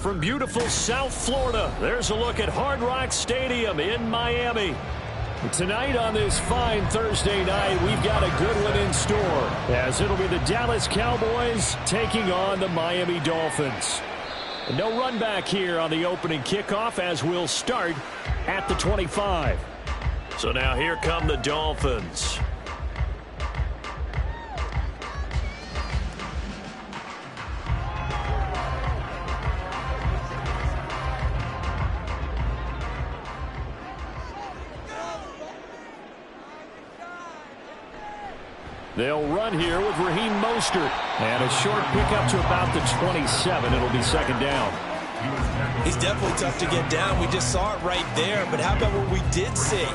From beautiful South Florida, there's a look at Hard Rock Stadium in Miami. Tonight on this fine Thursday night, we've got a good one in store, as it'll be the Dallas Cowboys taking on the Miami Dolphins. No run back here on the opening kickoff, as we'll start at the 25. So now here come the Dolphins. They'll run here with Raheem Mostert. And a short pickup to about the 27. It'll be second down. He's definitely tough to get down. We just saw it right there. But how about what we did see?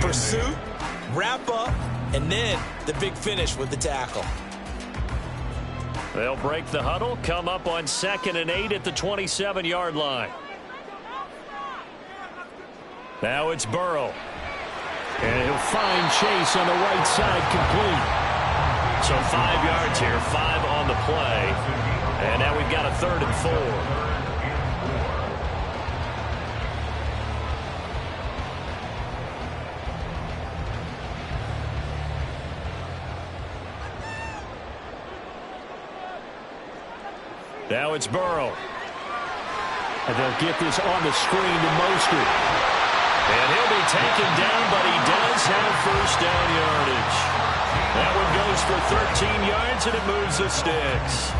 Pursuit, wrap up, and then the big finish with the tackle. They'll break the huddle, come up on 2nd and 8 at the 27-yard line. Now it's Burrow. And he'll find Chase on the right side, complete. So 5 yards here, 5 on the play. And now we've got a 3rd and 4. Now it's Burrow. And they'll get this on the screen to Mostert. And he'll be taken down, but he does have first down yardage. That one goes for 13 yards, and it moves the sticks.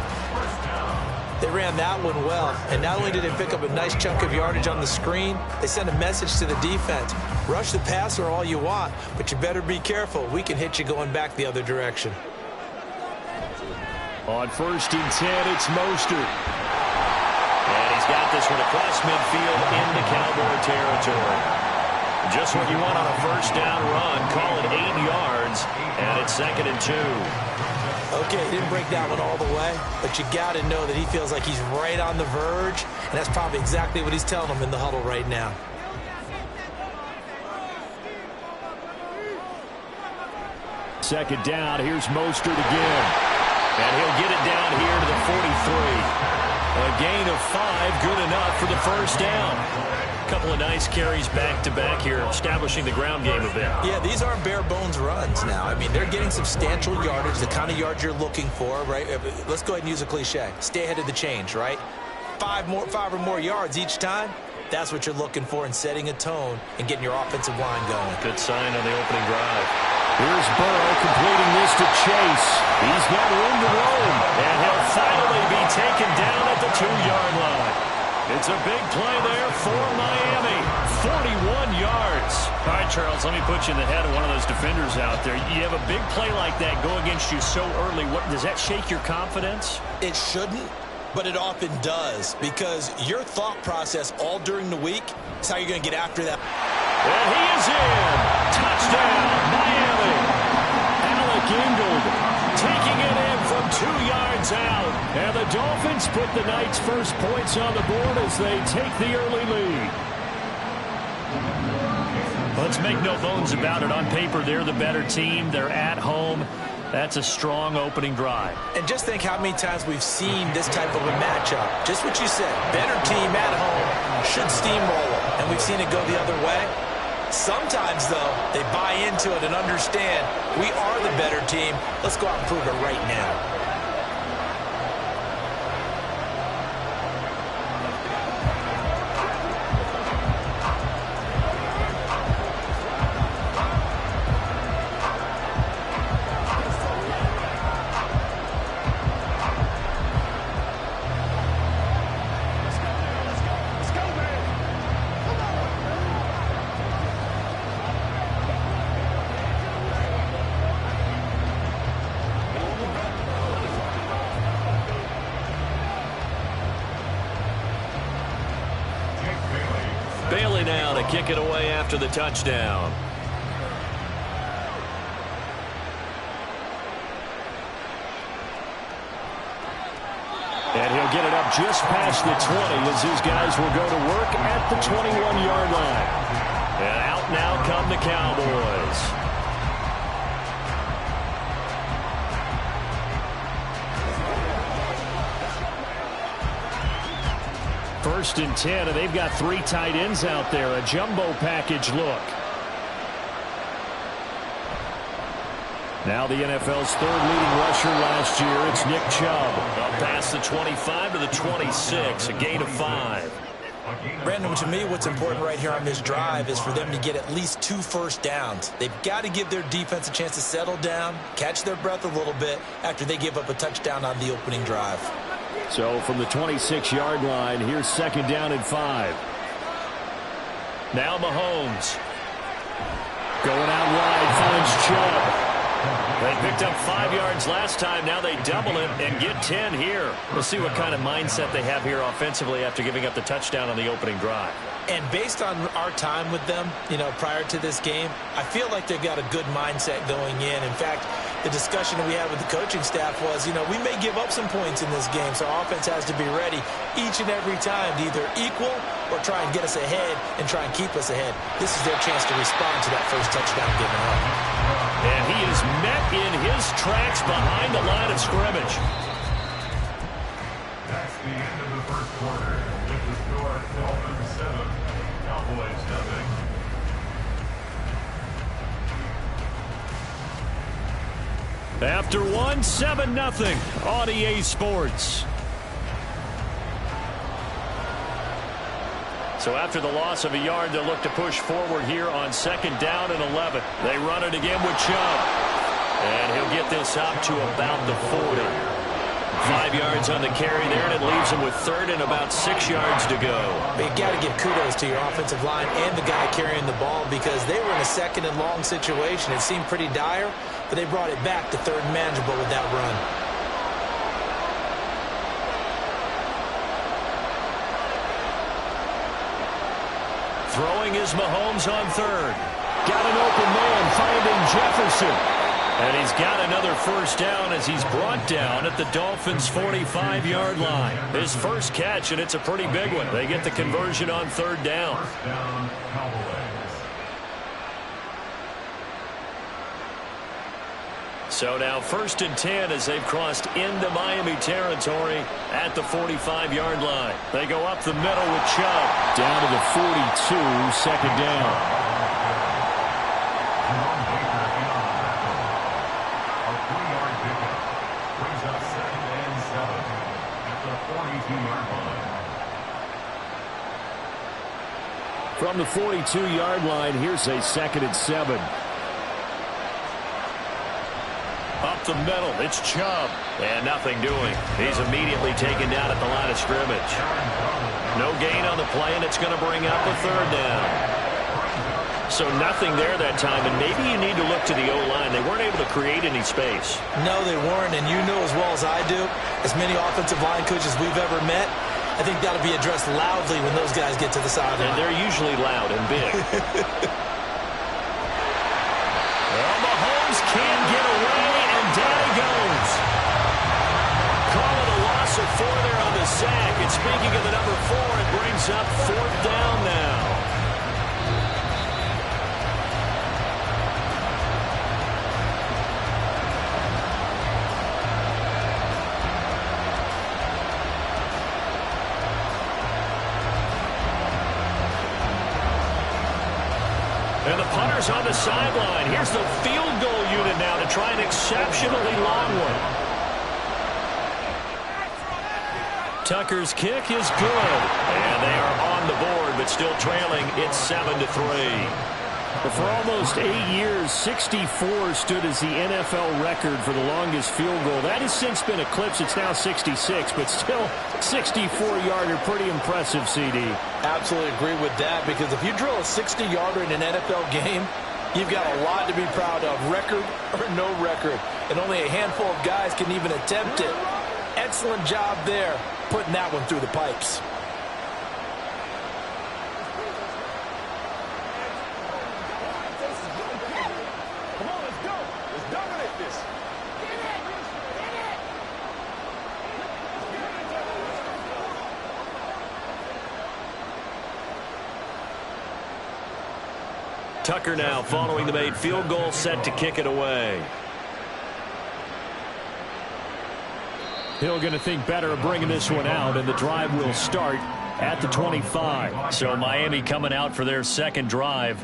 They ran that one well, and not only did they pick up a nice chunk of yardage on the screen, they sent a message to the defense. Rush the passer all you want, but you better be careful. We can hit you going back the other direction. On 1st and 10, it's Mostert. And he's got this one across midfield into Cowboy territory. Just what you want on a first down run. Call it 8 yards, and it's 2nd and 2. Okay, he didn't break that one all the way, but you got to know that he feels like he's right on the verge, and that's probably exactly what he's telling them in the huddle right now. Second down, here's Mostert again. And he'll get it down here to the 43. A gain of 5, good enough for the first down. A couple of nice carries back-to-back here, establishing the ground game a bit. Yeah, these aren't bare-bones runs now. I mean, they're getting substantial yardage, the kind of yards you're looking for, right? Let's go ahead and use a cliche. Stay ahead of the change, right? 5 or more yards each time. That's what you're looking for in setting a tone and getting your offensive line going. Good sign on the opening drive. Here's Burrow completing this to Chase. He's got room to roam, and he'll finally be taken down at the 2-yard line. It's a big play there for Miami. 41 yards. All right, Charles, let me put you in the head of one of those defenders out there. You have a big play like that go against you so early. Does that shake your confidence? It shouldn't, but it often does, because your thought process all during the week is how you're going to get after that. And he is in. Touchdown, Miami. Alec Ingold taking it in from 2 yards out. And the Dolphins put the night's first points on the board as they take the early lead. Let's make no bones about it. On paper, they're the better team. They're at home. That's a strong opening drive. And just think how many times we've seen this type of a matchup. Just what you said. Better team at home should steamroll them. And we've seen it go the other way. Sometimes, though, they buy into it and understand we are the better team. Let's go out and prove it right now. Bailey now to kick it away after the touchdown. And he'll get it up just past the 20 as his guys will go to work at the 21-yard line. And out now come the Cowboys. First and 10, and they've got 3 tight ends out there. A jumbo package look. Now the NFL's third leading rusher last year. It's Nick Chubb. Up past the 25 to the 26, a gain of 5. Brandon, to me, what's important right here on this drive is for them to get at least 2 first downs. They've got to give their defense a chance to settle down, catch their breath a little bit after they give up a touchdown on the opening drive. So from the 26-yard line, here's second down and 5. Now Mahomes. Going out wide, finds Chubb. They picked up 5 yards last time. Now they double it and get 10 here. We'll see what kind of mindset they have here offensively after giving up the touchdown on the opening drive. And based on our time with them, prior to this game, I feel like they've got a good mindset going in. In fact, the discussion that we had with the coaching staff was, we may give up some points in this game, so our offense has to be ready each and every time to either equal or try and get us ahead and try and keep us ahead. This is their chance to respond to that first touchdown given up. And he is met in his tracks behind the line of scrimmage. That's the end of the first quarter. With the score, Dolphins 7, Cowboys 0. After 1, 7-0 on EA Sports. So after the loss of a yard, they'll look to push forward here on second down and 11. They run it again with Chubb. And he'll get this up to about the 40. 5 yards on the carry there, and it leaves him with third and about 6 yards to go. But you got to give kudos to your offensive line and the guy carrying the ball, because they were in a second and long situation. It seemed pretty dire, but they brought it back to third and manageable with that run. Throwing is Mahomes on third. Got an open man, finding Jefferson. And he's got another first down as he's brought down at the Dolphins' 45-yard line. His first catch, and it's a pretty big one. They get the conversion on third down. First down, Cowboys. So now first and 10 as they've crossed into Miami territory at the 45-yard line. They go up the middle with Chubb. Down to the 42, second down. From the 42-yard line, here's a second and 7. Up the middle, it's Chubb. And nothing doing. He's immediately taken down at the line of scrimmage. No gain on the play, and it's going to bring up a third down. So nothing there that time, and maybe you need to look to the O-line. They weren't able to create any space. No, they weren't, and you know as well as I do, as many offensive line coaches we've ever met, I think that'll be addressed loudly when those guys get to the sideline. And they're usually loud and big. Well, Mahomes can't get away, and down he goes. Call it a loss of 4 there on the sack. And speaking of the number 4, it brings up 4th down now. And the punter's on the sideline. Here's the field goal unit now to try an exceptionally long one. Tucker's kick is good. And they are on the board, but still trailing. It's 7-3. For almost 8 years, 64 stood as the NFL record for the longest field goal. That has since been eclipsed. It's now 66, but still 64-yarder. Pretty impressive, CD. Absolutely agree with that, because if you drill a 60-yarder in an NFL game, you've got a lot to be proud of, record or no record. And only a handful of guys can even attempt it. Excellent job there, putting that one through the pipes. Tucker now following the made field goal, set to kick it away. Hill going to think better of bringing this one out, and the drive will start at the 25. So Miami coming out for their second drive.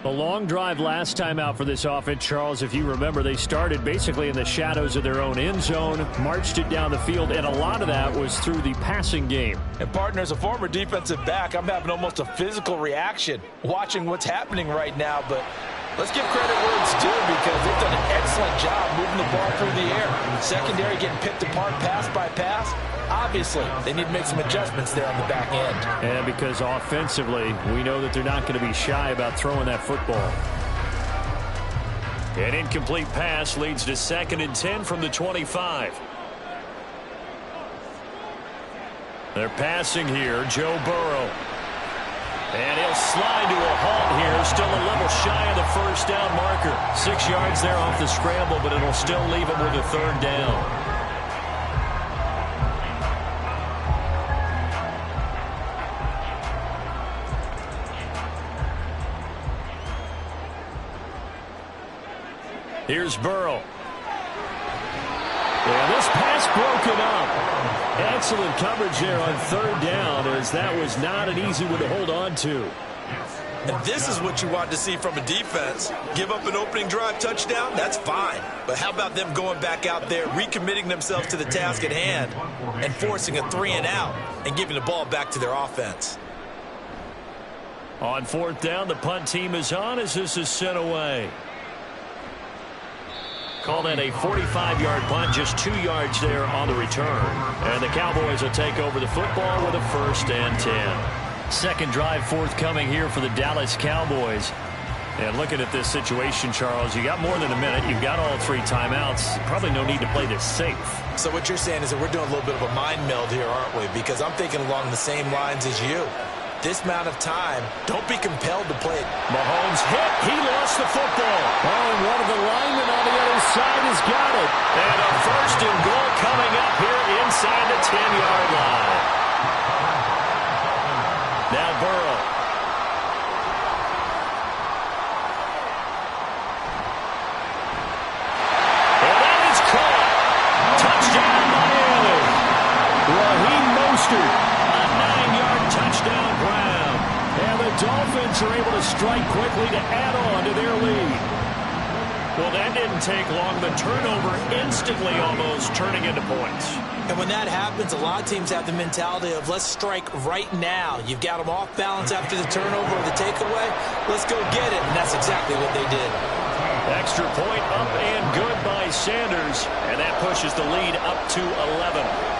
A long drive last time out for this offense, Charles. If you remember, they started basically in the shadows of their own end zone, marched it down the field, and a lot of that was through the passing game. And, partner, as a former defensive back, I'm having almost a physical reaction watching what's happening right now. But let's give credit where it's due, because they've done an excellent job moving the ball through the air. Secondary getting picked apart pass by pass. Obviously, they need to make some adjustments there on the back end. And because offensively, we know that they're not going to be shy about throwing that football. An incomplete pass leads to 2nd and 10 from the 25. They're passing here, Joe Burrow. And he'll slide to a halt here, still a little shy of the first down marker. 6 yards there off the scramble, but it'll still leave him with a 3rd down. Here's Burrow. Yeah, this pass broken up. Excellent coverage there on 3rd down, as that was not an easy one to hold on to. And this is what you want to see from a defense. Give up an opening drive touchdown, that's fine. But how about them going back out there, recommitting themselves to the task at hand, and forcing a 3-and-out and giving the ball back to their offense. On 4th down, the punt team is on as this is sent away. Call that a 45-yard punt, just 2 yards there on the return. And the Cowboys will take over the football with a 1st and 10. Second drive forthcoming here for the Dallas Cowboys. And looking at this situation, Charles, you got more than a minute. You've got all 3 timeouts. Probably no need to play this safe. So what you're saying is that we're doing a little bit of a mind meld here, aren't we? Because I'm thinking along the same lines as you. This amount of time, don't be compelled to play it. Mahomes hit. He lost the football. Oh, and one of the linemen on the other side has got it. And a 1st and goal coming up here inside the 10-yard line. Now Burrow. And that is caught. Touchdown, Miami. Raheem Mostert. A 9-yard touchdown ground. And the Dolphins are able to strike quickly to add on to their lead. Well, that didn't take long. The turnover instantly almost turning into points. And when that happens, a lot of teams have the mentality of let's strike right now. You've got them off balance after the turnover or the takeaway. Let's go get it. And that's exactly what they did. Extra point up and good by by Sanders, and that pushes the lead up to 11.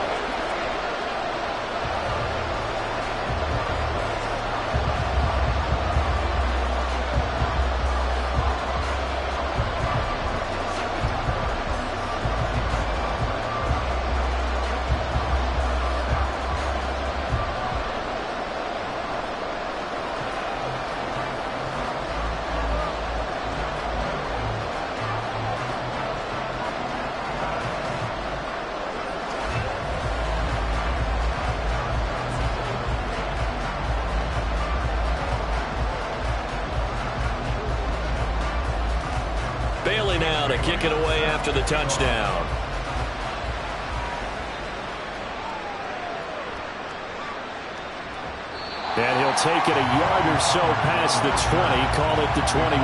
Bailey now to kick it away after the touchdown. And he'll take it a yard or so past the 20, call it the 21.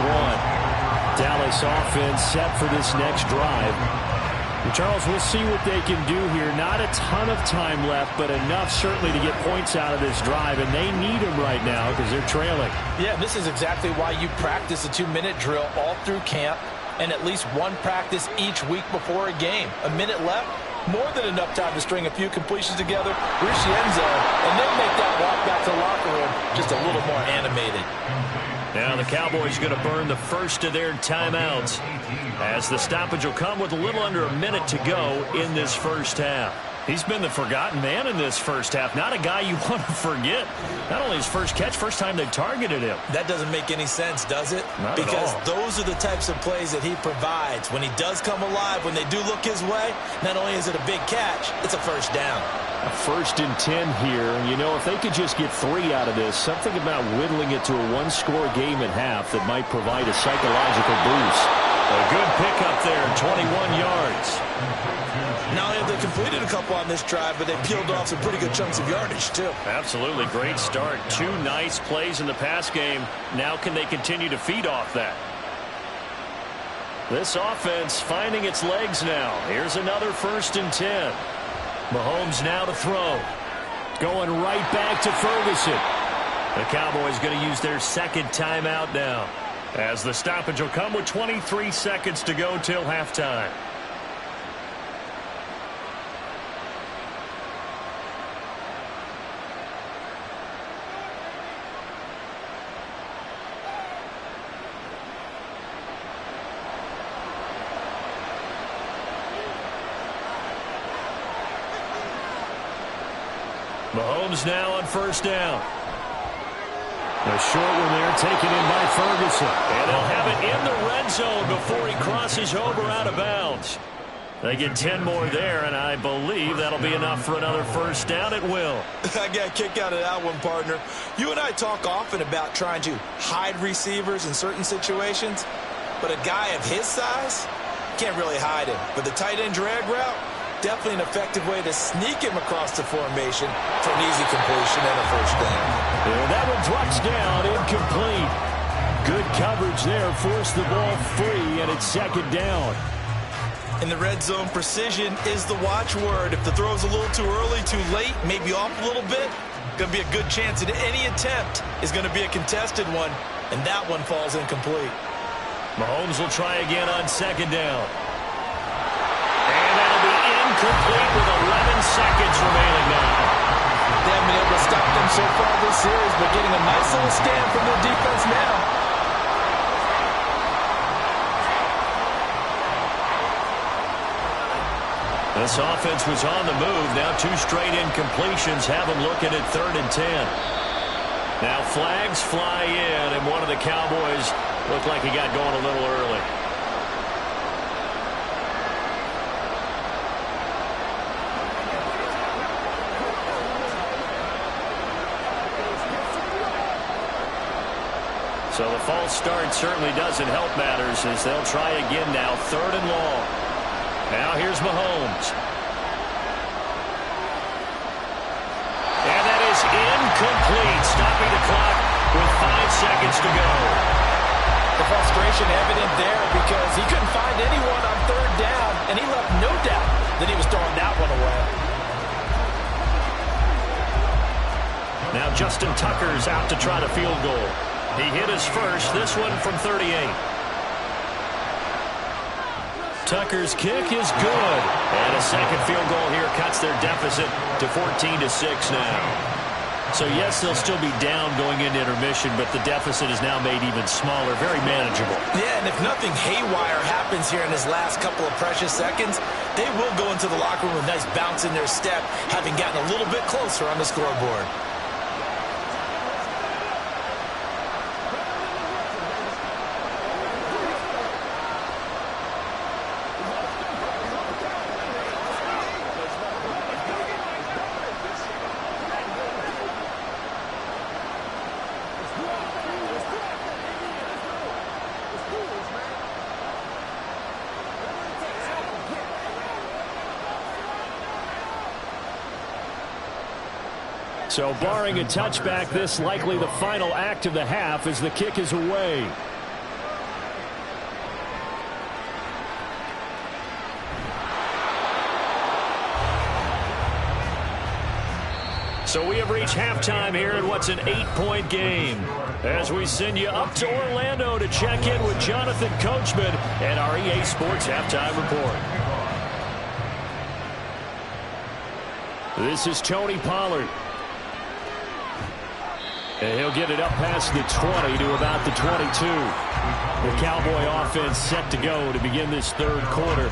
Dallas offense set for this next drive. And Charles, we'll see what they can do here. Not a ton of time left, but enough certainly to get points out of this drive, and they need them right now because they're trailing. Yeah, this is exactly why you practice a 2-minute drill all through camp and at least one practice each week before a game. A minute left, more than enough time to string a few completions together, reach the end zone, and then make that walk back to the locker room just a little more animated. Now the Cowboys going to burn the first of their timeouts as the stoppage will come with a little under a minute to go in this first half. He's been the forgotten man in this first half. Not a guy you want to forget. Not only his first catch, first time they targeted him. That doesn't make any sense, does it? Not because at all. Those are the types of plays that he provides. When he does come alive, when they do look his way, not only is it a big catch, it's a first down. A 1st and 10 here. And, you know, if they could just get 3 out of this, something about whittling it to a one-score game at half that might provide a psychological boost. A good pickup there, 21 yards. Not only have they completed a couple on this drive, but they peeled off some pretty good chunks of yardage, too. Absolutely. Great start. 2 nice plays in the pass game. Now can they continue to feed off that? This offense finding its legs now. Here's another 1st and 10. Mahomes now to throw. Going right back to Ferguson. The Cowboys going to use their second timeout now, as the stoppage will come with 23 seconds to go till halftime. Mahomes now on 1st down. A short one there taken in by Ferguson. And they'll have it in the red zone before he crosses over out of bounds. They get 10 more there, and I believe that'll be enough for another 1st down. It will. I got a kick out of that one, partner. You and I talk often about trying to hide receivers in certain situations, but a guy of his size can't really hide him. But the tight end drag route, definitely an effective way to sneak him across the formation for an easy completion and a 1st down. And that one drops down, incomplete. Good coverage there, forced the ball free, and it's 2nd down. In the red zone, precision is the watchword. If the throw's a little too early, too late, maybe off a little bit, going to be a good chance that any attempt is going to be a contested one, and that one falls incomplete. Mahomes will try again on 2nd down. And that'll be incomplete with 11 seconds remaining now. They haven't been able to stop them so far this series, but getting a nice little stand from their defense now. This offense was on the move. Now 2 straight incompletions have them looking at 3rd and 10. Now flags fly in, and one of the Cowboys looked like he got going a little early. So the false start certainly doesn't help matters, as they'll try again now, 3rd and long. Now here's Mahomes. And that is incomplete, stopping the clock with 5 seconds to go. The frustration evident there because he couldn't find anyone on 3rd down, and he left no doubt that he was throwing that one away. Now Justin Tucker's out to try the field goal. He hit his first, this one from 38. Tucker's kick is good. And a second field goal here cuts their deficit to 14-6 now. So, yes, they'll still be down going into intermission, but the deficit is now made even smaller, very manageable. Yeah, and if nothing haywire happens here in his last couple of precious seconds, they will go into the locker room with a nice bounce in their step, having gotten a little bit closer on the scoreboard. So barring a touchback, this likely the final act of the half as the kick is away. So we have reached halftime here in what's an 8-point game. As we send you up to Orlando to check in with Jonathan Coachman and our EA Sports Halftime Report. This is Tony Pollard. And he'll get it up past the 20 to about the 22. The Cowboy offense set to go to begin this third quarter.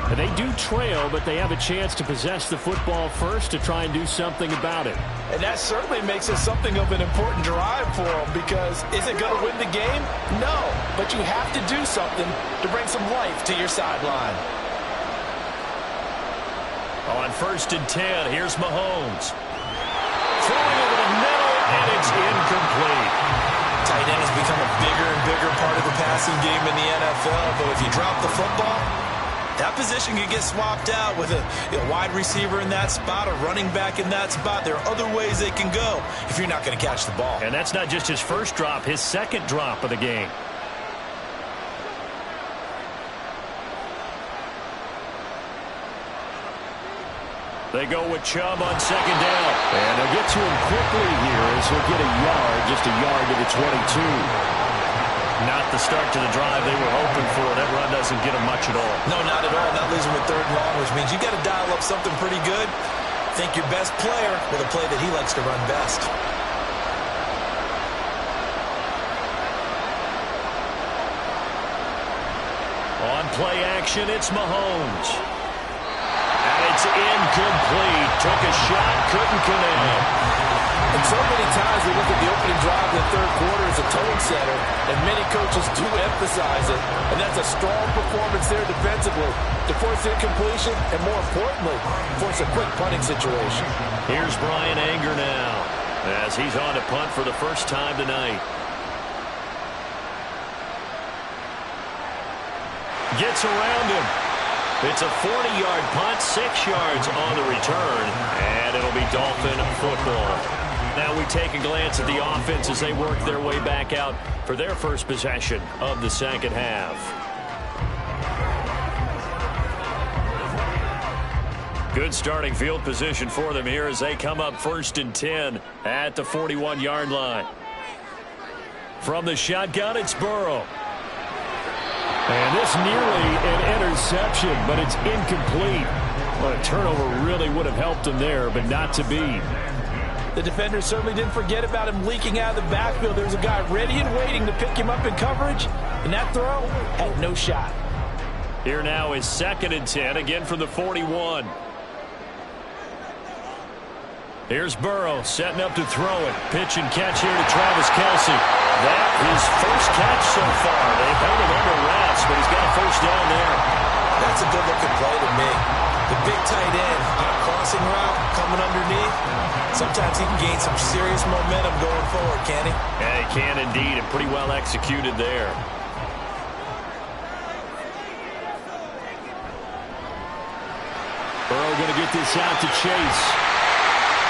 And they do trail, but they have a chance to possess the football first to try and do something about it. And that certainly makes it something of an important drive for them, because is it going to win the game? No, but you have to do something to bring some life to your sideline. On 1st and 10, here's Mahomes. Throwing over the middle, and it's incomplete. Tight end has become a bigger and bigger part of the passing game in the NFL, but if you drop the football, that position can get swapped out with a wide receiver in that spot, a running back in that spot. There are other ways they can go if you're not going to catch the ball. And that's not just his first drop, his second drop of the game. They go with Chubb on 2nd down. And they'll get to him quickly here as he'll get a yard, just a yard to the 22. Not the start to the drive they were hoping for. That run doesn't get them much at all. No, not at all. Not losing with 3rd and long, which means you got to dial up something pretty good. Think your best player with a play that he likes to run best. On play action, it's Mahomes. And it's incomplete. Took a shot, couldn't connect. And so many times we look at the opening drive in the 3rd quarter as a tone setter, and many coaches do emphasize it, and that's a strong performance there defensively to force incompletion and, more importantly, force a quick punting situation. Here's Brian Anger now as he's on to punt for the first time tonight. Gets around him. It's a 40-yard punt, 6 yards on the return, and it'll be Dolphin football. Now we take a glance at the offense as they work their way back out for their first possession of the second half. Good starting field position for them here as they come up 1st and 10 at the 41-yard line. From the shotgun, it's Burrow. And this nearly an interception, but it's incomplete. Well, a turnover really would have helped him there, but not to be. The defender certainly didn't forget about him leaking out of the backfield. There was a guy ready and waiting to pick him up in coverage, and that throw had no shot. Here now is 2nd and 10, again from the 41. Here's Burrow setting up to throw it. Pitch and catch here to Travis Kelce. That his first catch so far. They've held him under wraps, but he's got a first down there. That's a good-looking play to me. The big tight end on a crossing route coming underneath. Sometimes he can gain some serious momentum going forward, can he? Yeah, he can indeed, and pretty well executed there. Burrow going to get this out to Chase.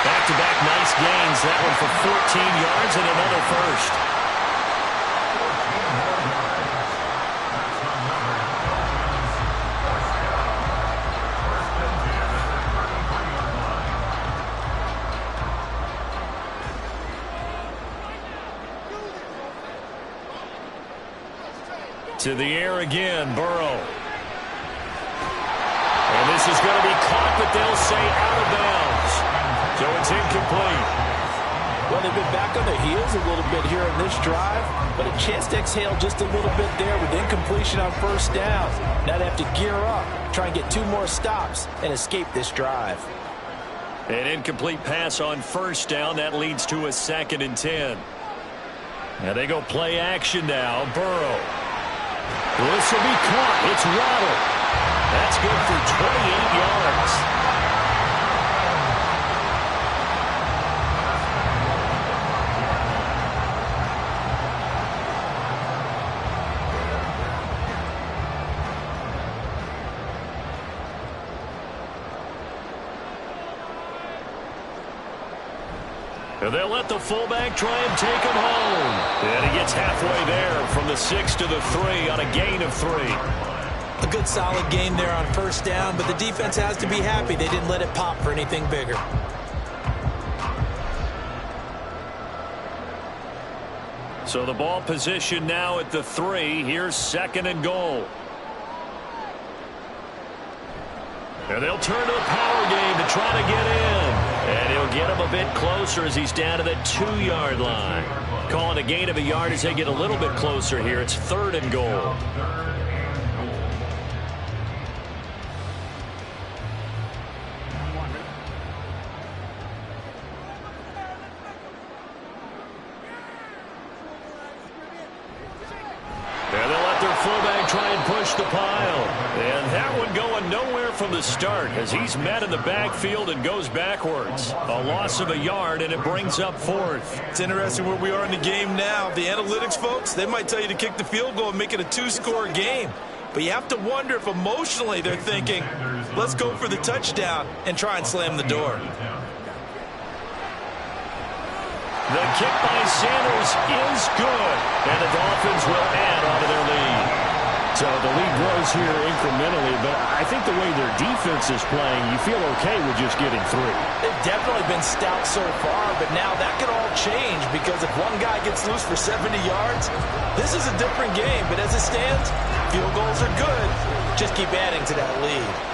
Back-to-back nice gains. That one for 14 yards and another first. To the air again, Burrow. This is going to be caught, but they'll say out of bounds. So it's incomplete. Well, they've been back on their heels a little bit here in this drive, but a chance to exhale just a little bit there with incompletion on first down. Now they have to gear up, try and get 2 more stops, and escape this drive. An incomplete pass on first down. That leads to a 2nd and 10. And they go play action now. Burrow. This will be caught. It's Waddle. That's good for 28 yards. And they'll let the fullback try and take him home. And he gets halfway there from the 6 to the 3 on a gain of 3. A good solid game there on first down, but the defense has to be happy they didn't let it pop for anything bigger. So the ball position now at the 3. Here's 2nd and goal. And they'll turn to the power game to try to get in. And he'll get him a bit closer as he's down to the 2-yard line. Calling a gain of a yard as they get a little bit closer here. It's 3rd and goal. And they'll let their fullback try and push the pile. And that one going nowhere from the start as he's met in the backfield and goes backwards. A loss of a yard, and it brings up 4th. It's interesting where we are in the game now. The analytics folks, they might tell you to kick the field goal and make it a 2-score game. But you have to wonder if emotionally they're thinking, let's go for the touchdown and try and slam the door. The kick by Sanders is good, and the Dolphins will add on to their lead. So the lead grows here incrementally, but I think the way their defense is playing, you feel okay with just getting 3. They've definitely been stout so far, but now that could all change because if one guy gets loose for 70 yards, this is a different game. But as it stands, field goals are good. Just keep adding to that lead.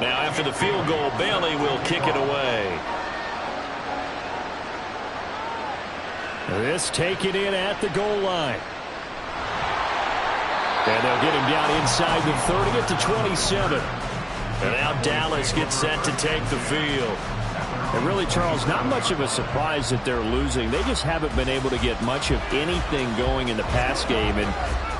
Now after the field goal, Bailey will kick it away. This taken in at the goal line. And they'll get him down inside the 30 at the 27. And now Dallas gets set to take the field. And really, Charles, not much of a surprise that they're losing. They just haven't been able to get much of anything going in the pass game. And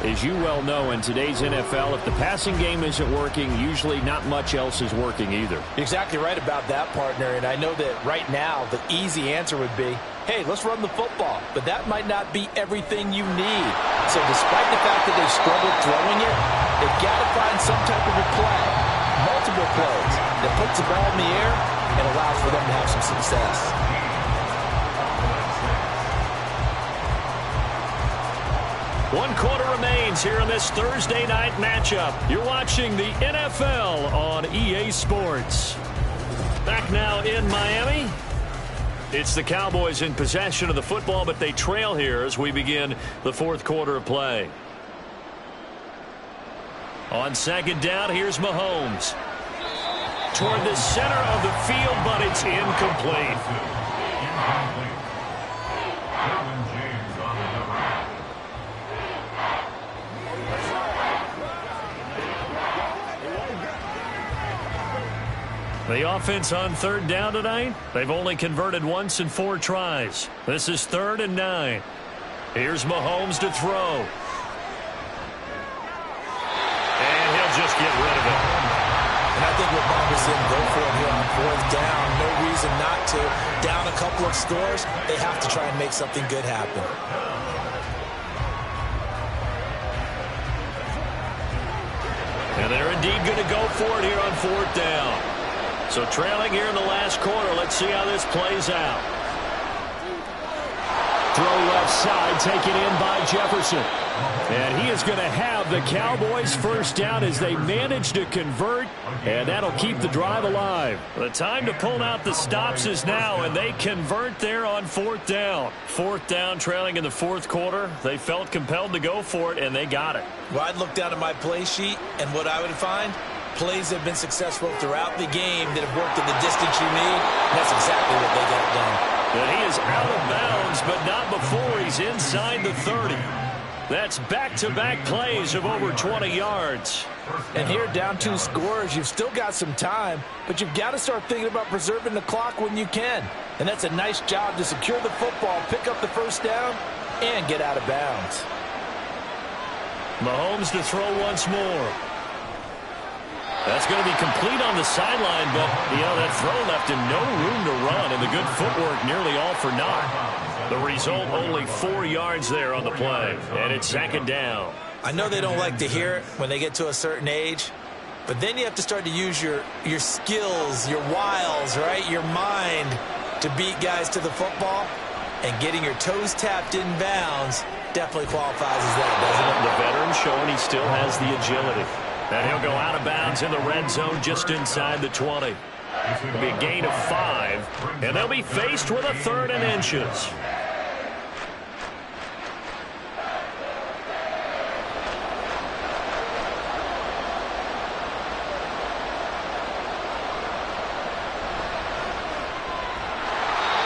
as you well know, in today's NFL, if the passing game isn't working, usually not much else is working either. You're exactly right about that, partner. And I know that right now the easy answer would be, hey, let's run the football. But that might not be everything you need. So despite the fact that they've struggled throwing it, they've got to find some type of a play, multiple plays, that puts the ball in the air and allows for them to have some success. One quarter remains here in this Thursday night matchup. You're watching the NFL on EA Sports. Back now in Miami. It's the Cowboys in possession of the football, but they trail here as we begin the 4th quarter of play. On 2nd down, here's Mahomes. Toward the center of the field, but it's incomplete. The offense on 3rd down tonight, they've only converted once in 4 tries. This is 3rd and 9. Here's Mahomes to throw. And he'll just get rid of it. And I think what Bob is saying, go for it here on 4th down. No reason not to. Down a couple of scores, they have to try and make something good happen. And they're indeed going to go for it here on 4th down. So trailing here in the last quarter. Let's see how this plays out. Throw left side, taken in by Jefferson. And he is going to have the Cowboys first down as they manage to convert, and that'll keep the drive alive. The time to pull out the stops is now, and they convert there on fourth down. Fourth down, trailing in the fourth quarter. They felt compelled to go for it, and they got it. Well, I'd look down at my play sheet, and what I would find, plays have been successful throughout the game that have worked in the distance you need, and that's exactly what they got done. And he is out of bounds, but not before he's inside the 30. That's back-to-back plays of over 20 yards. And here, down 2 scores, you've still got some time, but you've got to start thinking about preserving the clock when you can. And that's a nice job to secure the football, pick up the first down, and get out of bounds. Mahomes to throw once more. That's going to be complete on the sideline, but, that throw left him no room to run, and the good footwork nearly all for naught. The result, only 4 yards there on the play, and it's second down. I know they don't like to hear it when they get to a certain age, but then you have to start to use your skills, your wiles, right, your mind to beat guys to the football, and getting your toes tapped in bounds definitely qualifies as that, doesn't it? The veteran showing he still has the agility. And he'll go out of bounds in the red zone just inside the 20. It'll be a gain of 5, and they'll be faced with a 3rd and inches.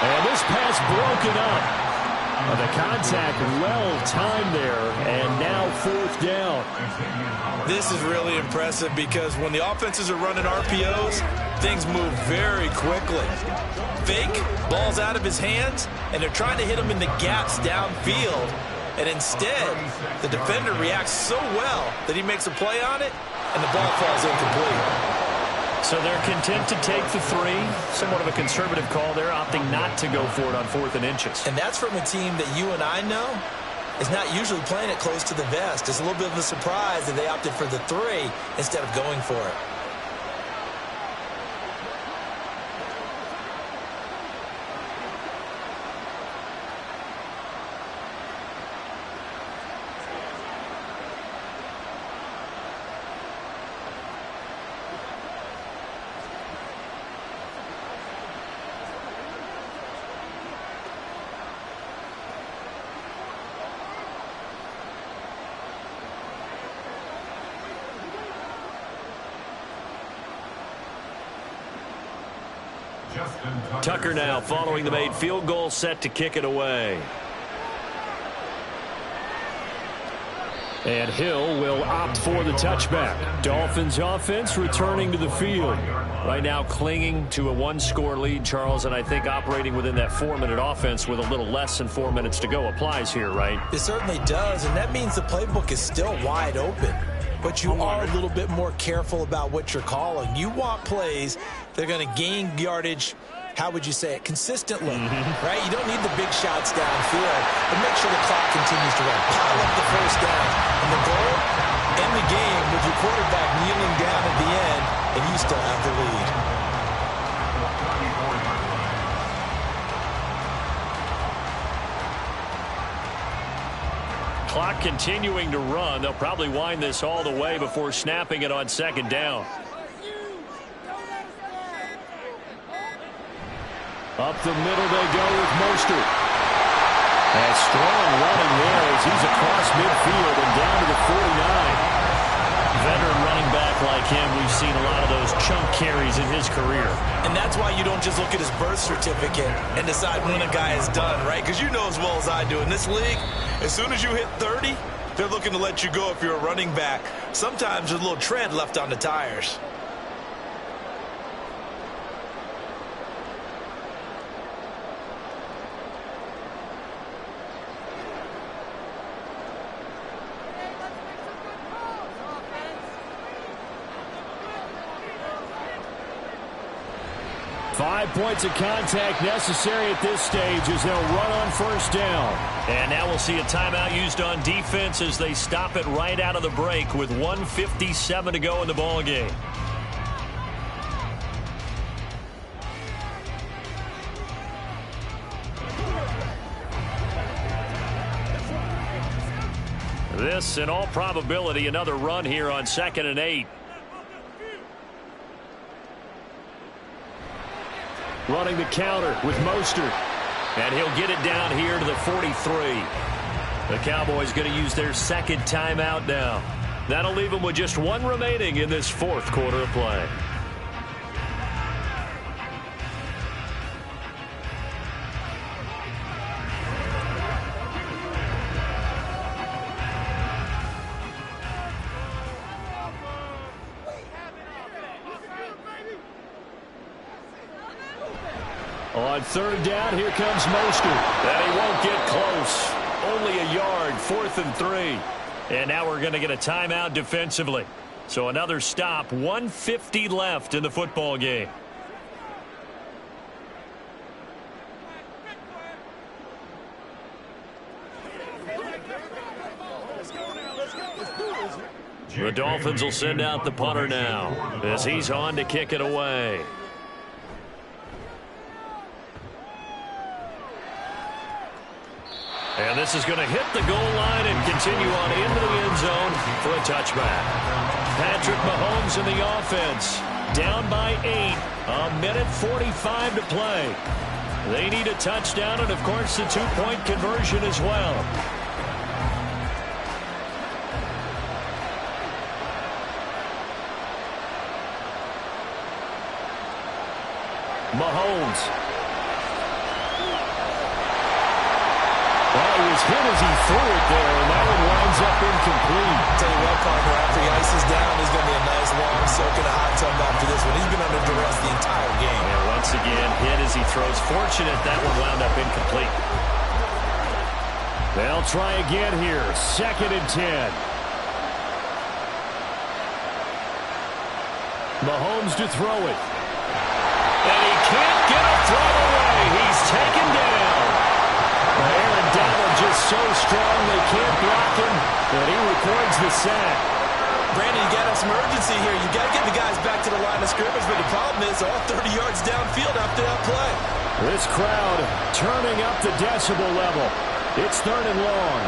And this pass broken up. The contact well-timed there, and now 4th down. This is really impressive because when the offenses are running RPOs, things move very quickly. Fake, ball's out of his hands, and they're trying to hit him in the gaps downfield. And instead, the defender reacts so well that he makes a play on it, and the ball falls incomplete. So they're content to take the 3. Somewhat of a conservative call there, opting not to go for it on 4th and inches. And that's from a team that you and I know is not usually playing it close to the vest. It's a little bit of a surprise that they opted for the 3 instead of going for it. Tucker now following the made field goal, set to kick it away. And Hill will opt for the touchback. Dolphins offense returning to the field. Right now clinging to a 1-score lead, Charles, and I think operating within that 4-minute offense with a little less than 4 minutes to go applies here, right? It certainly does, and that means the playbook is still wide open. But you are a little bit more careful about what you're calling. You want plays that are going to gain yardage, how would you say it, consistently, right? You don't need the big shots downfield, but make sure the clock continues to run. Pile up the first down. And the goal, end the game with your quarterback kneeling down at the end, and you still have the lead. Clock continuing to run. They'll probably wind this all the way before snapping it on 2nd down. Up the middle they go with Mostert. And strong running there as he's across midfield and down to the 49. Veteran running back like him, we've seen a lot of those chunk carries in his career. And that's why you don't just look at his birth certificate and decide when a guy is done, right? Because you know as well as I do, in this league, as soon as you hit 30, they're looking to let you go if you're a running back. Sometimes there's a little tread left on the tires. Five points of contact necessary at this stage as they'll run on first down. And now we'll see a timeout used on defense as they stop it right out of the break with 1:57 to go in the ballgame. This, in all probability, another run here on 2nd and 8. Running the counter with Mostert. And he'll get it down here to the 43. The Cowboys going to use their second timeout now. That'll leave them with just one remaining in this fourth quarter of play. On 3rd down, here comes Mostert. And he won't get close. Only a yard, 4th and 3. And now we're going to get a timeout defensively. So another stop, 1:50 left in the football game. The Dolphins will send out the punter now as he's on to kick it away. And this is going to hit the goal line and continue on into the end zone for a touchback. Patrick Mahomes in the offense. Down by 8. 1:45 to play. They need a touchdown and, of course, the 2-point conversion as well. Mahomes. Well, he was hit as he threw it there, and that one winds up incomplete. Tell you what, partner, after he ices down, there's going to be a nice long soak in a hot tub after this one. He's been under duress the entire game. And once again, hit as he throws. Fortunate that one wound up incomplete. They'll try again here. 2nd and 10. Mahomes to throw it. And he can't get a throw away. He's taken down. Aaron Donald just so strong they can't block him, and he records the sack. Brandon, you got to have some urgency here. You got to get the guys back to the line of scrimmage, but the problem is all 30 yards downfield after that play. This crowd turning up the decibel level. It's 3rd and long.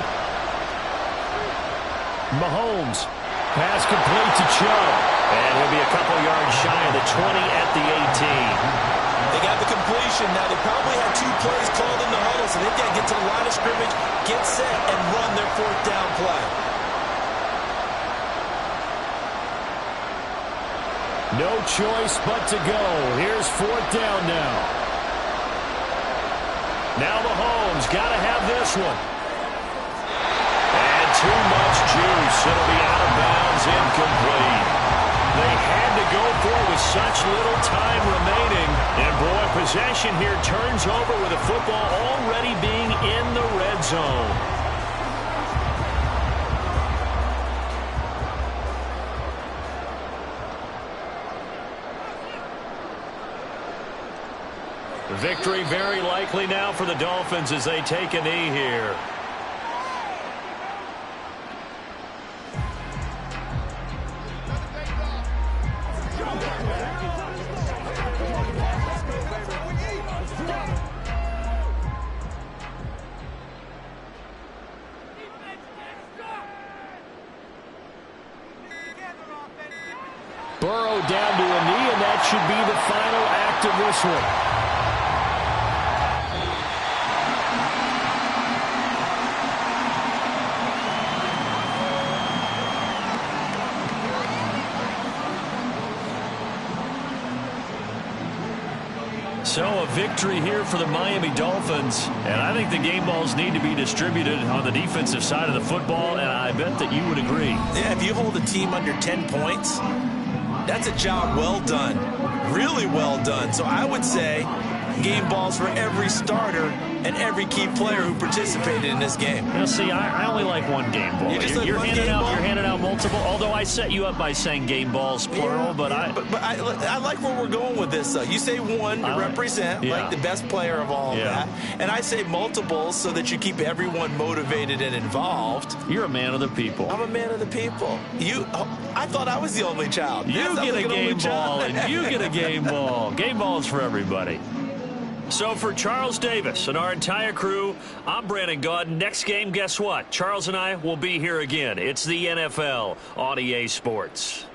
Mahomes, pass complete to Chubb, and he'll be a couple yards shy of the 20 at the 18. They got the completion. Now, they probably had 2 plays called in the huddle, so they've got to get to the line of scrimmage, get set, and run their 4th down play. No choice but to go. Here's 4th down now. Now Mahomes got to have this one. And too much juice. It'll be out of bounds, incomplete. They had to go for it with such little time remaining. And, boy, possession here turns over with the football already being in the red zone. Victory very likely now for the Dolphins as they take a knee here. Burrow down to a knee, and that should be the final act of this one. So a victory here for the Miami Dolphins, and I think the game balls need to be distributed on the defensive side of the football, and I bet that you would agree. Yeah, if you hold a team under 10 points, that's a job well done, really well done. So I would say game balls for every starter and every key player who participated in this game. Now, see, I only like one game ball. You're handing out multiple, although I set you up by saying game balls, plural, yeah, but I like where we're going with this, though. You say one to represent, like the best player of all of that, and I say multiples so that you keep everyone motivated and involved. You're a man of the people. I'm a man of the people. I thought I was the only child. You get a game ball, and you get a game ball. Game balls for everybody. So for Charles Davis and our entire crew, I'm Brandon Gaudin. Next game, guess what? Charles and I will be here again. It's the NFL on EA Sports.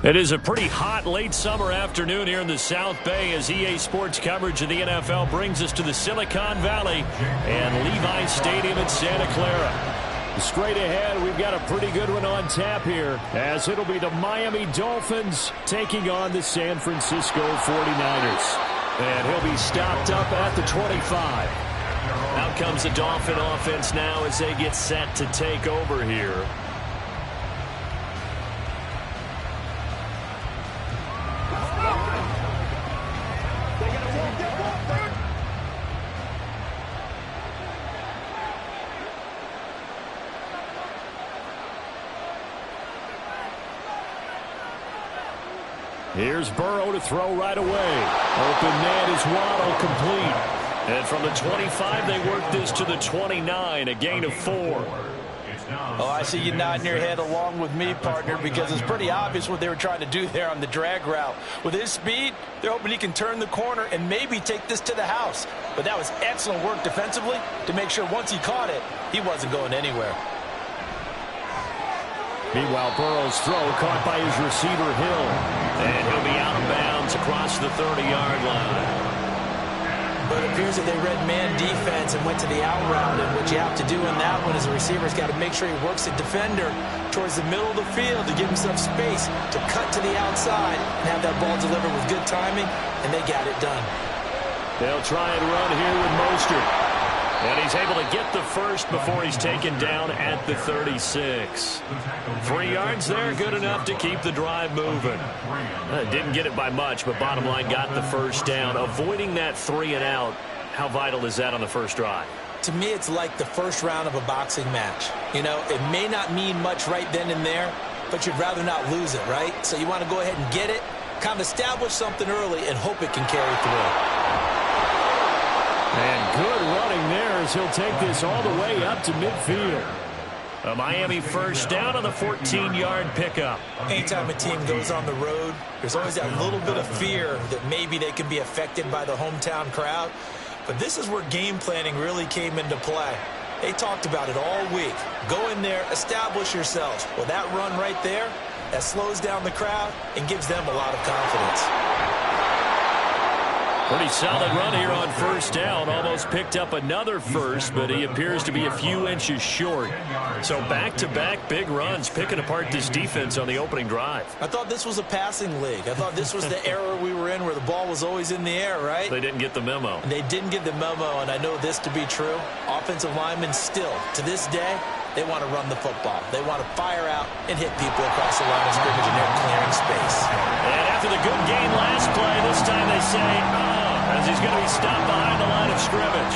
It is a pretty hot late summer afternoon here in the South Bay as EA Sports coverage of the NFL brings us to the Silicon Valley and Levi Stadium in Santa Clara. Straight ahead, we've got a pretty good one on tap here as it'll be the Miami Dolphins taking on the San Francisco 49ers. And he'll be stopped up at the 25. Out comes the Dolphin offense now as they get set to take over here. Here's Burrow to throw right away. Open man is Waddle, complete. And from the 25, they work this to the 29, a gain of 4. Oh, I see you nodding your head along with me, partner, because it's pretty obvious what they were trying to do there on the drag route. With his speed, they're hoping he can turn the corner and maybe take this to the house. But that was excellent work defensively to make sure once he caught it, he wasn't going anywhere. Meanwhile, Burrow's throw caught by his receiver, Hill. And he'll be out of bounds across the 30-yard line. But it appears that they read man defense and went to the out route. And what you have to do in that one is the receiver's got to make sure he works the defender towards the middle of the field to give himself space to cut to the outside and have that ball delivered with good timing, and they got it done. They'll try and run here with Mostert. And he's able to get the first before he's taken down at the 36. 3 yards there, good enough to keep the drive moving. Didn't get it by much, but bottom line got the first down. Avoiding that 3 and out, how vital is that on the first drive? To me, it's like the first round of a boxing match. You know, it may not mean much right then and there, but you'd rather not lose it, right? So you want to go ahead and get it, kind of establish something early, and hope it can carry through. And good running there as he'll take this all the way up to midfield. A Miami first down on the 14-yard pickup. Anytime a team goes on the road, there's always that little bit of fear that maybe they can be affected by the hometown crowd. But this is where game planning really came into play. They talked about it all week. Go in there, establish yourselves. Well, that run right there, that slows down the crowd and gives them a lot of confidence. Pretty solid run here on first down. Almost picked up another first, but he appears to be a few inches short. So back-to-back big runs, picking apart this defense on the opening drive. I thought this was a passing league. I thought this was the era we were in where the ball was always in the air, right? They didn't get the memo. And they didn't get the memo, and I know this to be true. Offensive linemen still, to this day, they want to run the football. They want to fire out and hit people across the line of scrimmage, and they're clearing space. And after the good gain last play, this time they say, as he's going to be stopped behind the line of scrimmage.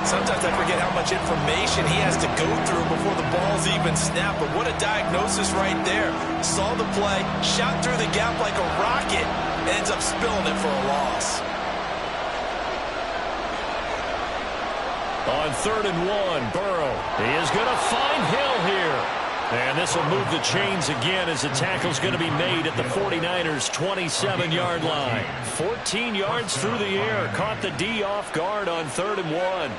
Sometimes I forget how much information he has to go through before the ball's even snapped, but what a diagnosis right there. Saw the play, shot through the gap like a rocket, and ends up spilling it for a loss. On 3rd and 1, Burrow. He is going to find Hill here. And this will move the chains again as the tackle's going to be made at the 49ers' 27-yard line. 14 yards through the air. Caught the D off guard on 3rd and 1.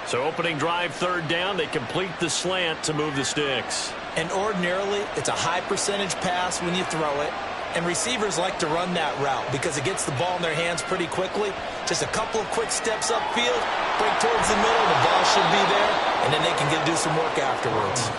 So opening drive, 3rd down. They complete the slant to move the sticks. And ordinarily, it's a high percentage pass when you throw it. And receivers like to run that route because it gets the ball in their hands pretty quickly. Just a couple of quick steps upfield, break towards the middle, the ball should be there, and then they can do some work afterwards.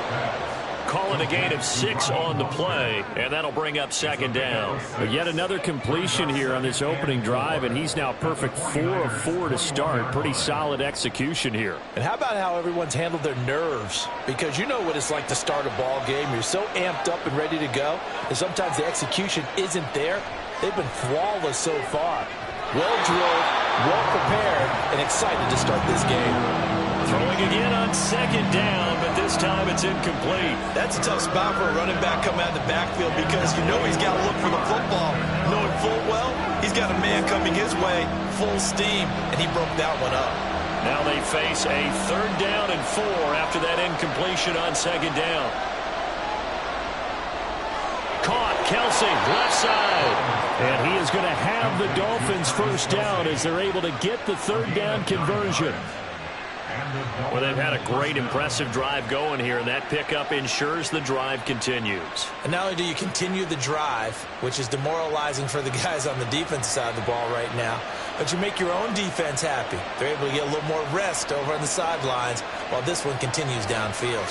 Calling a gain of 6 on the play, and that'll bring up 2nd down. But yet another completion here on this opening drive, and he's now perfect 4 of 4 to start. Pretty solid execution here. And how about how everyone's handled their nerves? Because you know what it's like to start a ball game. You're so amped up and ready to go, and sometimes the execution isn't there. They've been flawless so far. Well-drilled, well-prepared, and excited to start this game. Throwing again on 2nd down, but this time it's incomplete. That's a tough spot for a running back coming out of the backfield because you know he's got to look for the football. Knowing full well, he's got a man coming his way, full steam, and he broke that one up. Now they face a 3rd down and 4 after that incompletion on 2nd down. Caught, Kelsey, left side. And he is going to have the Dolphins first down as they're able to get the 3rd down conversion. Well, they've had a great, impressive drive going here, and that pickup ensures the drive continues. And not only do you continue the drive, which is demoralizing for the guys on the defensive side of the ball right now, but you make your own defense happy. They're able to get a little more rest over on the sidelines while this one continues downfield.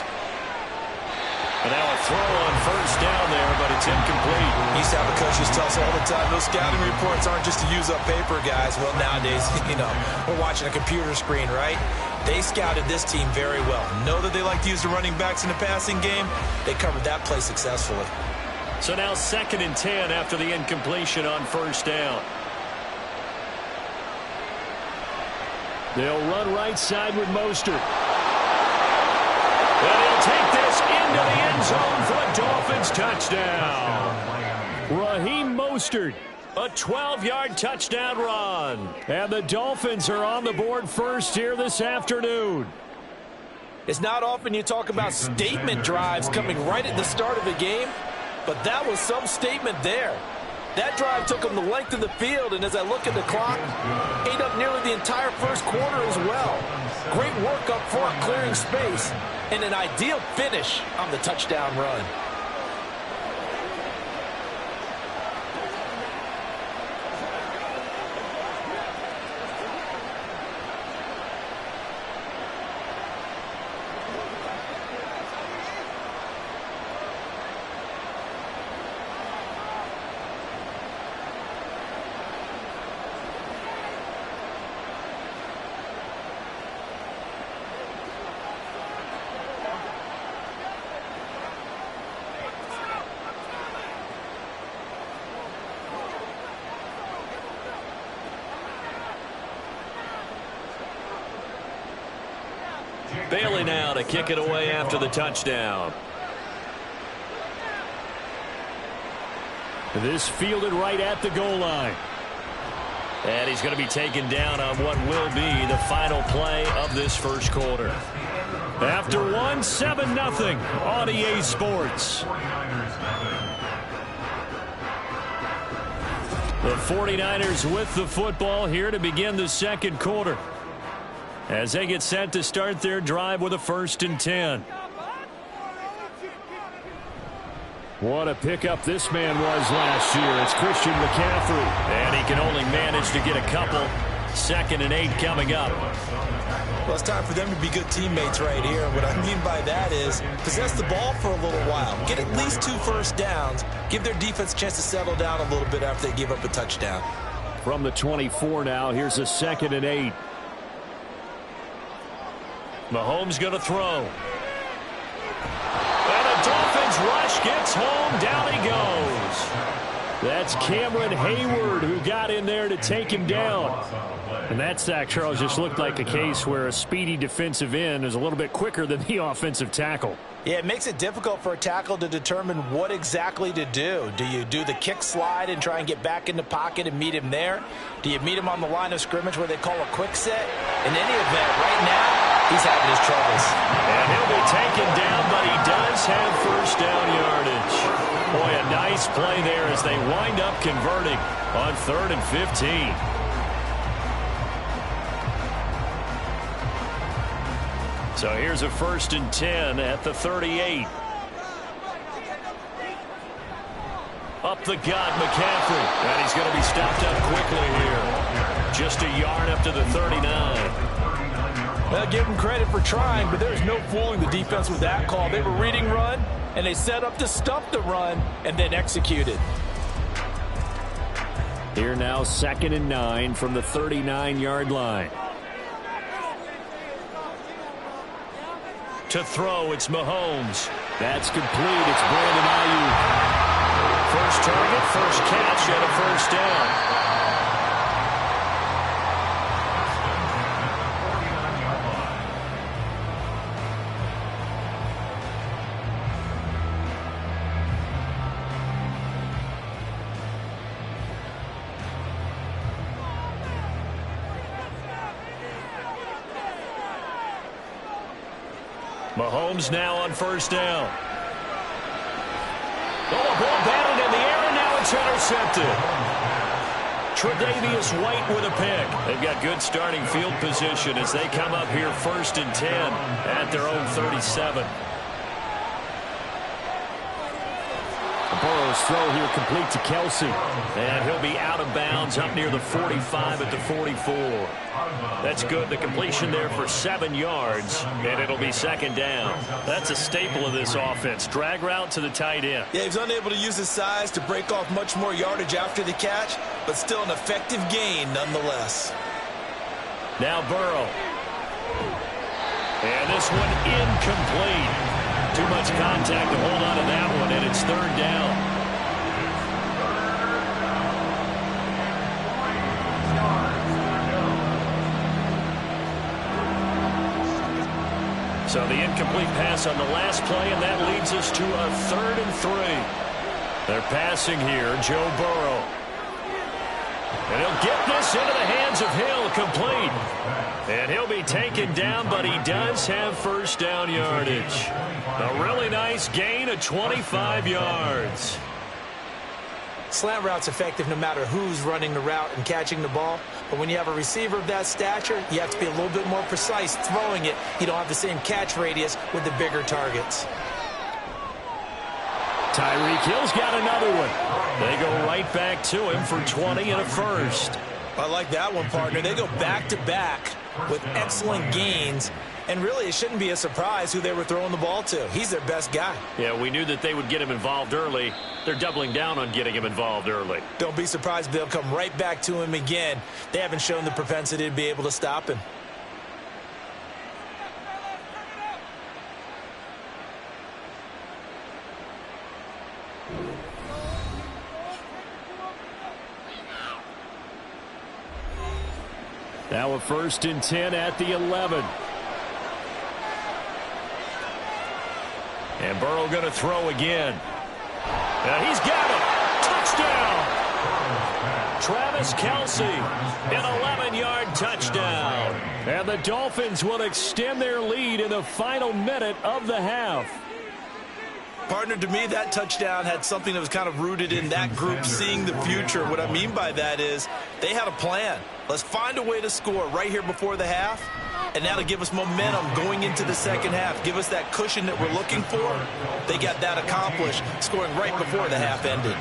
And now a throw on first down there, but it's incomplete. Used to have the coaches tell us all the time, those scouting reports aren't just to use up paper, guys. Well, nowadays, we're watching a computer screen, right? They scouted this team very well. Know that they like to use the running backs in the passing game. They covered that play successfully. So now 2nd and 10 after the incompletion on first down. They'll run right side with Mostert. And he'll take this into the end zone for a Dolphins touchdown. Raheem Mostert, a 12-yard touchdown run. And the Dolphins are on the board first here this afternoon. It's not often you talk about statement drives coming right at the start of the game, but that was some statement there. That drive took them the length of the field, and as I look at the clock, ate up nearly the entire first quarter as well. Great work up front, clearing space, and an ideal finish on the touchdown run. Bailey now to kick it away after the touchdown. This fielded right at the goal line. And he's going to be taken down on what will be the final play of this first quarter. After 7-0 on EA Sports. The 49ers with the football here to begin the second quarter, as they get set to start their drive with a 1st and 10. What a pickup this man was last year. It's Christian McCaffrey. And he can only manage to get a couple. 2nd and 8 coming up. Well, it's time for them to be good teammates right here. What I mean by that is possess the ball for a little while. Get at least 2 first downs. Give their defense a chance to settle down a little bit after they give up a touchdown. From the 24 now, here's a 2nd and 8. Mahomes going to throw. And the Dolphins rush gets home. Down he goes. That's Cameron Hayward who got in there to take him down. And that sack, Charles, just looked like a case where a speedy defensive end is a little bit quicker than the offensive tackle. Yeah, it makes it difficult for a tackle to determine what exactly to do. Do you do the kick slide and try and get back in the pocket and meet him there? Do you meet him on the line of scrimmage where they call a quick set? In any event, right now, he's having his troubles. And he'll be taken down, but he does have first down yardage. Boy, a nice play there as they wind up converting on 3rd and 15. So here's a 1st and 10 at the 38. Up the gut, McCaffrey. And he's going to be stopped up quickly here. Just a yard up to the 39. Well, give them credit for trying, but there's no fooling the defense with that call. They were reading run, and they set up to stuff the run, and then executed. Here now, 2nd and 9 from the 39-yard line. To throw, it's Mahomes. That's complete. It's Brandon Ayuk. First target, first catch, and a first down. Mahomes now on first down. Oh, a ball batted in the air, and now it's intercepted. Tre'Davious White with a pick. They've got good starting field position as they come up here 1st and 10 at their own 37. Burrow's throw here complete to Kelsey. And he'll be out of bounds up near the 45 at the 44. That's good. The completion there for 7 yards, and it'll be 2nd down. That's a staple of this offense. Drag route to the tight end. Yeah, he's unable to use his size to break off much more yardage after the catch, but still an effective gain nonetheless. Now Burrow. And this one incomplete. Too much contact to hold on to that one, and it's 3rd down. So the incomplete pass on the last play, and that leads us to a 3rd and 3. They're passing here, Joe Burrow. And he'll get this into the hands of Hill, complete. And he'll be taken down, but he does have 1st down yardage. A really nice gain of 25 yards. Slant route's effective no matter who's running the route and catching the ball. But when you have a receiver of that stature, you have to be a little bit more precise throwing it. You don't have the same catch radius with the bigger targets. Tyreek Hill's got another one. They go right back to him for 20 and a 1st. I like that one, partner. They go back-to-back with excellent gains. And really, it shouldn't be a surprise who they were throwing the ball to. He's their best guy. Yeah, we knew that they would get him involved early. They're doubling down on getting him involved early. Don't be surprised if they'll come right back to him again. They haven't shown the propensity to be able to stop him. Now a 1st and 10 at the 11. And Burrow going to throw again. And he's got it. Touchdown. Travis Kelce, an 11-yard touchdown. And the Dolphins will extend their lead in the final minute of the half. Partner, to me, that touchdown had something that was kind of rooted in that group seeing the future. What I mean by that is they had a plan. Let's find a way to score right here before the half, and that'll give us momentum going into the 2nd half. Give us that cushion that we're looking for. They got that accomplished, scoring right before the half ended.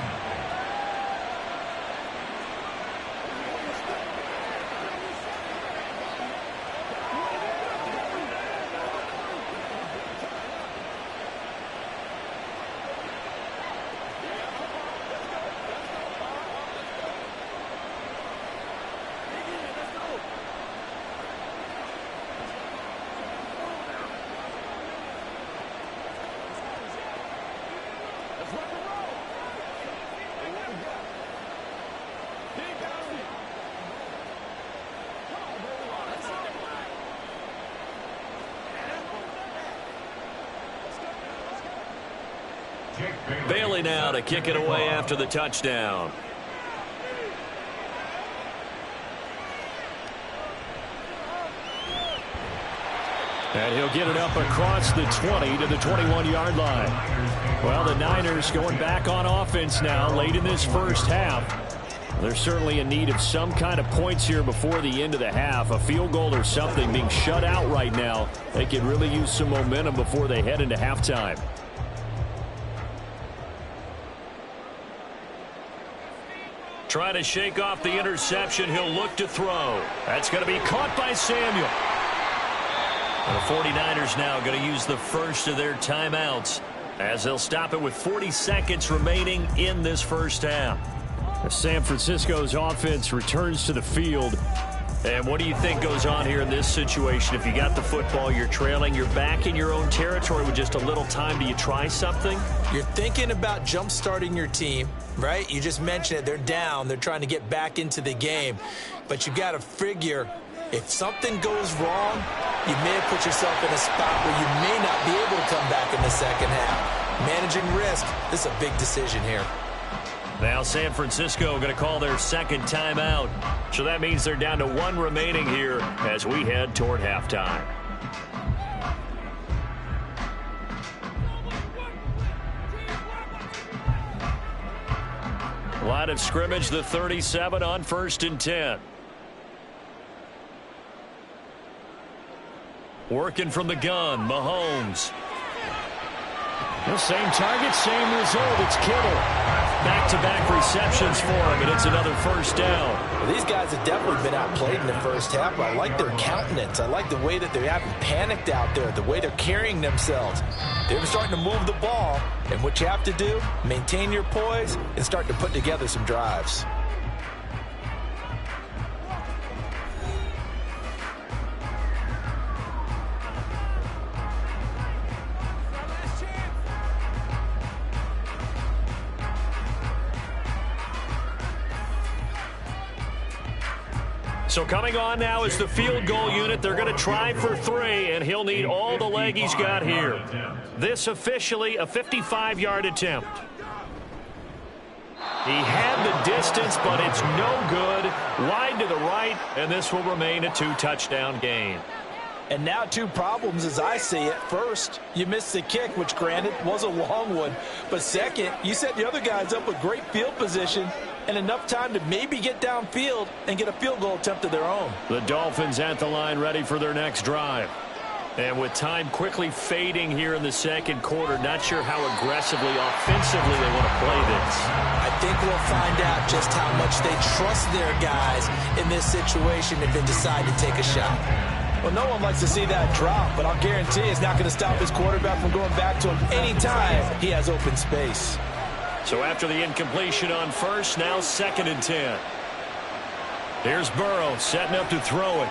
Bailey now to kick it away after the touchdown. And he'll get it up across the 20 to the 21-yard line. Well, the Niners going back on offense now late in this 1st half. They're certainly in need of some kind of points here before the end of the half. A field goal or something. Being shut out right now. They could really use some momentum before they head into halftime. Trying to shake off the interception. He'll look to throw. That's going to be caught by Samuel. And the 49ers now going to use the first of their timeouts as they'll stop it with 40 seconds remaining in this 1st half. San Francisco's offense returns to the field. And what do you think goes on here in this situation? If you got the football, you're trailing, you're back in your own territory with just a little time. Do you try something? You're thinking about jump-starting your team, right? You just mentioned it. They're down. They're trying to get back into the game. But you got to figure if something goes wrong, you may have put yourself in a spot where you may not be able to come back in the 2nd half. Managing risk, this is a big decision here. Now San Francisco going to call their 2nd timeout. So that means they're down to 1 remaining here as we head toward halftime. Line of scrimmage, the 37 on 1st and 10. Working from the gun, Mahomes. The same target, same result. It's Kittle. Back-to-back receptions for him, and it's another first down. Well, these guys have definitely been outplayed in the first half. I like their countenance. I like the way that they haven't panicked out there, the way they're carrying themselves. They're starting to move the ball, and what you have to do, maintain your poise and start to put together some drives. So coming on now is the field goal unit. They're going to try for 3, and he'll need all the leg he's got here. This officially a 55-yard attempt. He had the distance, but it's no good. Wide to the right, and this will remain a 2-touchdown game. And now 2 problems as I see it. First, you missed the kick, which granted was a long one. But second, you set the other guys up with great field position and enough time to maybe get downfield and get a field goal attempt of their own. The Dolphins at the line ready for their next drive. And with time quickly fading here in the second quarter, not sure how aggressively, offensively they want to play this. I think we'll find out just how much they trust their guys in this situation if they decide to take a shot. Well, no one likes to see that drop, but I'll guarantee it's not going to stop his quarterback from going back to him anytime he has open space. So after the incompletion on first, now 2nd and 10. Here's Burrow setting up to throw it.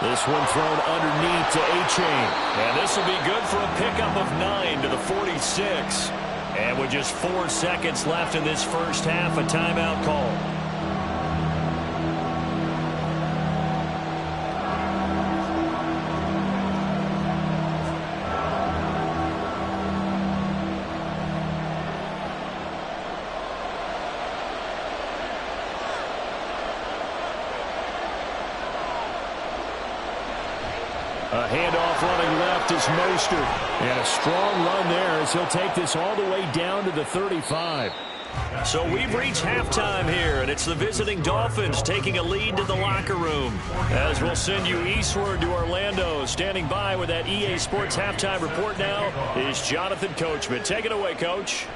This one thrown underneath to A-Chain. And this will be good for a pickup of 9 to the 46. And with just 4 seconds left in this first half, a timeout call. A handoff running left is Mostert. And a strong run there as he'll take this all the way down to the 35. So we've reached halftime here, and it's the visiting Dolphins taking a lead to the locker room. As we'll send you eastward to Orlando. Standing by with that EA Sports halftime report now is Jonathan Coachman. Take it away, Coach.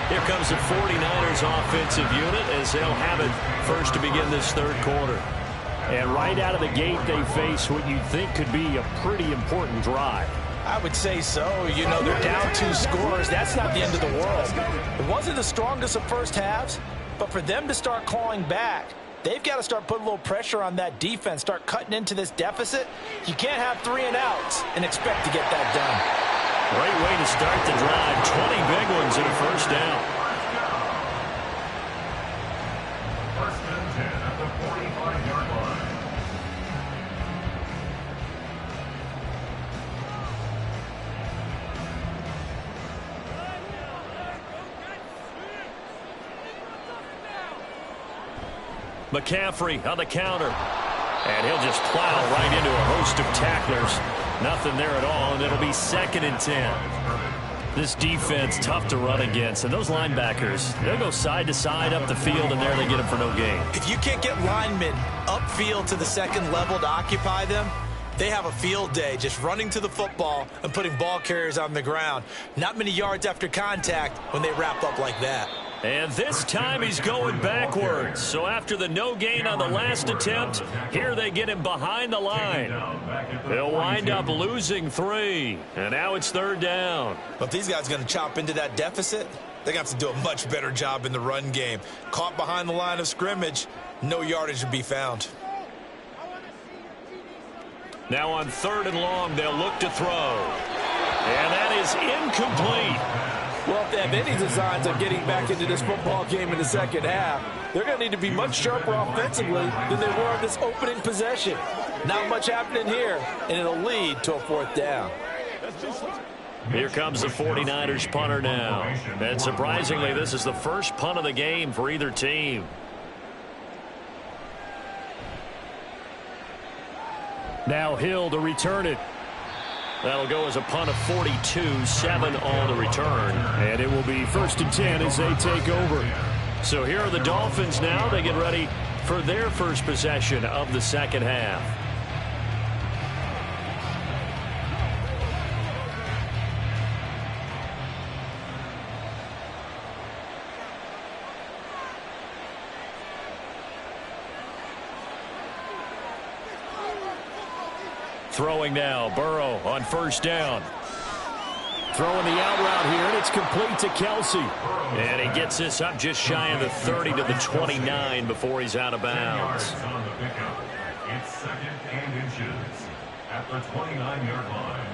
Here comes the 49ers offensive unit as they'll have it first to begin this third quarter. And right out of the gate, they face what you'd think could be a pretty important drive. I would say so. You know, they're down 2 scores. That's not the end of the world. It wasn't the strongest of first halves, but for them to start clawing back, they've got to start putting a little pressure on that defense, start cutting into this deficit. You can't have 3 and outs and expect to get that done. Great way to start the drive. 20 big ones in a first down. First and 10 at the 45-yard line. McCaffrey on the counter. And he'll just plow right into a host of tacklers. Nothing there at all, and it'll be 2nd and 10. This defense tough to run against, and those linebackers, they'll go side to side up the field, and there they get them for no gain. If you can't get linemen upfield to the second level to occupy them, they have a field day just running to the football and putting ball carriers on the ground. Not many yards after contact when they wrap up like that. And this time he's going backwards. So after the no gain on the last attempt, here they get him behind the line. They'll wind up losing 3. And now it's 3rd down. But if these guys are going to chop into that deficit, they're going to have to do a much better job in the run game. Caught behind the line of scrimmage, no yardage to be found. Now on 3rd and long, they'll look to throw. And that is incomplete. Well, if they have any designs of getting back into this football game in the second half, they're going to need to be much sharper offensively than they were in this opening possession. Not much happening here, and it'll lead to a 4th down. Here comes the 49ers punter now. And surprisingly, this is the first punt of the game for either team. Now Hill to return it. That'll go as a punt of 42, 7 on the return. And it will be 1st and 10 as they take over. So here are the Dolphins now. They get ready for their first possession of the second half. Throwing now, Burrow on 1st down. Throwing the out route here, and it's complete to Kelsey. And he gets this up just shy of the 30 to the 29 before he's out of bounds. On the pickup. It's 2nd and inches at the 29-yard line.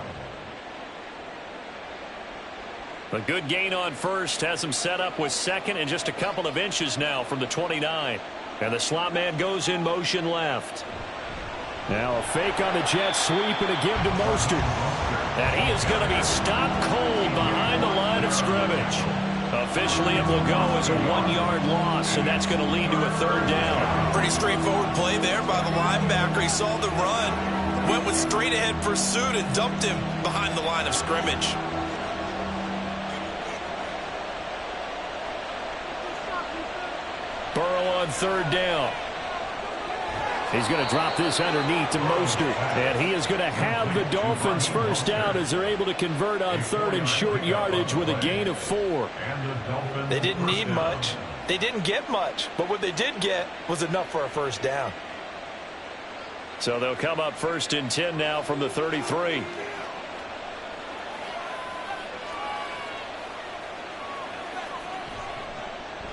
A good gain on 1st, has him set up with 2nd and just a couple of inches now from the 29. And the slot man goes in motion left. Now a fake on the jet sweep and a give to Mostert. And he is going to be stopped cold behind the line of scrimmage. Officially it will go as a 1-yard loss, and that's going to lead to a 3rd down. Pretty straightforward play there by the linebacker. He saw the run, went with straight ahead pursuit and dumped him behind the line of scrimmage. Burrow on 3rd down. He's going to drop this underneath to Mostert. And he is going to have the Dolphins 1st down as they're able to convert on 3rd and short yardage with a gain of 4. They didn't need much. They didn't get much. But what they did get was enough for a 1st down. So they'll come up 1st and 10 now from the 33.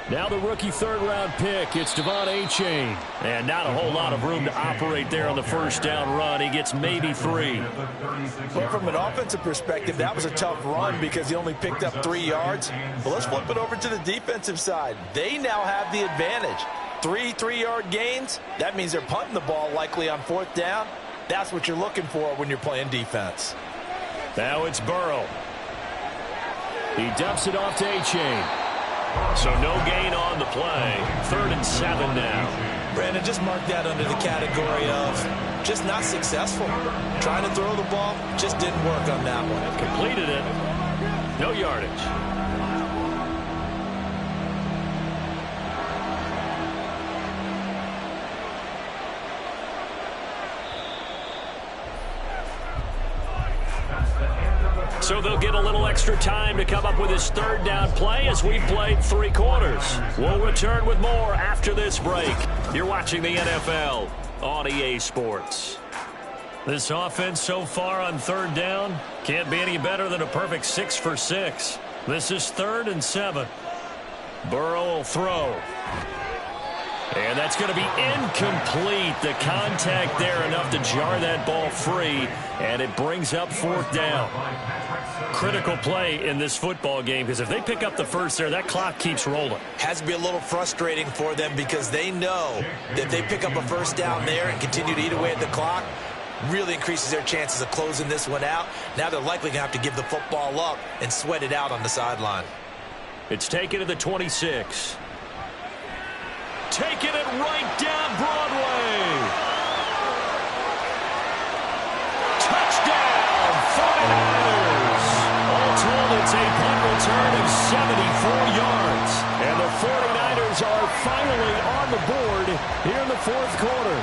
Now the rookie 3rd-round pick, it's Devon Achane. And not a whole lot of room to operate there on the 1st down run. He gets maybe 3. But from an offensive perspective, that was a tough run because he only picked up 3 yards. But let's flip it over to the defensive side. They now have the advantage. 3 3-yard gains, that means they're punting the ball likely on 4th down. That's what you're looking for when you're playing defense. Now it's Burrow. He dumps it off to Achane. So no gain on the play. 3rd and 7 now. Brandon, just mark that under the category of just not successful. Trying to throw the ball, just didn't work on that one. Completed it. No yardage. So they'll get a little extra time to come up with his 3rd down play as we've played 3 quarters. We'll return with more after this break. You're watching the NFL on EA Sports. This offense so far on 3rd down can't be any better than a perfect 6 for 6. This is 3rd and 7. Burrow will throw. And that's going to be incomplete. The contact there enough to jar that ball free, and it brings up 4th down. Critical play in this football game because if they pick up the 1st there, that clock keeps rolling. Has to be a little frustrating for them because they know that they pick up a 1st down there and continue to eat away at the clock, really increases their chances of closing this one out. Now they're likely going to have to give the football up and sweat it out on the sideline. It's taken to the 26. Taking it right down Broadway. Touchdown, 49ers. All told, it's a punt return of 74 yards. And the 49ers are finally on the board here in the 4th quarter.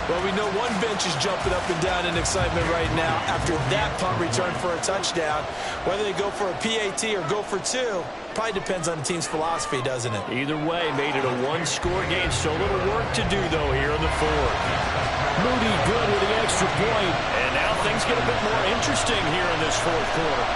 Well, we know one bench is jumping up and down in excitement right now after that punt return for a touchdown. Whether they go for a PAT or go for 2, probably depends on the team's philosophy, doesn't it? Either way, made it a 1-score game. So little work to do, though, here in the 4th. Moody good with the extra point. And now things get a bit more interesting here in this 4th quarter.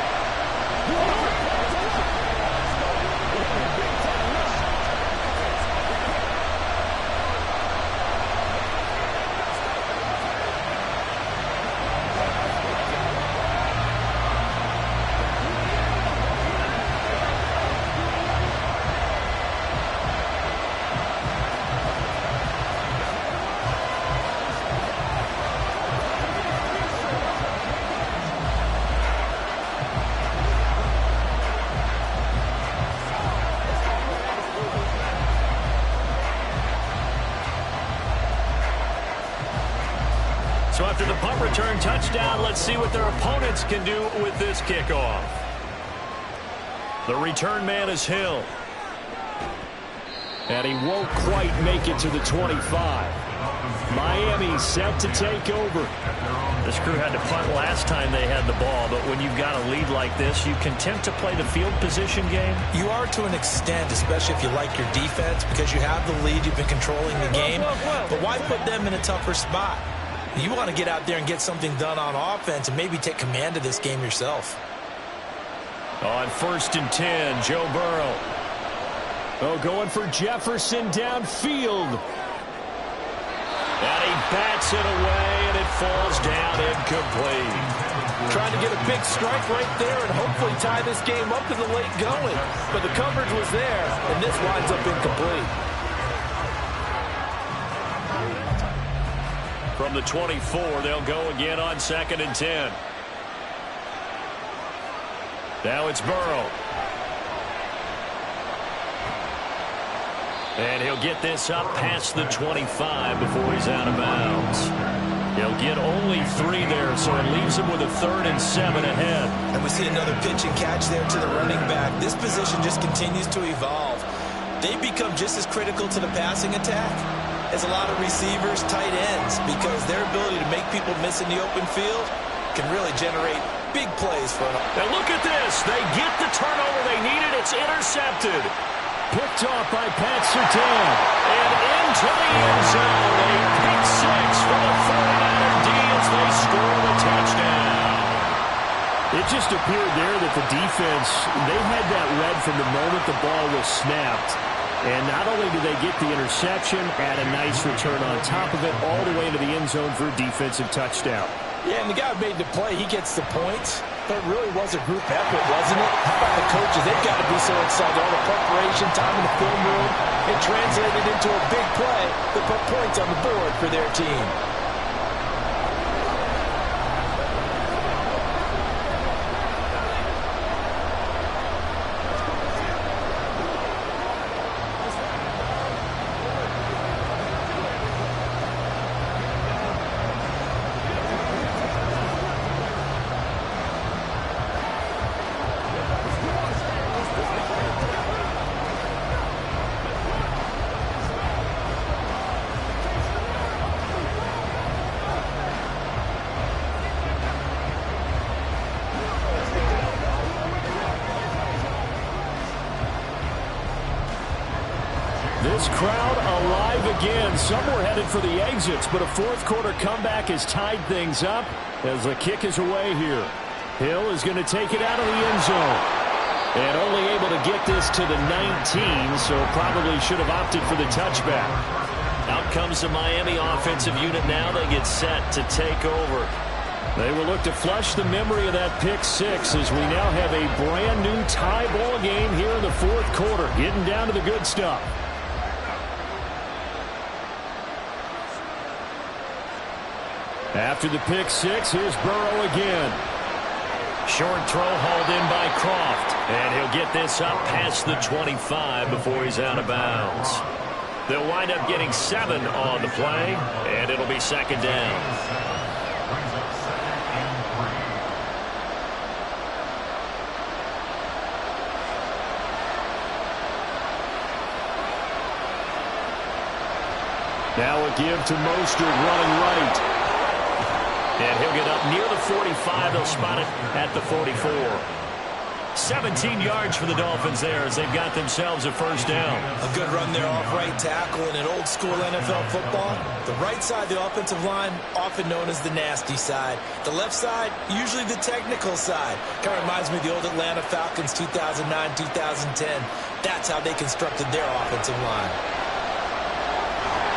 After the punt return touchdown, let's see what their opponents can do with this kickoff. The return man is Hill. And he won't quite make it to the 25. Miami set to take over. This crew had to punt last time they had the ball, but when you've got a lead like this, you content to play the field position game? You are to an extent, especially if you like your defense, because you have the lead, you've been controlling the game. But why put them in a tougher spot? You want to get out there and get something done on offense and maybe take command of this game yourself. On 1st and 10, Joe Burrow. Oh, going for Jefferson downfield. And he bats it away, and it falls down incomplete. Trying to get a big strike right there and hopefully tie this game up in the late going. But the coverage was there, and this winds up incomplete. From the 24, they'll go again on 2nd and 10. Now it's Burrow. And he'll get this up past the 25 before he's out of bounds. He'll get only 3 there, so it leaves him with a 3rd and 7 ahead. And we see another pitch and catch there to the running back. This position just continues to evolve. They become just as critical to the passing attack as a lot of receivers, tight ends, because their ability to make people miss in the open field can really generate big plays for them. And look at this. They get the turnover they needed. It's intercepted. Picked off by Pat Surtain. And into the end zone. A pick 6 for the 49er D as they score the touchdown. It just appeared there that the defense, they had that read from the moment the ball was snapped. And not only did they get the interception, add a nice return on top of it, all the way to the end zone for a defensive touchdown. Yeah, and the guy who made the play, he gets the points. But it really was a group effort, wasn't it? How about the coaches? They've got to be so excited. All the preparation, time in the film room, it translated into a big play that put points on the board for their team. This crowd alive again. Some were headed for the exits, but a fourth quarter comeback has tied things up as the kick is away here. Hill is going to take it out of the end zone. And only able to get this to the 19, so probably should have opted for the touchback. Out comes the Miami offensive unit now. They get set to take over. They will look to flush the memory of that pick 6 as we now have a brand new tie ball game here in the fourth quarter. Getting down to the good stuff. After the pick 6, here's Burrow again. Short throw hauled in by Croft. And he'll get this up past the 25 before he's out of bounds. They'll wind up getting 7 on the play, and it'll be 2nd down. Now a give to Mostert running right. And he'll get up near the 45. They'll spot it at the 44. 17 yards for the Dolphins there as they've got themselves a first down. A good run there off right tackle in an old school NFL football. The right side of the offensive line, often known as the nasty side. The left side, usually the technical side. Kind of reminds me of the old Atlanta Falcons 2009-2010. That's how they constructed their offensive line.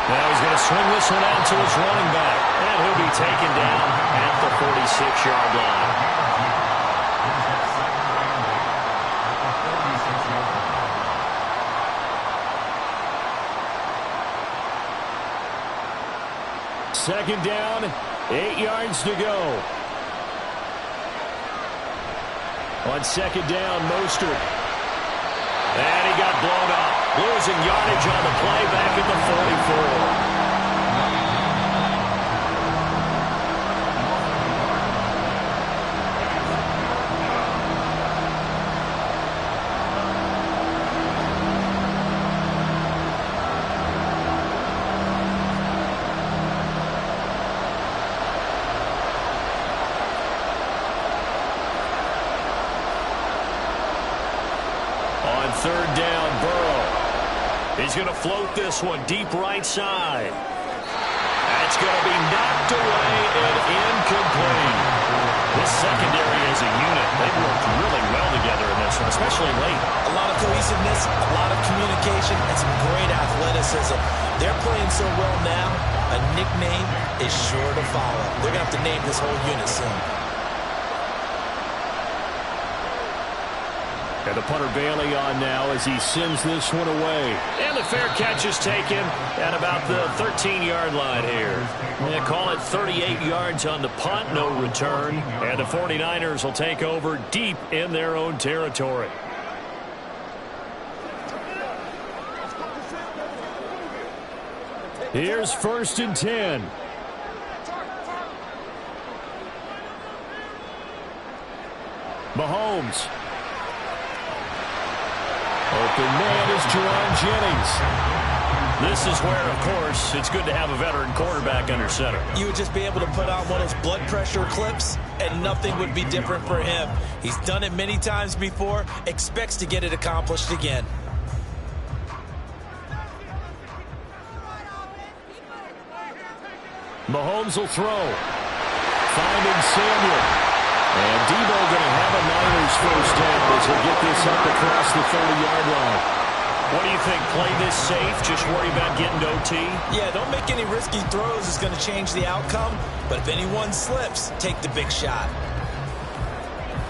Now he's going to swing this one out to his running back. And he'll be taken down at the 46-yard line. Second down, 8 yards to go. On second down, Mostert. And he got blown up. Losing yardage on the play back at the 44. third down, Burrow. He's going to float this one deep right side. That's going to be knocked away and incomplete. This secondary as a unit, they've worked really well together in this one, especially late. A lot of cohesiveness, a lot of communication, and some great athleticism. They're playing so well now, a nickname is sure to follow. They're going to have to name this whole unit soon. And the punter Bailey on now as he sends this one away. And the fair catch is taken at about the 13-yard line here. They call it 38 yards on the punt, no return. And the 49ers will take over deep in their own territory. Here's 1st and 10. Mahomes. Open man is Jerron Jennings. This is where, of course, it's good to have a veteran quarterback under center. You would just be able to put on one of those blood pressure clips, and nothing would be different for him. He's done it many times before, expects to get it accomplished again. Mahomes will throw. Finding Samuel. And Debo going to have a Niners first down as he'll get this up across the 30-yard line. What do you think? Play this safe? Just worry about getting to OT? Yeah, don't make any risky throws. It's going to change the outcome. But if anyone slips, take the big shot.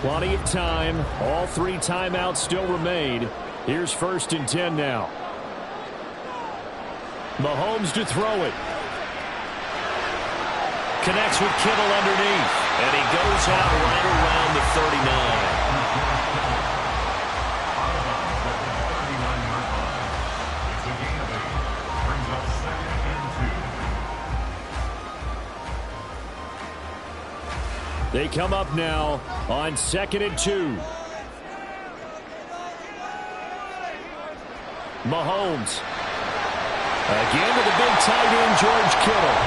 Plenty of time. All 3 timeouts still remain. Here's 1st and 10 now. Mahomes to throw it. Connects with Kittle underneath. And he goes out right around the 39. They come up now on 2nd and 2. Mahomes. Again with a big tight end, George Kittle.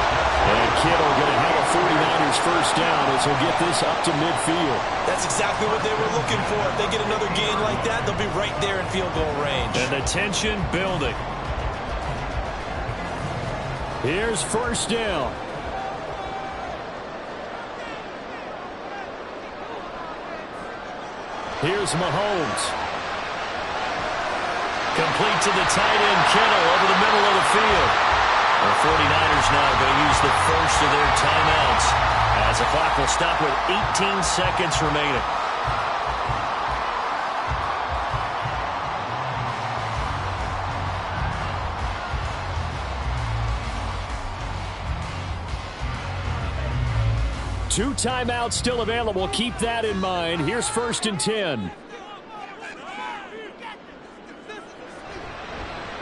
And Kittle going to have a 49ers first down as he'll get this up to midfield. That's exactly what they were looking for. If they get another gain like that, they'll be right there in field goal range. And the tension building. Here's 1st down. Here's Mahomes. Complete to the tight end, Kittle, over the middle of the field. The 49ers now going to use the first of their timeouts as the clock will stop with 18 seconds remaining. Two timeouts still available. Keep that in mind. Here's 1st and 10.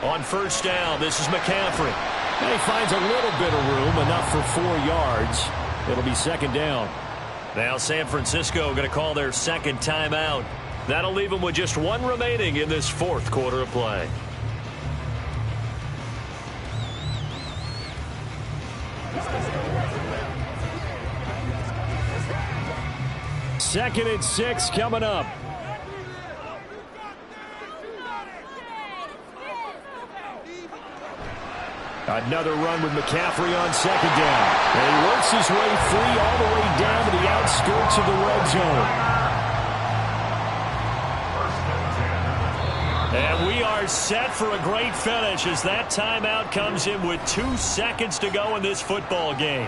On 1st down, this is McCaffrey. And he finds a little bit of room, enough for 4 yards. It'll be 2nd down. Now San Francisco going to call their 2nd timeout. That'll leave them with just 1 remaining in this 4th quarter of play. Second and 6 coming up. Another run with McCaffrey on 2nd down. And he works his way free all the way down to the outskirts of the red zone. And we are set for a great finish as that timeout comes in with 2 seconds to go in this football game.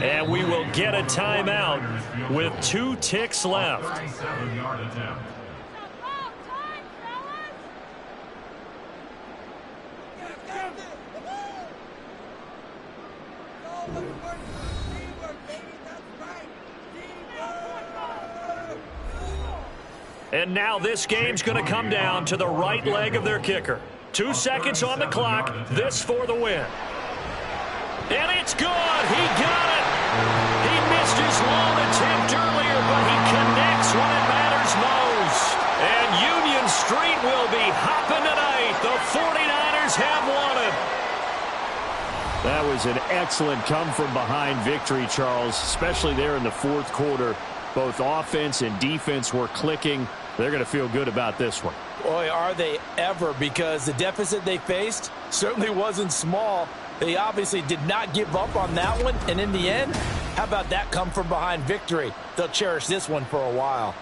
And we will get a timeout with 2 ticks left. 37-yard attempt. And now this game's going to come down to the right leg of their kicker. 2 seconds on the clock. This for the win. And it's good. He got it. He missed his long attempt earlier, but he connects when it matters most. And Union happen tonight. The 49ers have won it. That was an excellent come-from-behind victory, Charles, especially there in the fourth quarter. Both offense and defense were clicking. They're going to feel good about this one. Boy, are they ever, because the deficit they faced certainly wasn't small. They obviously did not give up on that one, and in the end, how about that come-from-behind victory? They'll cherish this one for a while.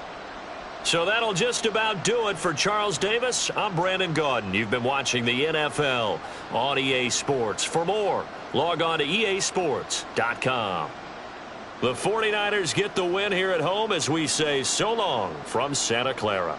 So that'll just about do it for Charles Davis. I'm Brandon Gaudin. You've been watching the NFL on EA Sports. For more, log on to easports.com. The 49ers get the win here at home as we say so long from Santa Clara.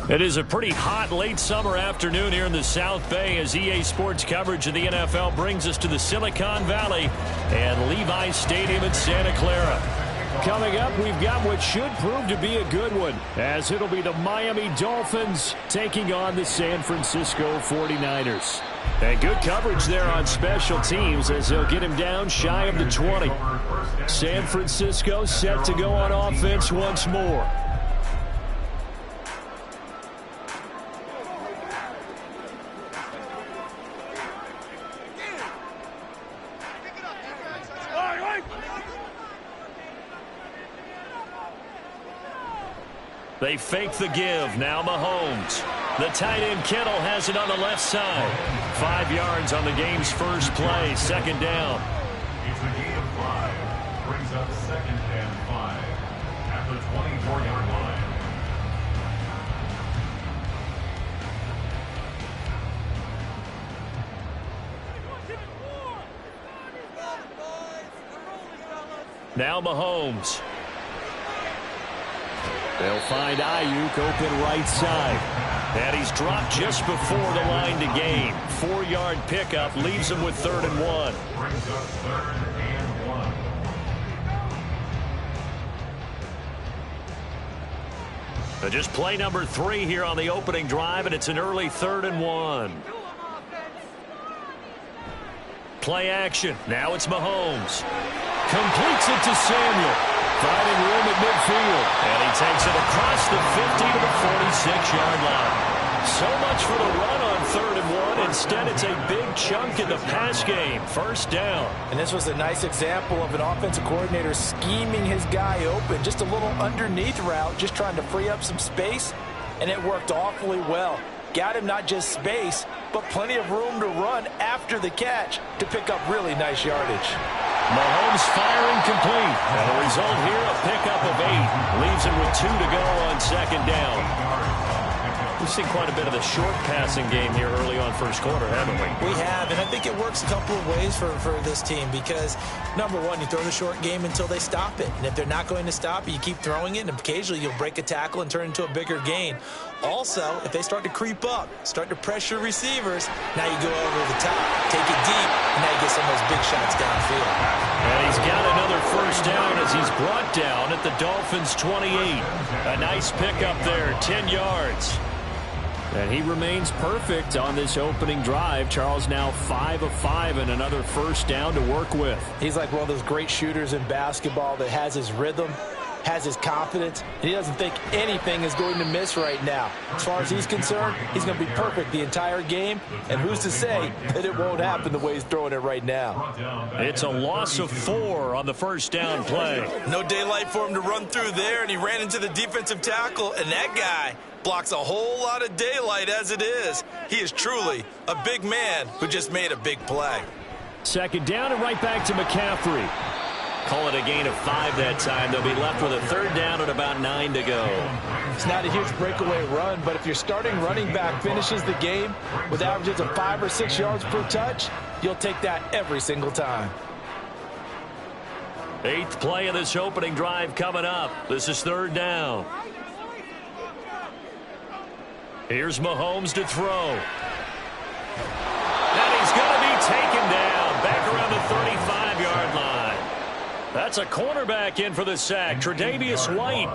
It is a pretty hot late summer afternoon here in the South Bay as EA Sports coverage of the NFL brings us to the Silicon Valley and Levi Stadium in Santa Clara. Coming up, we've got what should prove to be a good one, as it'll be the Miami Dolphins taking on the San Francisco 49ers. And good coverage there on special teams as they'll get him down shy of the 20. San Francisco set to go on offense once more. They fake the give. Now Mahomes. The tight end Kittle has it on the left side. 5 yards on the game's first play. Second down. It's a gain of 5. Brings up 2nd and 5 at the 24-yard line. Now Mahomes. They'll find Ayuk open right side. And he's dropped just before the line to gain. 4-yard pickup leaves him with 3rd and 1. Brings up 3rd and 1. So just play number 3 here on the opening drive, and it's an early 3rd and 1. Play action. Now it's Mahomes. Completes it to Samuel. Finding room at midfield. And he takes it across the 50 to the 46-yard line. So much for the run on 3rd and 1. Instead, it's a big chunk in the pass game. First down. And this was a nice example of an offensive coordinator scheming his guy open. Just a little underneath route, just trying to free up some space. And it worked awfully well. Got him not just space, but plenty of room to run after the catch to pick up really nice yardage. Mahomes firing complete. And the result here, a pickup of 8. Leaves him with 2 to go on 2nd down. We've seen quite a bit of the short passing game here early on first quarter, haven't we? We have, and I think it works a couple of ways for this team because, number one, you throw the short game until they stop it. And if they're not going to stop it, you keep throwing it, and occasionally you'll break a tackle and turn it into a bigger gain. Also, if they start to creep up, start to pressure receivers, now you go over the top, take it deep, and now you get some of those big shots downfield. And he's got another first down as he's brought down at the Dolphins' 28. A nice pickup there, 10 yards. And he remains perfect on this opening drive. Charles now 5 of 5 and another first down to work with. He's like one of those great shooters in basketball that has his rhythm, has his confidence, and he doesn't think anything is going to miss right now. As far as he's concerned, he's going to be perfect the entire game, and who's to say that it won't happen the way he's throwing it right now. It's a loss of 4 on the first down play. No daylight for him to run through there, and he ran into the defensive tackle, and that guy blocks a whole lot of daylight as it is. He is truly a big man who just made a big play. Second down and right back to McCaffrey. Call it a gain of 5 that time. They'll be left with a 3rd down and about 9 to go. It's not a huge breakaway run, but if your starting running back finishes the game with averages of 5 or 6 yards per touch, you'll take that every single time. 8th play of this opening drive coming up. This is 3rd down. Here's Mahomes to throw. And he's going to be taken down back around the 35-yard line. That's a cornerback in for the sack, Tre'Davious White.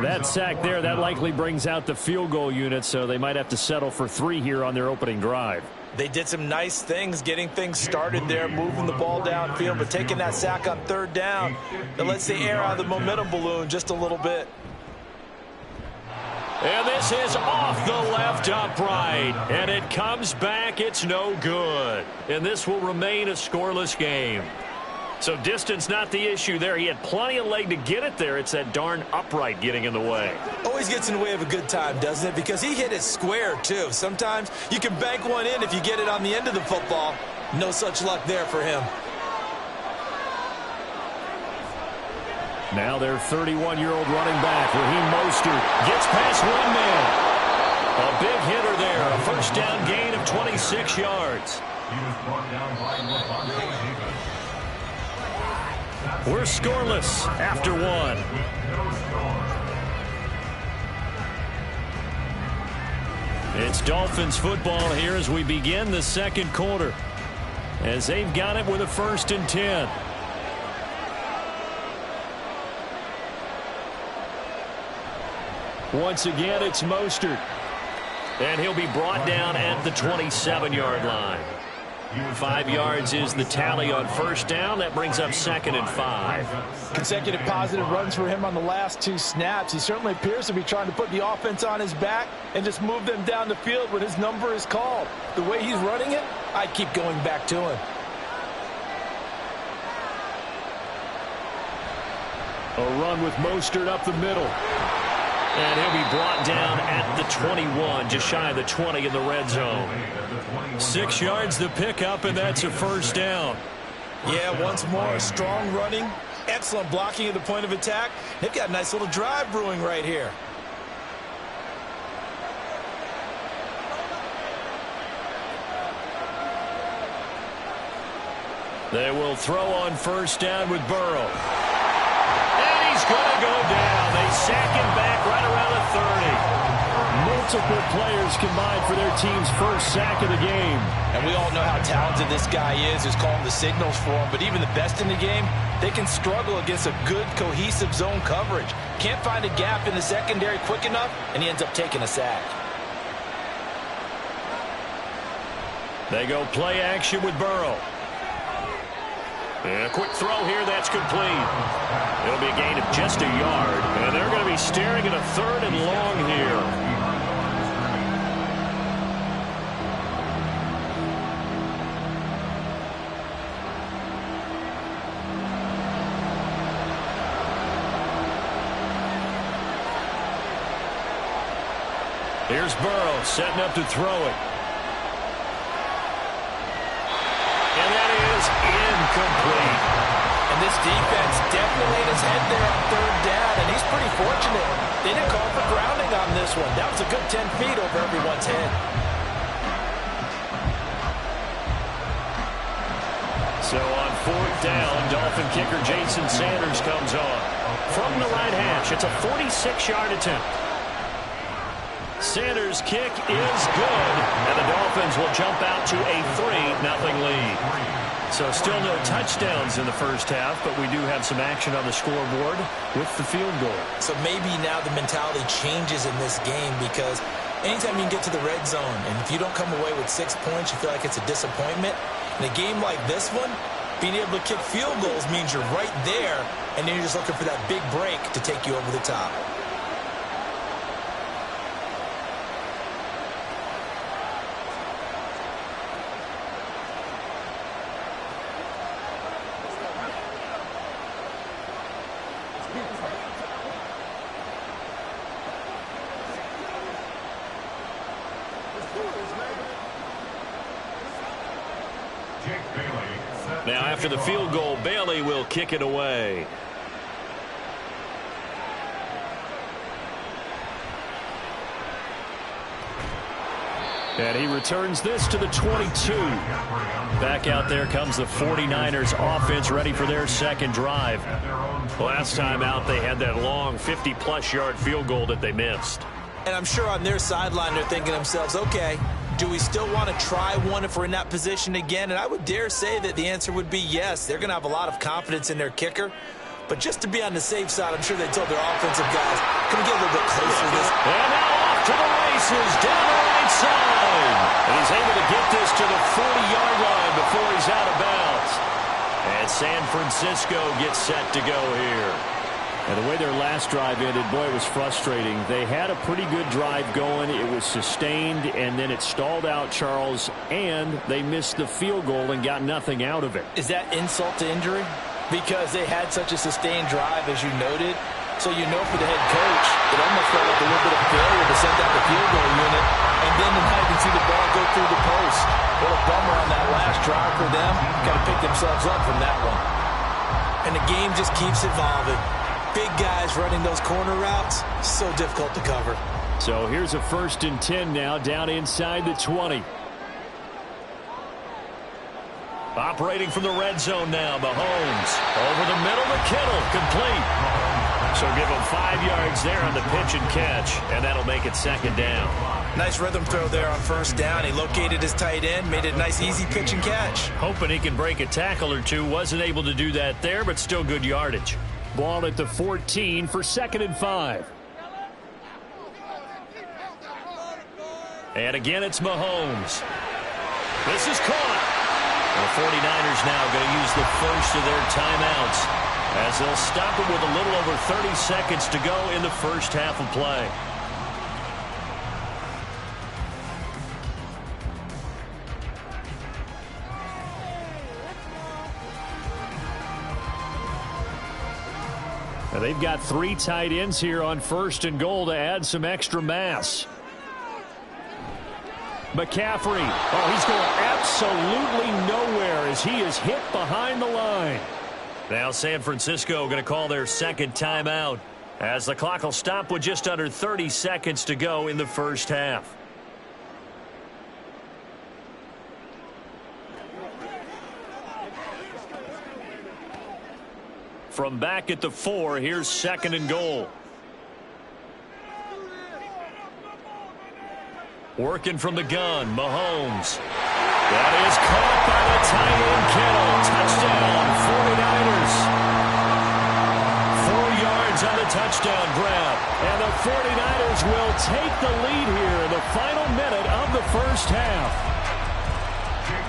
That sack there, that likely brings out the field goal unit, so they might have to settle for 3 here on their opening drive. They did some nice things getting things started there, moving the ball downfield, but taking that sack on 3rd down, that lets the air out of the momentum balloon just a little bit. And this is off the left upright, and it comes back. It's no good. And this will remain a scoreless game. So distance not the issue there. He had plenty of leg to get it there. It's that darn upright getting in the way. Always gets in the way of a good time, doesn't it? Because he hit it square, too. Sometimes you can bank one in if you get it on the end of the football. No such luck there for him. Now their 31-year-old running back, Raheem Mostert, gets past one man. A big hitter there. A 1st down gain of 26 yards. He was brought down by Lavonte Davis. We're scoreless after 1. It's Dolphins football here as we begin the 2nd quarter, as they've got it with a 1st and 10. Once again, it's Mostert, and he'll be brought down at the 27-yard line. 5 yards is the tally on 1st down. That brings up 2nd and 5. Consecutive positive runs for him on the last 2 snaps. He certainly appears to be trying to put the offense on his back and just move them down the field when his number is called. The way he's running it, I keep going back to him. A run with Mostert up the middle. And he'll be brought down at the 21, just shy of the 20 in the red zone. 6 yards the pickup, and that's a 1st down. Yeah, once more, strong running, excellent blocking at the point of attack. They've got a nice little drive brewing right here. They will throw on 1st down with Burrow. And he's going to go down. They sack him back right around the 30. Multiple players combined for their team's 1st sack of the game. And we all know how talented this guy is, who's calling the signals for him. But even the best in the game, they can struggle against a good, cohesive zone coverage. Can't find a gap in the secondary quick enough, and he ends up taking a sack. They go play action with Burrow. And a quick throw here, that's complete. It'll be a gain of just a yard. And they're going to be staring at a 3rd and long here. Here's Burrow setting up to throw it. And that is incomplete. And this defense definitely in his head there on 3rd down, and he's pretty fortunate. They didn't call for grounding on this one. That was a good 10 feet over everyone's head. So on 4th down, Dolphin kicker Jason Sanders comes on. From the right hash, it's a 46-yard attempt. Sanders' kick is good, and the Dolphins will jump out to a 3-0 lead. So still no touchdowns in the 1st half, but we do have some action on the scoreboard with the field goal. So maybe now the mentality changes in this game, because anytime you can get to the red zone, and if you don't come away with 6 points, you feel like it's a disappointment. In a game like this one, being able to kick field goals means you're right there, and then you're just looking for that big break to take you over the top. Jake Bailey set Now after the field goal, Bailey will kick it away. And he returns this to the 22. Back out there comes the 49ers offense, ready for their second drive. Last time out, they had that long 50-plus yard field goal that they missed. And I'm sure on their sideline they're thinking to themselves, okay, do we still want to try one if we're in that position again? And I would dare say that the answer would be yes. They're going to have a lot of confidence in their kicker. But just to be on the safe side, I'm sure they told their offensive guys, can we get a little bit closer to this? And now off to the races, down the right side. And he's able to get this to the 40-yard line before he's out of bounds. And San Francisco gets set to go here. And the way their last drive ended, boy, it was frustrating. They had a pretty good drive going. It was sustained, and then it stalled out, Charles, and they missed the field goal and got nothing out of it. Is that insult to injury? Because they had such a sustained drive, as you noted. So you know for the head coach, it almost felt like a little bit of failure to send out the field goal unit, and then now you can see the ball go through the post. What a bummer on that last drive for them. Got to pick themselves up from that one. And the game just keeps evolving. Big guys running those corner routes, so difficult to cover. So here's a 1st and 10 now, down inside the 20. Operating from the red zone now, Mahomes. Over the middle to Kittle, complete. So give him 5 yards there on the pitch and catch, and that'll make it 2nd down. Nice rhythm throw there on 1st down. He located his tight end, made it a nice easy pitch and catch. Hoping he can break a tackle or two. Wasn't able to do that there, but still good yardage. Ball at the 14 for 2nd and 5. And again, it's Mahomes. This is caught. The 49ers now going to use the first of their timeouts as they'll stop it with a little over 30 seconds to go in the first half of play. Now they've got 3 tight ends here on 1st and goal to add some extra mass. McCaffrey, oh, he's going absolutely nowhere as he is hit behind the line. Now San Francisco going to call their 2nd timeout as the clock will stop with just under 30 seconds to go in the first half. From back at the 4, here's 2nd and goal. Working from the gun, Mahomes. That is caught by the tight end Kittle. Touchdown, 49ers. 4 yards on the touchdown grab. And the 49ers will take the lead here in the final minute of the first half.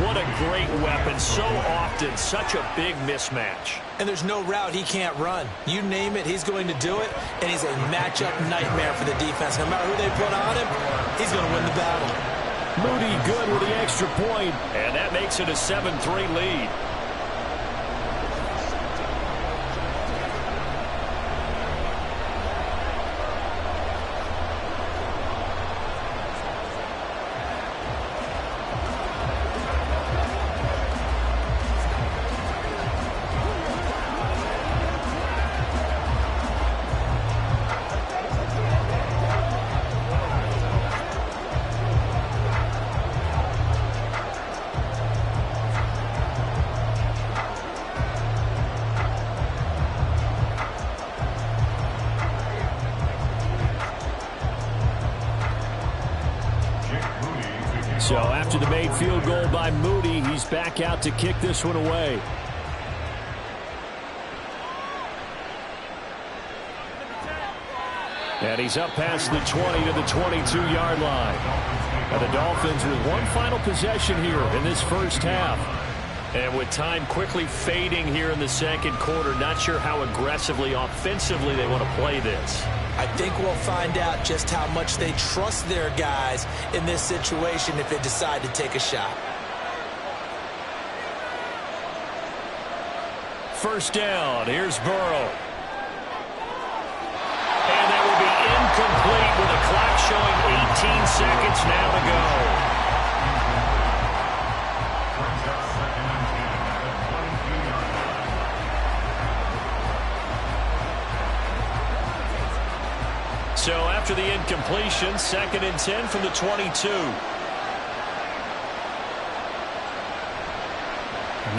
What a great weapon. So often, such a big mismatch. And there's no route he can't run. You name it, he's going to do it, and he's a matchup nightmare for the defense. No matter who they put on him, he's going to win the battle. Moody good with the extra point, and that makes it a 7-3 lead. So after the made field goal by Moody, he's back out to kick this one away. And he's up past the 20 to the 22-yard line. And the Dolphins with one final possession here in this first half. And with time quickly fading here in the second quarter, not sure how aggressively, offensively they want to play this. I think we'll find out just how much they trust their guys in this situation if they decide to take a shot. First down, here's Burrow. And that will be incomplete with the clock showing 18 seconds now to go. So after the incompletion, 2nd and 10 from the 22.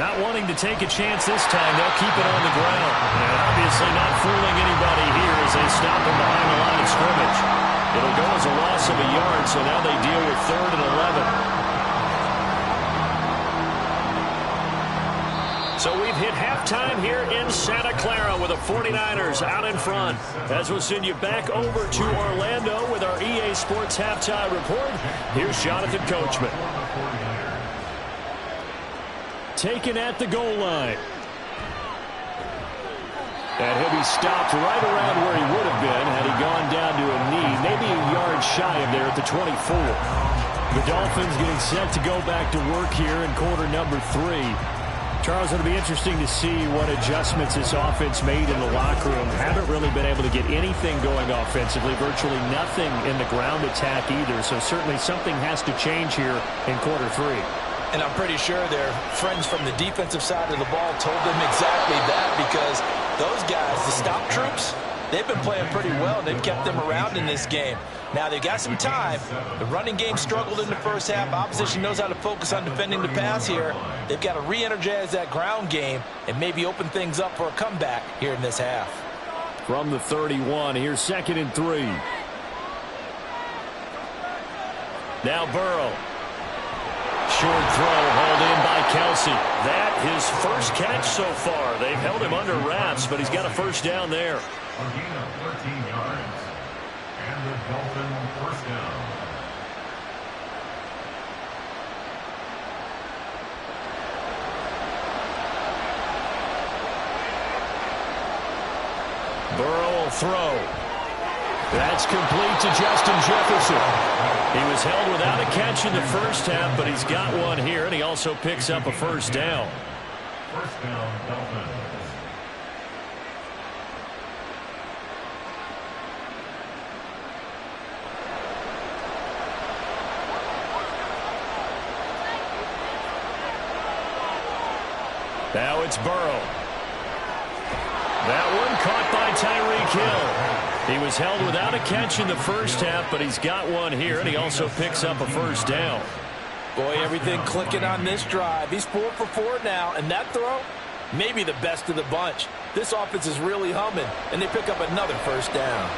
Not wanting to take a chance this time, they'll keep it on the ground. And obviously not fooling anybody here as they stop him behind the line of scrimmage. It'll go as a loss of a yard, so now they deal with 3rd and 11. So we've hit halftime here in Santa Clara with the 49ers out in front. As we'll send you back over to Orlando with our EA Sports Halftime Report, here's Jonathan Coachman. Taken at the goal line. And he'll be stopped right around where he would have been had he gone down to a knee, maybe a yard shy of there at the 24. The Dolphins getting set to go back to work here in quarter number 3. Charles, it'll be interesting to see what adjustments this offense made in the locker room. Haven't really been able to get anything going offensively, virtually nothing in the ground attack either. So certainly something has to change here in quarter 3. And I'm pretty sure their friends from the defensive side of the ball told them exactly that, because those guys, the stop troops, they've been playing pretty well. They've kept them around in this game. Now, they've got some time. The running game struggled in the first half. Opposition knows how to focus on defending the pass here. They've got to re-energize that ground game and maybe open things up for a comeback here in this half. From the 31, here's 2nd and 3. Now Burrow. Short throw hauled in by Kelsey. That his first catch so far. They've held him under wraps, but he's got a first down there. A gain of 13 yards. And the Dolphin first down. Burrow will throw. That's complete to Justin Jefferson. He was held without a catch in the first half, but he's got one here, and he also picks up a first down. First down, Dolphins. Now it's Burrow. That one caught by Tyreek Hill. He was held without a catch in the first half, but he's got one here, and he also picks up a first down. Boy, everything clicking on this drive. He's 4 for 4 now, and that throw, maybe the best of the bunch. This offense is really humming, and they pick up another first down.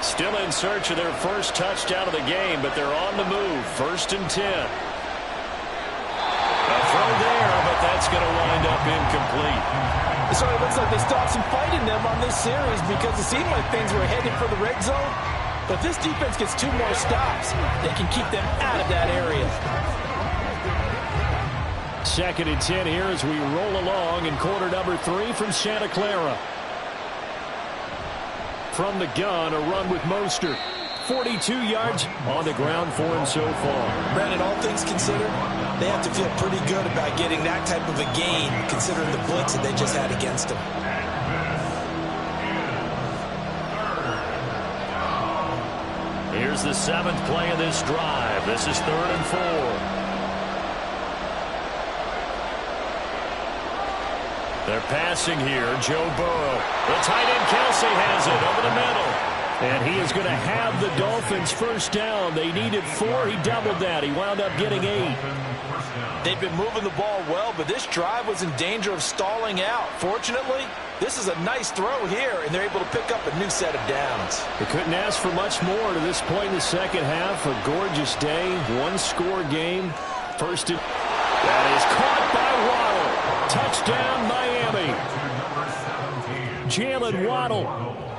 Still in search of their first touchdown of the game, but they're on the move. 1st and 10. A throw there, but that's going to wind up incomplete. It sort of looks like they stopped some fight in them on this series, because it seemed like things were headed for the red zone. But if this defense gets 2 more stops, they can keep them out of that area. 2nd and 10 here as we roll along in quarter number 3 from Santa Clara. From the gun, a run with Mostert. 42 yards on the ground for him so far. Brandon, all things considered, they have to feel pretty good about getting that type of a gain, considering the blitz that they just had against them. Here's the 7th play of this drive. This is 3rd and 4. They're passing here. Joe Burrow. The tight end Kelsey has it over the middle. And he is going to have the Dolphins first down. They needed 4. He doubled that. He wound up getting 8. They've been moving the ball well, but this drive was in danger of stalling out. Fortunately, this is a nice throw here, and they're able to pick up a new set of downs. They couldn't ask for much more to this point in the second half. A gorgeous day, 1-score game. First and... That is caught by Waddle. Touchdown, Miami. Jalen Waddle.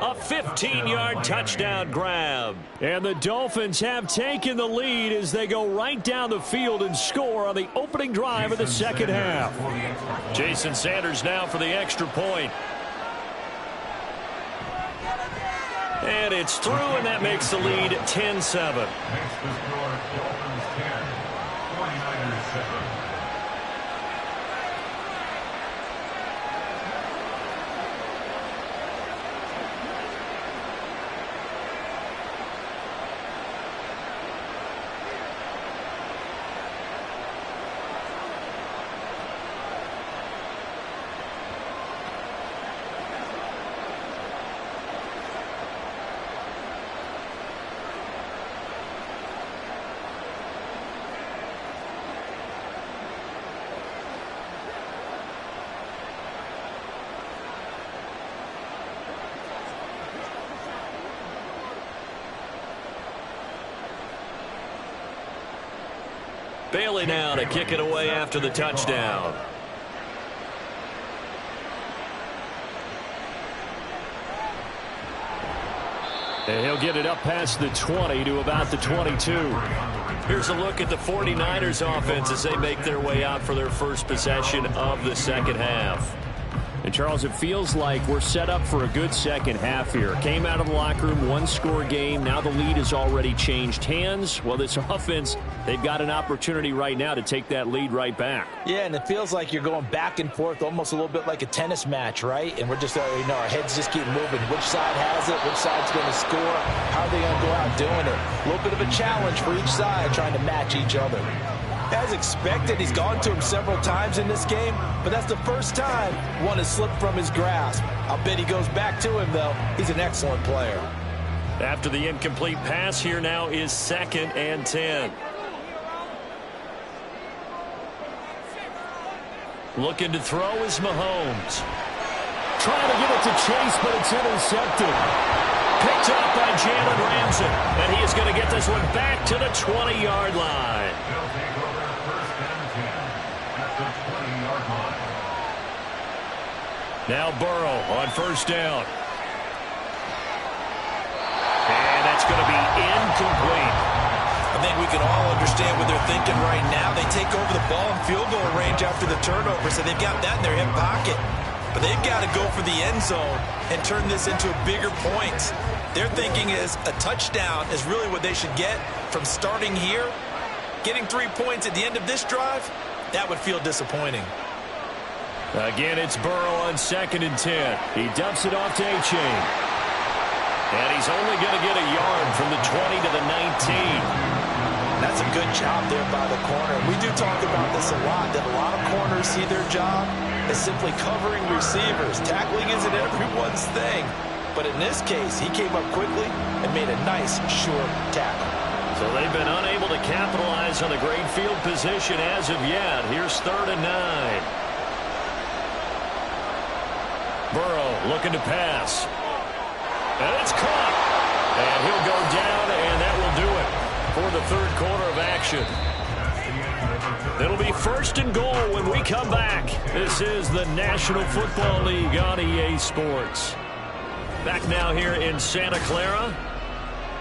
A 15-yard touchdown grab. And the Dolphins have taken the lead as they go right down the field and score on the opening drive of the second half. Jason Sanders now for the extra point. And it's through, and that makes the lead 10-7. Makes the score Dolphins 10, 49ers 7. Bailey now to kick it away after the touchdown. And he'll get it up past the 20 to about the 22. Here's a look at the 49ers offense as they make their way out for their first possession of the second half. And, Charles, it feels like we're set up for a good second half here. Came out of the locker room, one-score game. Now the lead has already changed hands. Well, this offense, they've got an opportunity right now to take that lead right back. Yeah, and it feels like you're going back and forth almost a little bit like a tennis match, right? And we're just, our heads just keep moving. Which side has it? Which side's going to score? How are they going to go out doing it? A little bit of a challenge for each side trying to match each other. As expected, he's gone to him several times in this game, but that's the first time one has slipped from his grasp. I'll bet he goes back to him, though. He's an excellent player. After the incomplete pass, here now is 2nd and 10. Looking to throw is Mahomes. Trying to get it to Chase, but it's intercepted. Picked up by Jalen Ramsey, and he is going to get this one back to the 20-yard line. They'll take over 1st and 10 at the 20-yard line. Now Burrow on 1st down. And that's going to be incomplete. I think we can all understand what they're thinking right now. They take over the ball in field goal range after the turnover, so they've got that in their hip pocket. But they've got to go for the end zone and turn this into bigger points. Their thinking is a touchdown is really what they should get from starting here. Getting 3 points at the end of this drive, that would feel disappointing. Again, it's Burrow on 2nd and 10. He dumps it off to A-Chain. And he's only going to get a yard from the 20 to the 19. That's a good job there by the corner. We do talk about this a lot, that a lot of corners see their job as simply covering receivers. Tackling isn't everyone's thing. But in this case, he came up quickly and made a nice, short tackle. So they've been unable to capitalize on the great field position as of yet. Here's 3rd and 9. Burrow looking to pass. And it's caught. And he'll go down, and that will do it for the 3rd quarter of action. It'll be 1st and goal when we come back. This is the National Football League on EA Sports. Back now here in Santa Clara.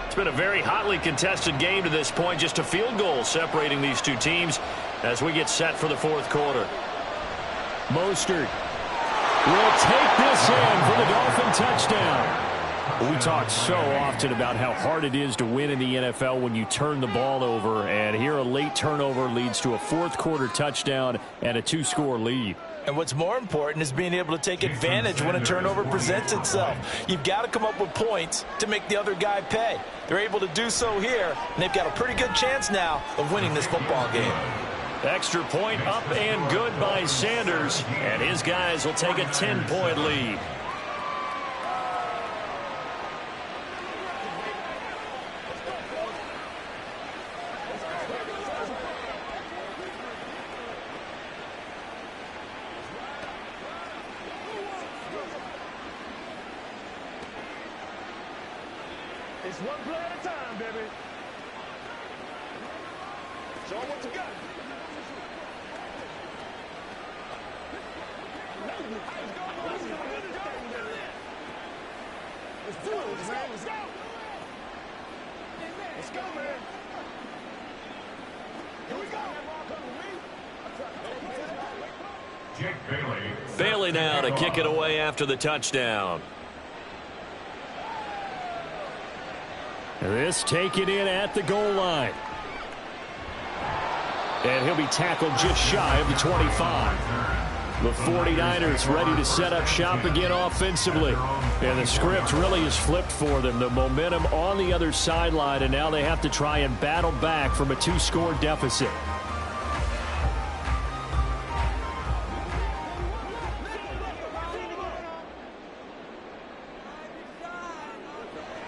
It's been a very hotly contested game to this point. Just a field goal separating these two teams as we get set for the 4th quarter. Mostert will take this in for the Dolphin touchdown. We talk so often about how hard it is to win in the NFL when you turn the ball over, and here a late turnover leads to a 4th quarter touchdown and a 2-score lead. And what's more important is being able to take advantage when a turnover presents itself. You've got to come up with points to make the other guy pay. They're able to do so here, and they've got a pretty good chance now of winning this football game. Extra point up and good by Sanders, and his guys will take a 10-point lead. It's one play at a time, baby. Show them what you got. Let's do it, man. Let's go. Let's go, man. Here we go. Jake Bailey. Bailey now to kick it away after the touchdown. This taken in at the goal line. And he'll be tackled just shy of the 25. The 49ers ready to set up shop again offensively. And the script really is flipped for them. The momentum on the other sideline, and now they have to try and battle back from a 2-score deficit.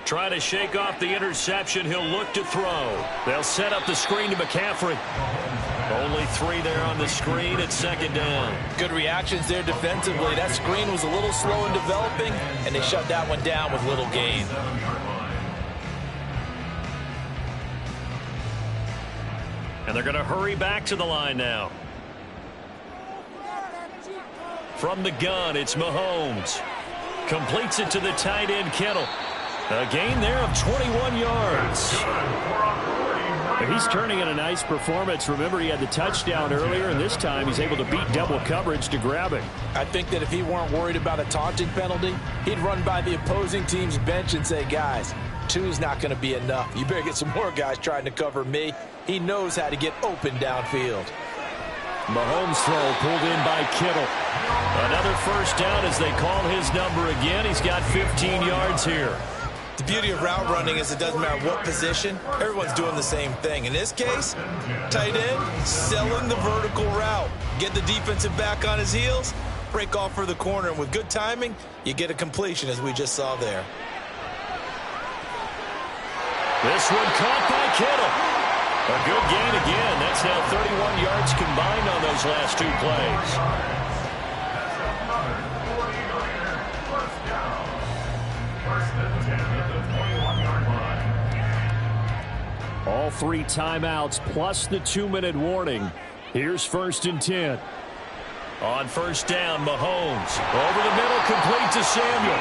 Trying to shake off the interception. He'll look to throw. They'll set up the screen to McCaffrey. Only 3 there on the screen at 2nd down. Good reactions there defensively. That screen was a little slow in developing, and they shut that one down with little gain. And they're going to hurry back to the line now. From the gun, it's Mahomes. Completes it to the tight end, Kittle. A gain there of 21 yards. He's turning in a nice performance. Remember, he had the touchdown earlier, and this time he's able to beat double coverage to grab it. I think that if he weren't worried about a taunting penalty, he'd run by the opposing team's bench and say, guys, 2 is not going to be enough. You better get some more guys trying to cover me. He knows how to get open downfield. Mahomes throw pulled in by Kittle. Another first down as they call his number again. He's got 15 yards here. The beauty of route running is it doesn't matter what position. Everyone's doing the same thing. In this case, tight end, selling the vertical route. Get the defensive back on his heels, break off for the corner, and with good timing, you get a completion as we just saw there. This one caught by Kittle. A good gain again. That's now 31 yards combined on those last 2 plays. All 3 timeouts plus the 2-minute warning. Here's 1st and 10. On first down, Mahomes. Over the middle, complete to Samuel.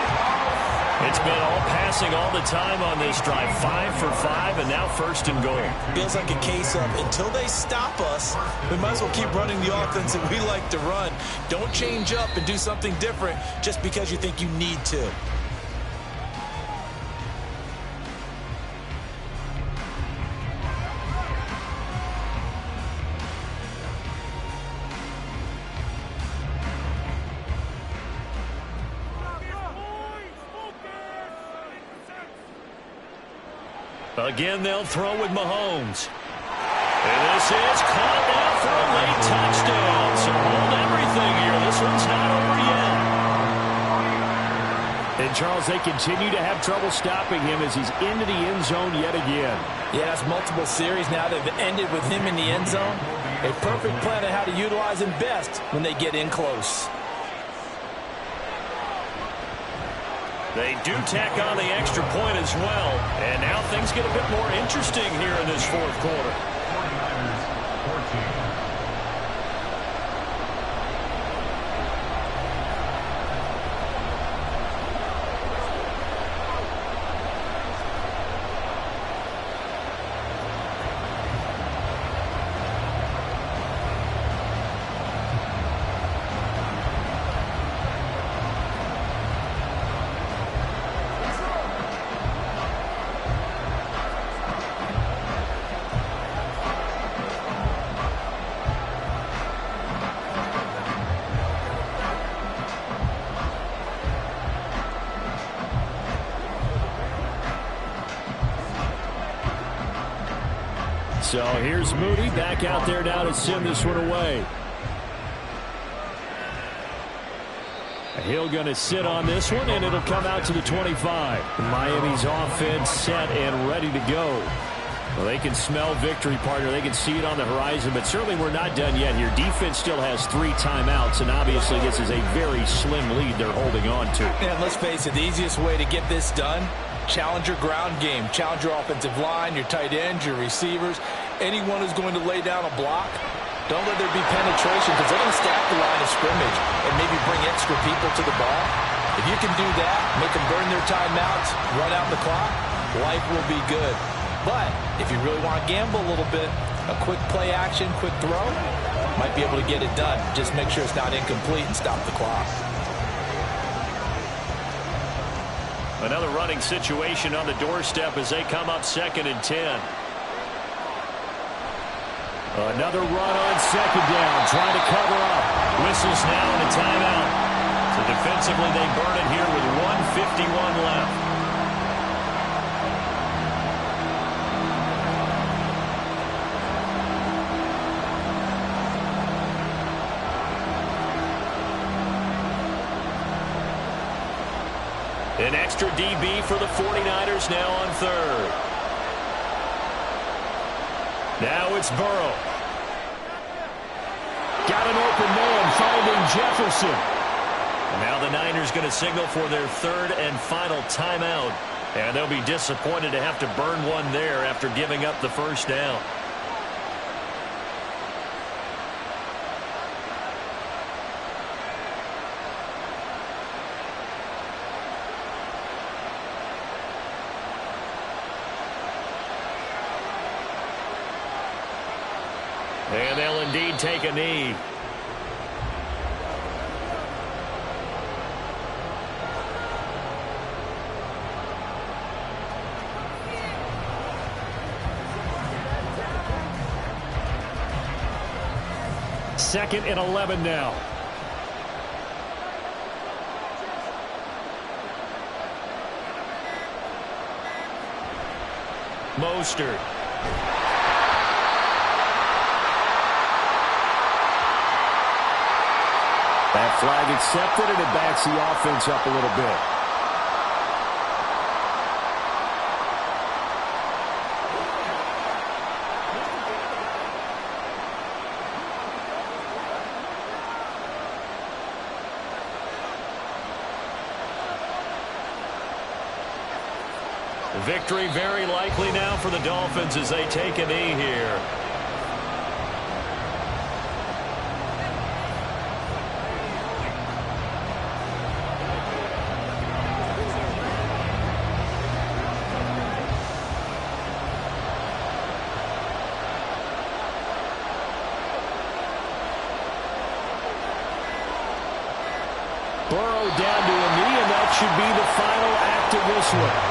It's been all passing all the time on this drive. 5 for 5, and now 1st and goal. Feels like a case of until they stop us, we might as well keep running the offense that we like to run. Don't change up and do something different just because you think you need to. Again, they'll throw with Mahomes. And this is caught now for a late touchdown. So hold everything here. This one's not over yet. And, Charles, they continue to have trouble stopping him as he's into the end zone yet again. Yeah, that's multiple series now that have ended with him in the end zone. A perfect plan on how to utilize him best when they get in close. They do tack on the extra point as well. And now things get a bit more interesting here in this 4th quarter. 49ers 14. So here's Moody back out there now to send this one away. Hill going to sit on this one, and it'll come out to the 25. Miami's offense set and ready to go. Well, they can smell victory, partner. They can see it on the horizon, but certainly we're not done yet here. Defense still has 3 timeouts, and obviously this is a very slim lead they're holding on to. And let's face it, the easiest way to get this done, challenge your ground game. Challenge your offensive line, your tight ends, your receivers. Anyone who's going to lay down a block, don't let there be penetration because they're going to stack the line of scrimmage and maybe bring extra people to the ball. If you can do that, make them burn their timeouts, run out the clock, life will be good. But if you really want to gamble a little bit, a quick play action, quick throw, might be able to get it done. Just make sure it's not incomplete and stop the clock. Another running situation on the doorstep as they come up 2nd and 10. Another run on 2nd down, trying to cover up. Whistles now and a timeout. So defensively they burn it here with 1:51 left. An extra DB for the 49ers now on 3rd. Now it's Burrow. Got an open man finding Jefferson. And now the Niners going to signal for their 3rd and final timeout. And they'll be disappointed to have to burn one there after giving up the first down. And they'll indeed take a knee. Second and 11 now. Mostert. That flag accepted, and it backs the offense up a little bit. Victory very likely now for the Dolphins as they take a knee here. Burrow down to a knee, and that should be the final act of this one.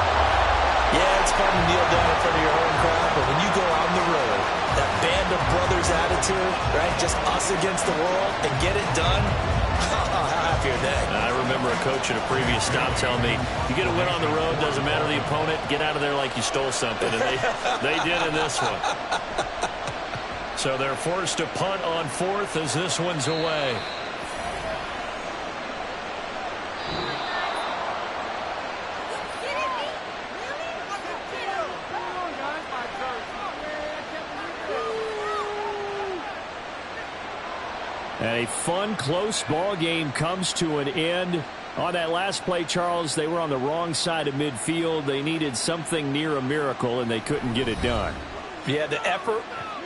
Yeah, it's fun to kneel down in front of your home crowd, but when you go on the road, that band of brothers attitude, right, just us against the world, and get it done, how happy are they? I remember a coach at a previous stop telling me, you get a win on the road, doesn't matter the opponent, get out of there like you stole something, and they did in this one. So they're forced to punt on fourth as this one's away. And a fun, close ball game comes to an end. On that last play, Charles, they were on the wrong side of midfield. They needed something near a miracle, and they couldn't get it done. Yeah, the effort,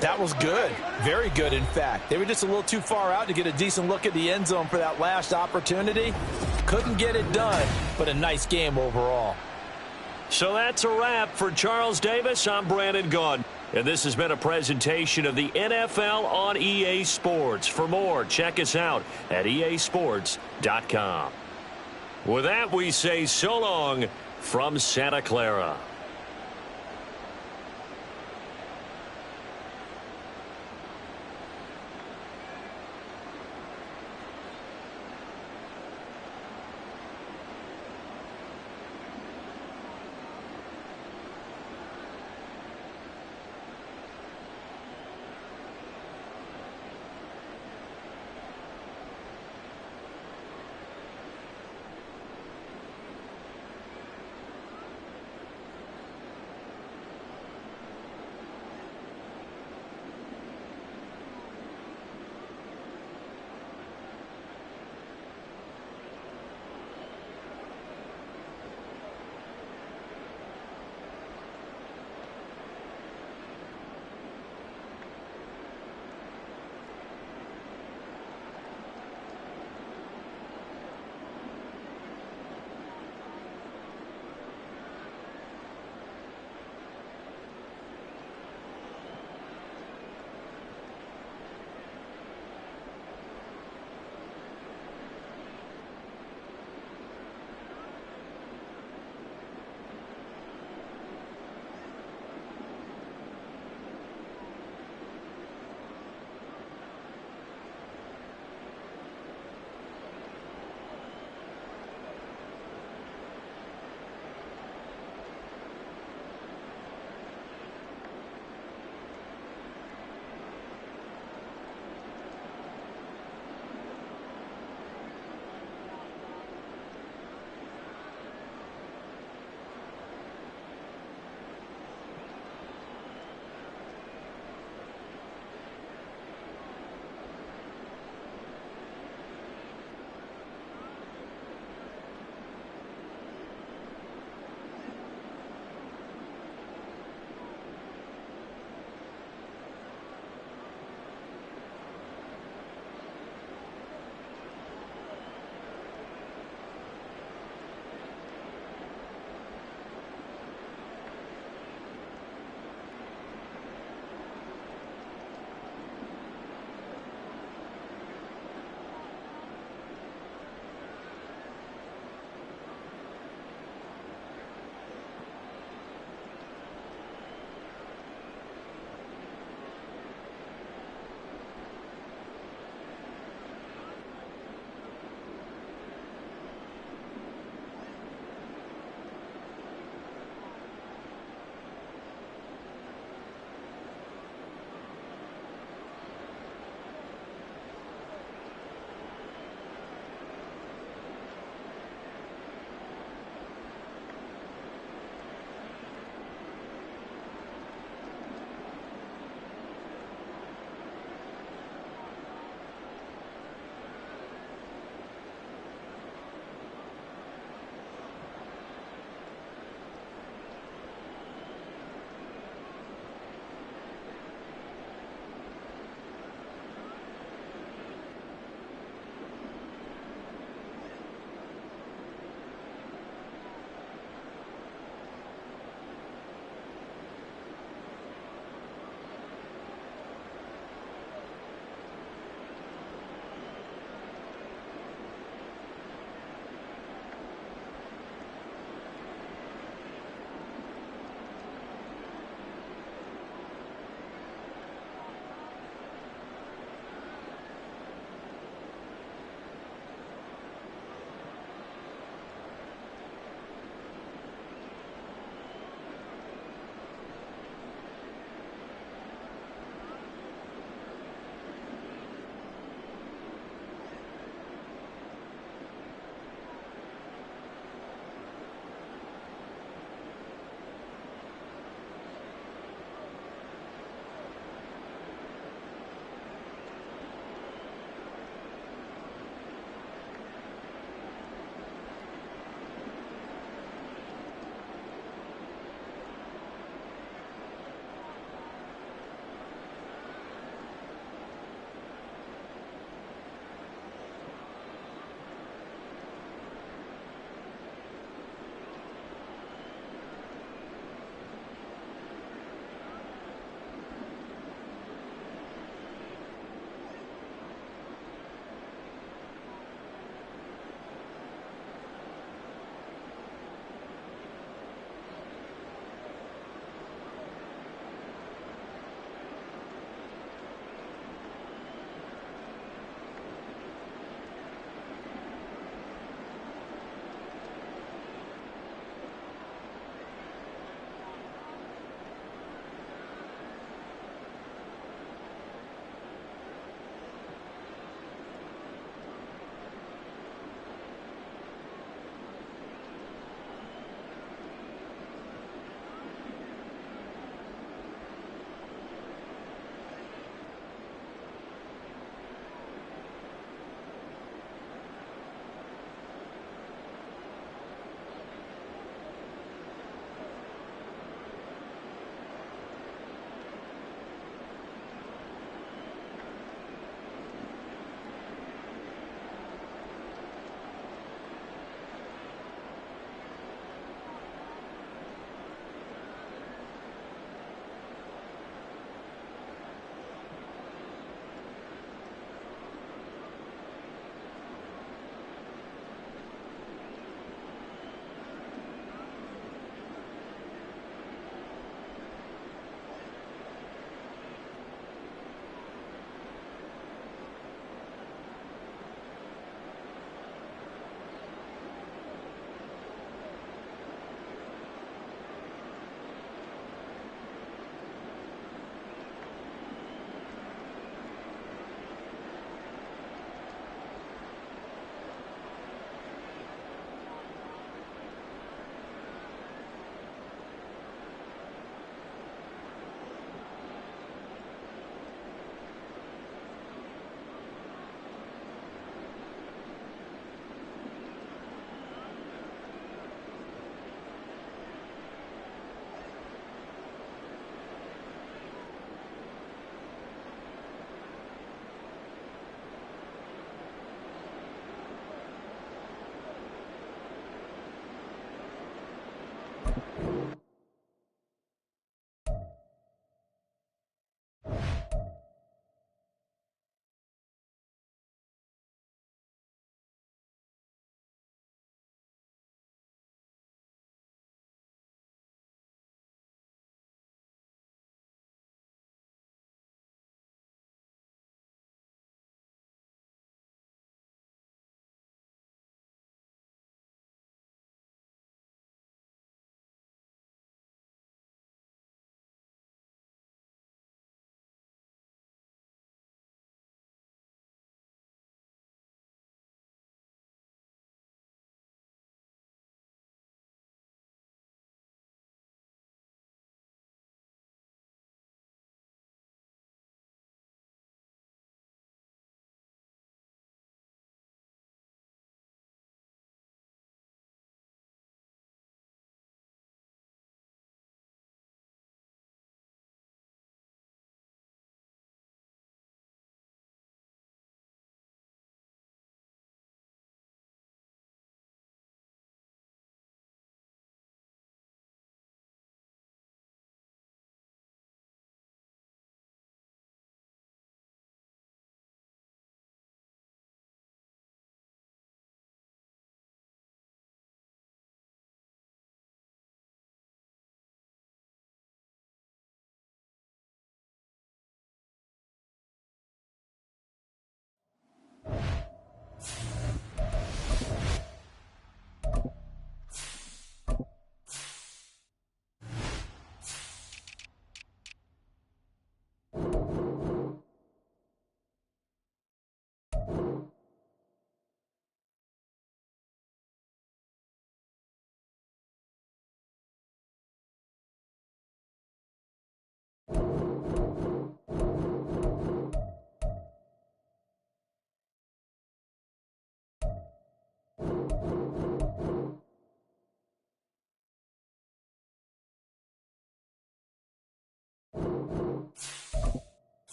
that was good. Very good, in fact. They were just a little too far out to get a decent look at the end zone for that last opportunity. Couldn't get it done, but a nice game overall. So that's a wrap for Charles Davis. I'm Brandon Gaudin. And this has been a presentation of the NFL on EA Sports. For more, check us out at easports.com. With that, we say so long from Santa Clara.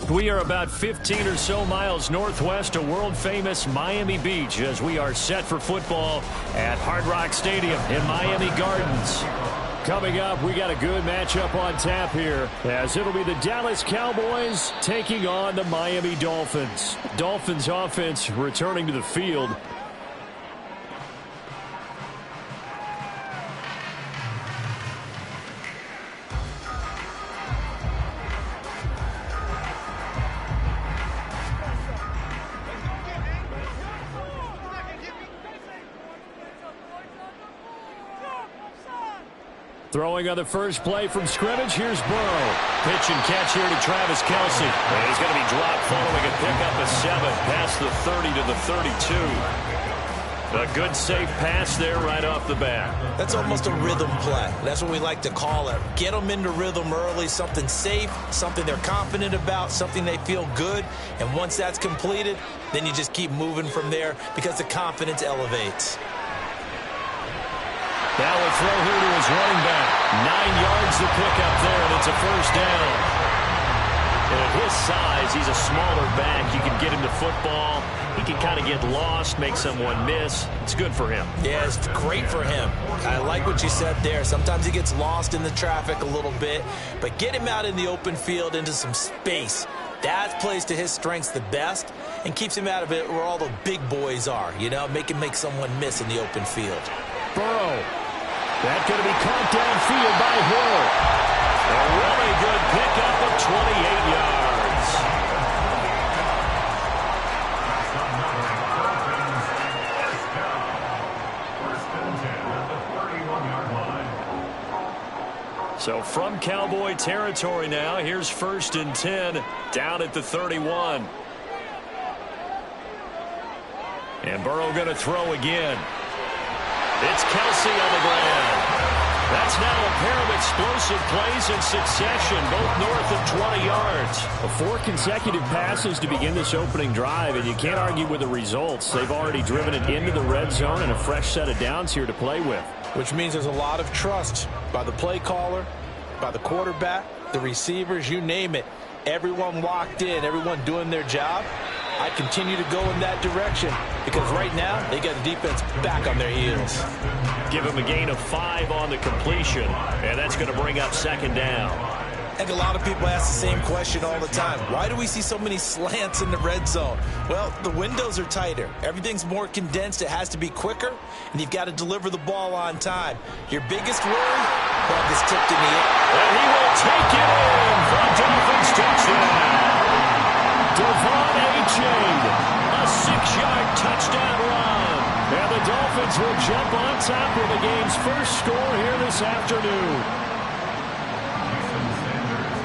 We are about 15 or so miles northwest of world-famous Miami Beach as we are set for football at Hard Rock Stadium in Miami Gardens. Coming up, we got a good matchup on tap here as it'll be the Dallas Cowboys taking on the Miami Dolphins. Dolphins offense returning to the field. Throwing on the first play from scrimmage, here's Burrow. Pitch and catch here to Travis Kelce. And he's going to be dropped following a pickup of 7 past the 30 to the 32. A good safe pass there right off the bat. That's almost a rhythm play. That's what we like to call it. Get them into rhythm early, something safe, something they're confident about, something they feel good. And once that's completed, then you just keep moving from there because the confidence elevates. Now a throw here to his running back. 9 yards to pick up there, and it's a first down. And at his size, he's a smaller back. You can get him to football. He can kind of get lost, make someone miss. It's good for him. Yeah, it's great for him. I like what you said there. Sometimes he gets lost in the traffic a little bit, but get him out in the open field into some space. That plays to his strengths the best and keeps him out of it where all the big boys are, you know, make someone miss in the open field. Burrow. That's going to be caught downfield by Hill. A really good pickup of 28 yards. So from Cowboy territory now, here's 1st and 10 down at the 31. And Burrow going to throw again. It's Kelce on the ground. That's now a pair of explosive plays in succession, both north of 20 yards. 4 consecutive passes to begin this opening drive, and you can't argue with the results. They've already driven it into the red zone and a fresh set of downs here to play with. Which means there's a lot of trust by the play caller, by the quarterback, the receivers, you name it. Everyone locked in, everyone doing their job. I continue to go in that direction because right now they got the defense back on their heels. Give him a gain of 5 on the completion, and that's going to bring up 2nd down. I think a lot of people ask the same question all the time. Why do we see so many slants in the red zone? Well, the windows are tighter. Everything's more condensed. It has to be quicker, and you've got to deliver the ball on time. Your biggest worry? Ball gets tipped in the air. And he will take it in for a Dolphins touchdown. Devon A-Chain, a 6-yard touchdown run. And the Dolphins will jump on top with the game's first score here this afternoon.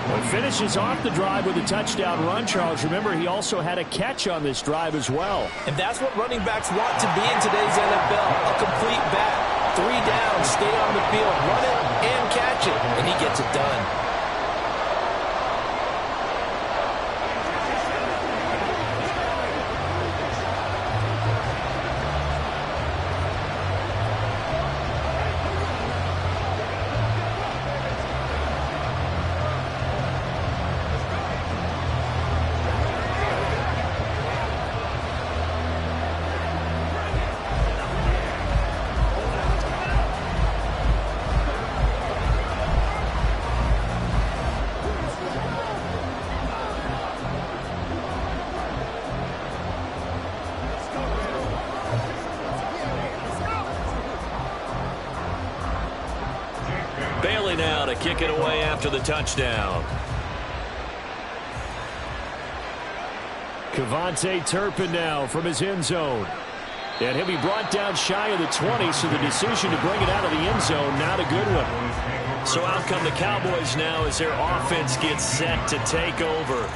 Well, finishes off the drive with a touchdown run, Charles. Remember, he also had a catch on this drive as well. And that's what running backs want to be in today's NFL, a complete back. 3 downs, stay on the field, run it and catch it, and he gets it done. Bailey now to kick it away after the touchdown. Kevontae Turpin now from his end zone. And he'll be brought down shy of the 20, so the decision to bring it out of the end zone, not a good one. So out come the Cowboys now as their offense gets set to take over.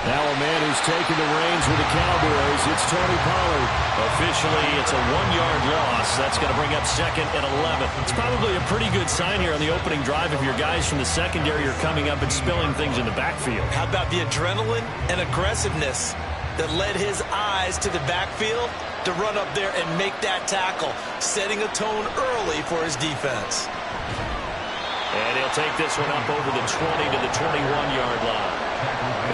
Now a man who's taken the reins with the Cowboys. It's Tony Pollard. Officially, it's a 1-yard loss. That's going to bring up 2nd and 11. It's probably a pretty good sign here on the opening drive if your guys from the secondary are coming up and spilling things in the backfield. How about the adrenaline and aggressiveness that led his eyes to the backfield to run up there and make that tackle, setting a tone early for his defense. And he'll take this one up over the 20 to the 21-yard line.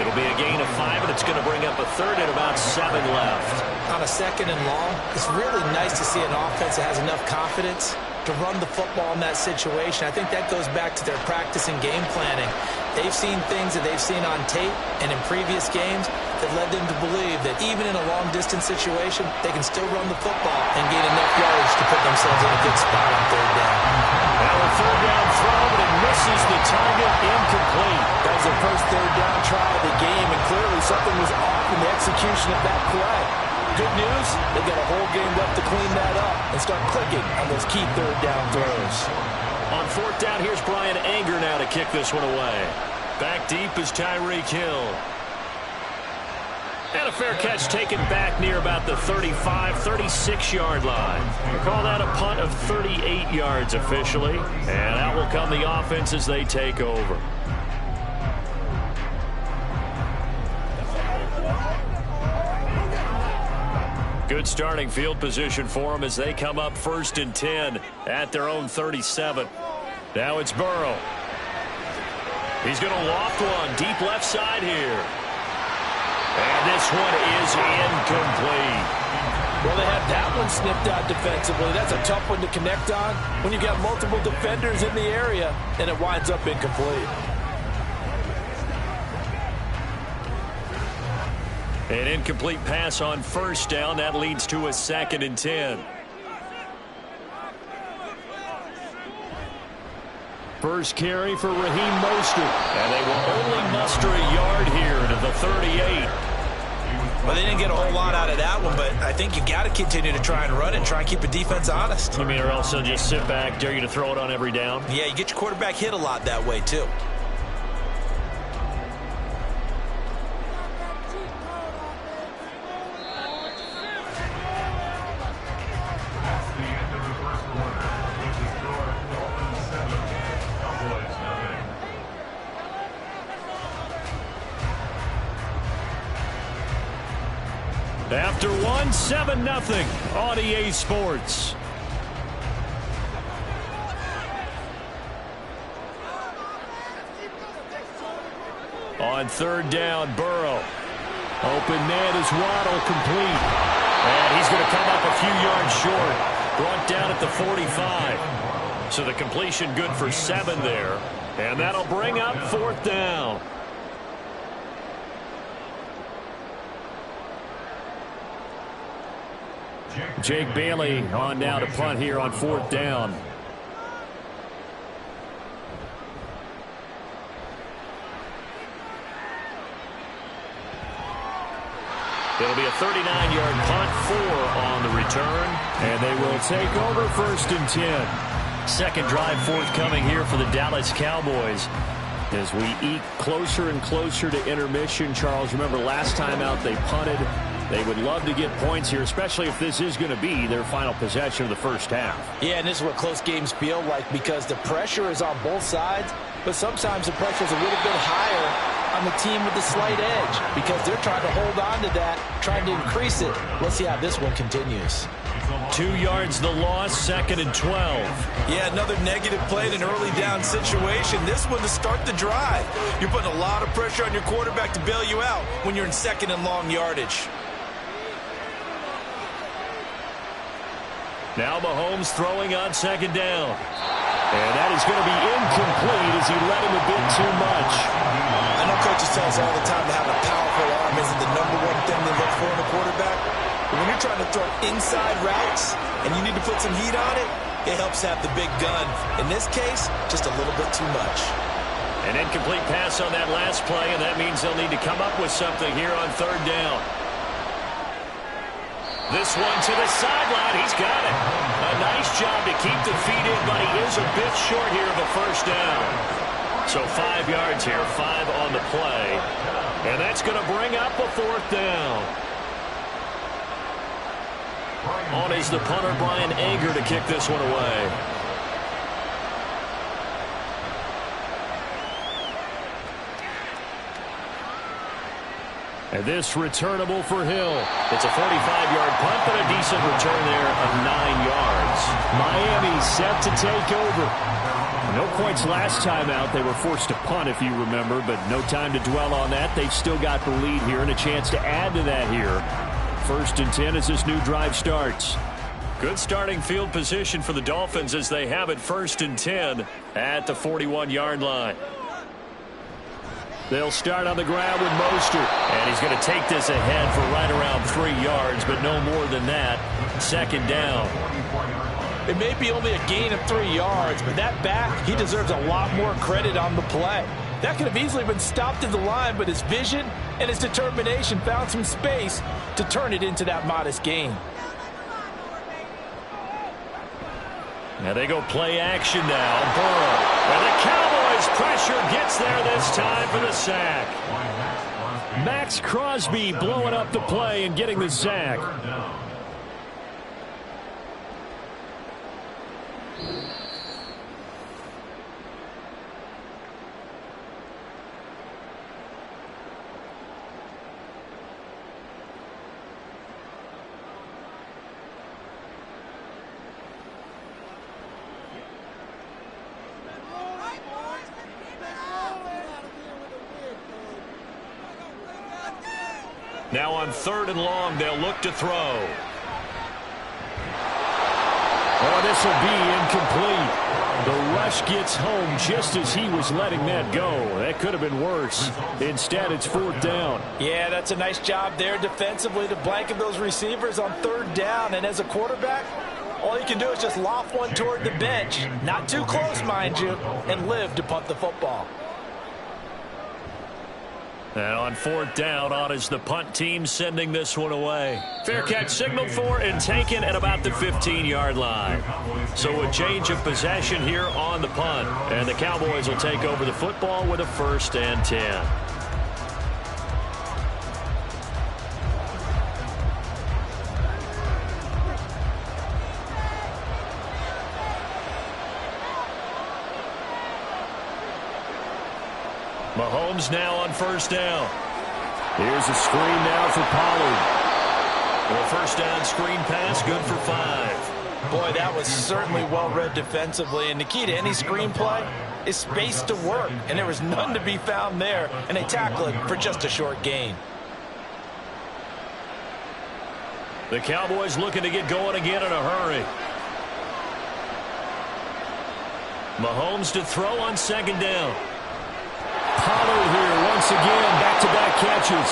It'll be a gain of 5, and it's going to bring up a 3rd and about 7 left. On a 2nd and long, it's really nice to see an offense that has enough confidence to run the football in that situation. I think that goes back to their practice and game planning. They've seen things that they've seen on tape and in previous games that led them to believe that even in a long-distance situation, they can still run the football and gain enough yards to put themselves in a good spot on 3rd down. Now a 3rd down throw, but it misses the target, incomplete. That was their first 3rd down try of the game, and clearly something was off in the execution of that play. Good news, they've got a whole game left to clean that up and start clicking on those key 3rd down throws. On 4th down, here's Brian Anger now to kick this one away. Back deep is Tyreek Hill. And a fair catch taken back near about the 35, 36-yard line. We call that a punt of 38 yards officially. And out will come the offense as they take over. Good starting field position for them as they come up 1st and 10 at their own 37. Now it's Burrow. He's going to loft one deep left side here. And this one is incomplete. Well, they had that one snipped out defensively. That's a tough one to connect on when you've got multiple defenders in the area, and it winds up incomplete. An incomplete pass on 1st down. That leads to a 2nd and 10. First carry for Raheem Mostert. And they will only muster a yard here to the 38. Well, they didn't get a whole lot out of that one, but I think you got to continue to try and run and try and keep the defense honest. You mean, or else they'll just sit back, dare you to throw it on every down? Yeah, you get your quarterback hit a lot that way, too. After 7-0 on EA Sports. On 3rd down, Burrow. Open man is Waddle, complete. And he's going to come up a few yards short. Brought down at the 45. So the completion good for 7 there. And that'll bring up 4th down. Jake Bailey on now to punt here on 4th down. It'll be a 39-yard punt, 4 on the return. And they will take over 1st and 10. Second drive forthcoming here for the Dallas Cowboys. As we eke closer and closer to intermission, Charles, remember last time out they punted. They would love to get points here, especially if this is going to be their final possession of the first half. Yeah, and this is what close games feel like because the pressure is on both sides, but sometimes the pressure is a little bit higher on the team with the slight edge because they're trying to hold on to that, trying to increase it. Let's see how this one continues. 2 yards the loss, 2nd and 12. Yeah, another negative play in an early down situation. This one to start the drive. You're putting a lot of pressure on your quarterback to bail you out when you're in 2nd and long yardage. Now Mahomes throwing on 2nd down. And that is going to be incomplete as he led him a bit too much. I know coaches tell us all the time to have a powerful arm isn't the #1 thing they look for in a quarterback. But when you're trying to throw inside routes and you need to put some heat on it, it helps have the big gun. In this case, just a little bit too much. An incomplete pass on that last play, and that means they'll need to come up with something here on 3rd down. This one to the sideline. He's got it. A nice job to keep the feet in, but he is a bit short here of a 1st down. So 5 yards here, 5 on the play. And that's going to bring up a 4th down. On is the punter, Brian Anger, to kick this one away. And this returnable for Hill. It's a 45-yard punt, but a decent return there of 9 yards. Miami set to take over. No points last time out. They were forced to punt, if you remember, but no time to dwell on that. They've still got the lead here and a chance to add to that here. 1st and 10 as this new drive starts. Good starting field position for the Dolphins as they have it 1st and 10 at the 41-yard line. They'll start on the ground with Mostert. And he's going to take this ahead for right around 3 yards, but no more than that. 2nd down. It may be only a gain of 3 yards, but that back, he deserves a lot more credit on the play. That could have easily been stopped at the line, but his vision and his determination found some space to turn it into that modest gain. Now they go play action now. Burrow. And the Cowboys pressure gets there this time for the sack. Max Crosby blowing up the play and getting the sack. Now on 3rd and long, they'll look to throw. Oh, this will be incomplete. The rush gets home just as he was letting that go. That could have been worse. Instead, it's 4th down. Yeah, that's a nice job there defensively to blanket those receivers on 3rd down. And as a quarterback, all you can do is just loft one toward the bench. Not too close, mind you, and live to punt the football. And on 4th down, on is the punt team sending this one away. Fair catch signaled for and taken at about the 15-yard line. So a change of possession here on the punt. And the Cowboys will take over the football with a 1st and 10. Mahomes now on 1st down. Here's a screen now for Pollard. A 1st down screen pass, good for 5. Boy, that was certainly well read defensively. And the key to any screen play is space to work. And there was none to be found there. And they tackle it for just a short gain. The Cowboys looking to get going again in a hurry. Mahomes to throw on 2nd down. Pollard here once again, back-to-back catches.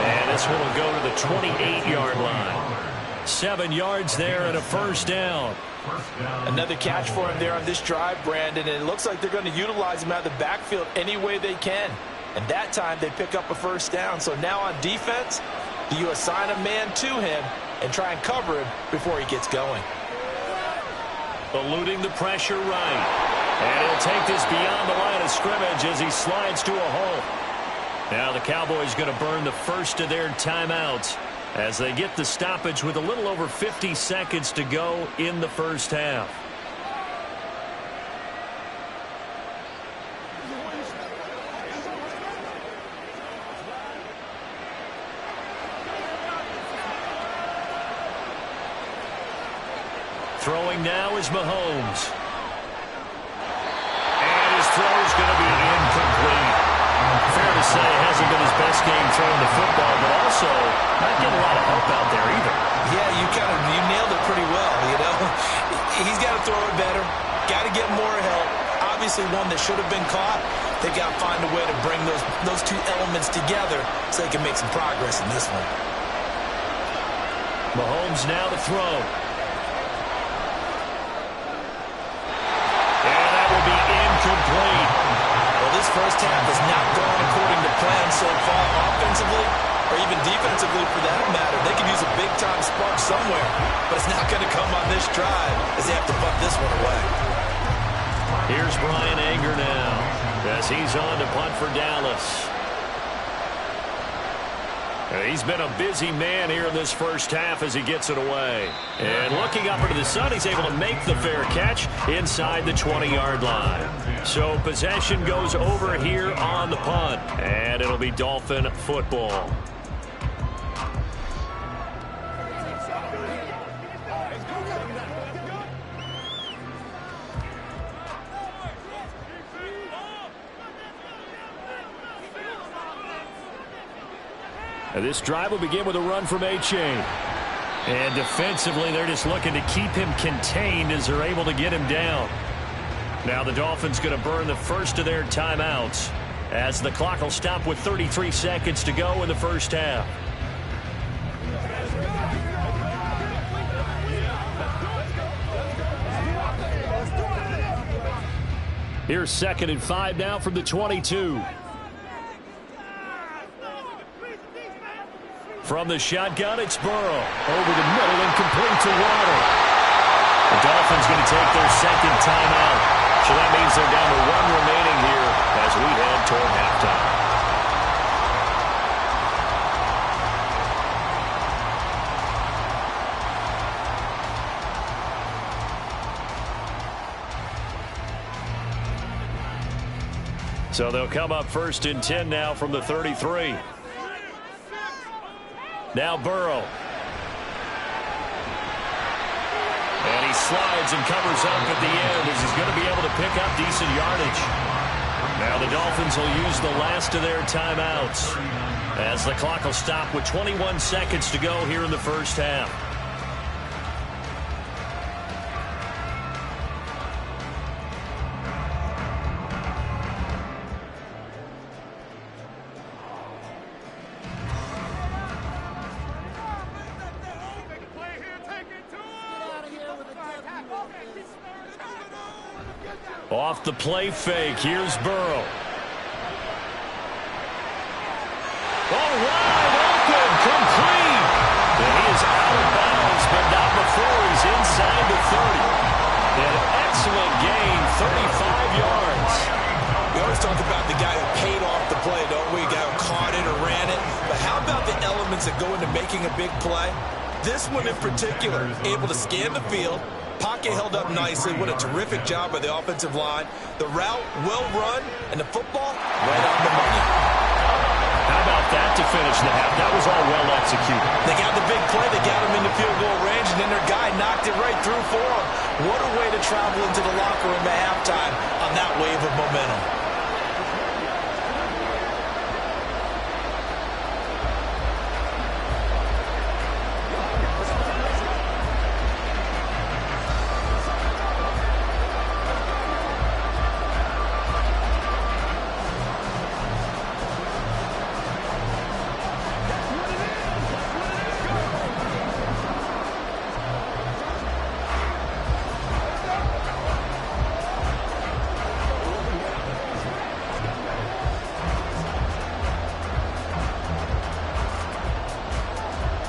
And this one will go to the 28-yard line. 7 yards there and a 1st down. Another catch for him there on this drive, Brandon, and it looks like they're going to utilize him out of the backfield any way they can. And that time they pick up a 1st down. So now on defense, do you assign a man to him and try and cover him before he gets going? Eluding the pressure right. And he'll take this beyond the line of scrimmage as he slides to a halt. Now the Cowboys going to burn the first of their timeouts as they get the stoppage with a little over 50 seconds to go in the 1st half. Throwing now is Mahomes. And his throw is going to be incomplete. Fair to say it hasn't been his best game throwing the football, but also not getting a lot of help out there either. Yeah, you nailed it pretty well, you know. He's got to throw it better. Got to get more help. Obviously one that should have been caught. They got to find a way to bring those two elements together so they can make some progress in this one. Mahomes now to throw. Complete. Well, this 1st half has not gone according to plan so far, offensively or even defensively for that matter. They could use a big-time spark somewhere, but it's not going to come on this drive as they have to punt this one away. Here's Brian Anger now as he's on to punt for Dallas. He's been a busy man here in this first half as he gets it away. And looking up into the sun, he's able to make the fair catch inside the 20-yard line. So possession goes over here on the punt, and it'll be Dolphin football. And this drive will begin with a run from A-Chain. And defensively, they're just looking to keep him contained as they're able to get him down. Now the Dolphins going to burn the first of their timeouts as the clock will stop with 33 seconds to go in the first half. Here's 2nd and 5 now from the 22. From the shotgun, it's Burrow. Over the middle and complete to Waddle. The Dolphins going to take their 2nd timeout. So that means they're down to 1 remaining here as we head toward halftime. So they'll come up 1st and 10 now from the 33. Now Burrow. And he slides and covers up at the end as he's going to be able to pick up decent yardage. Now the Dolphins will use the last of their timeouts as the clock will stop with 21 seconds to go here in the first half. Off the play fake, here's Burrow. Oh, wide open, complete. And he is out of bounds, but not before he's inside the 30. An excellent gain, 35 yards. We always talk about the guy who paid off the play, don't we? The guy who caught it or ran it. But how about the elements that go into making a big play? This one in particular, able to scan the field. Pocket held up nicely. What a terrific job by the offensive line. The route, well run, and the football, right on the money. How about that to finish the half? That was all well executed. They got the big play. They got him into field goal range, and then their guy knocked it right through for him. What a way to travel into the locker room at halftime on that wave of momentum.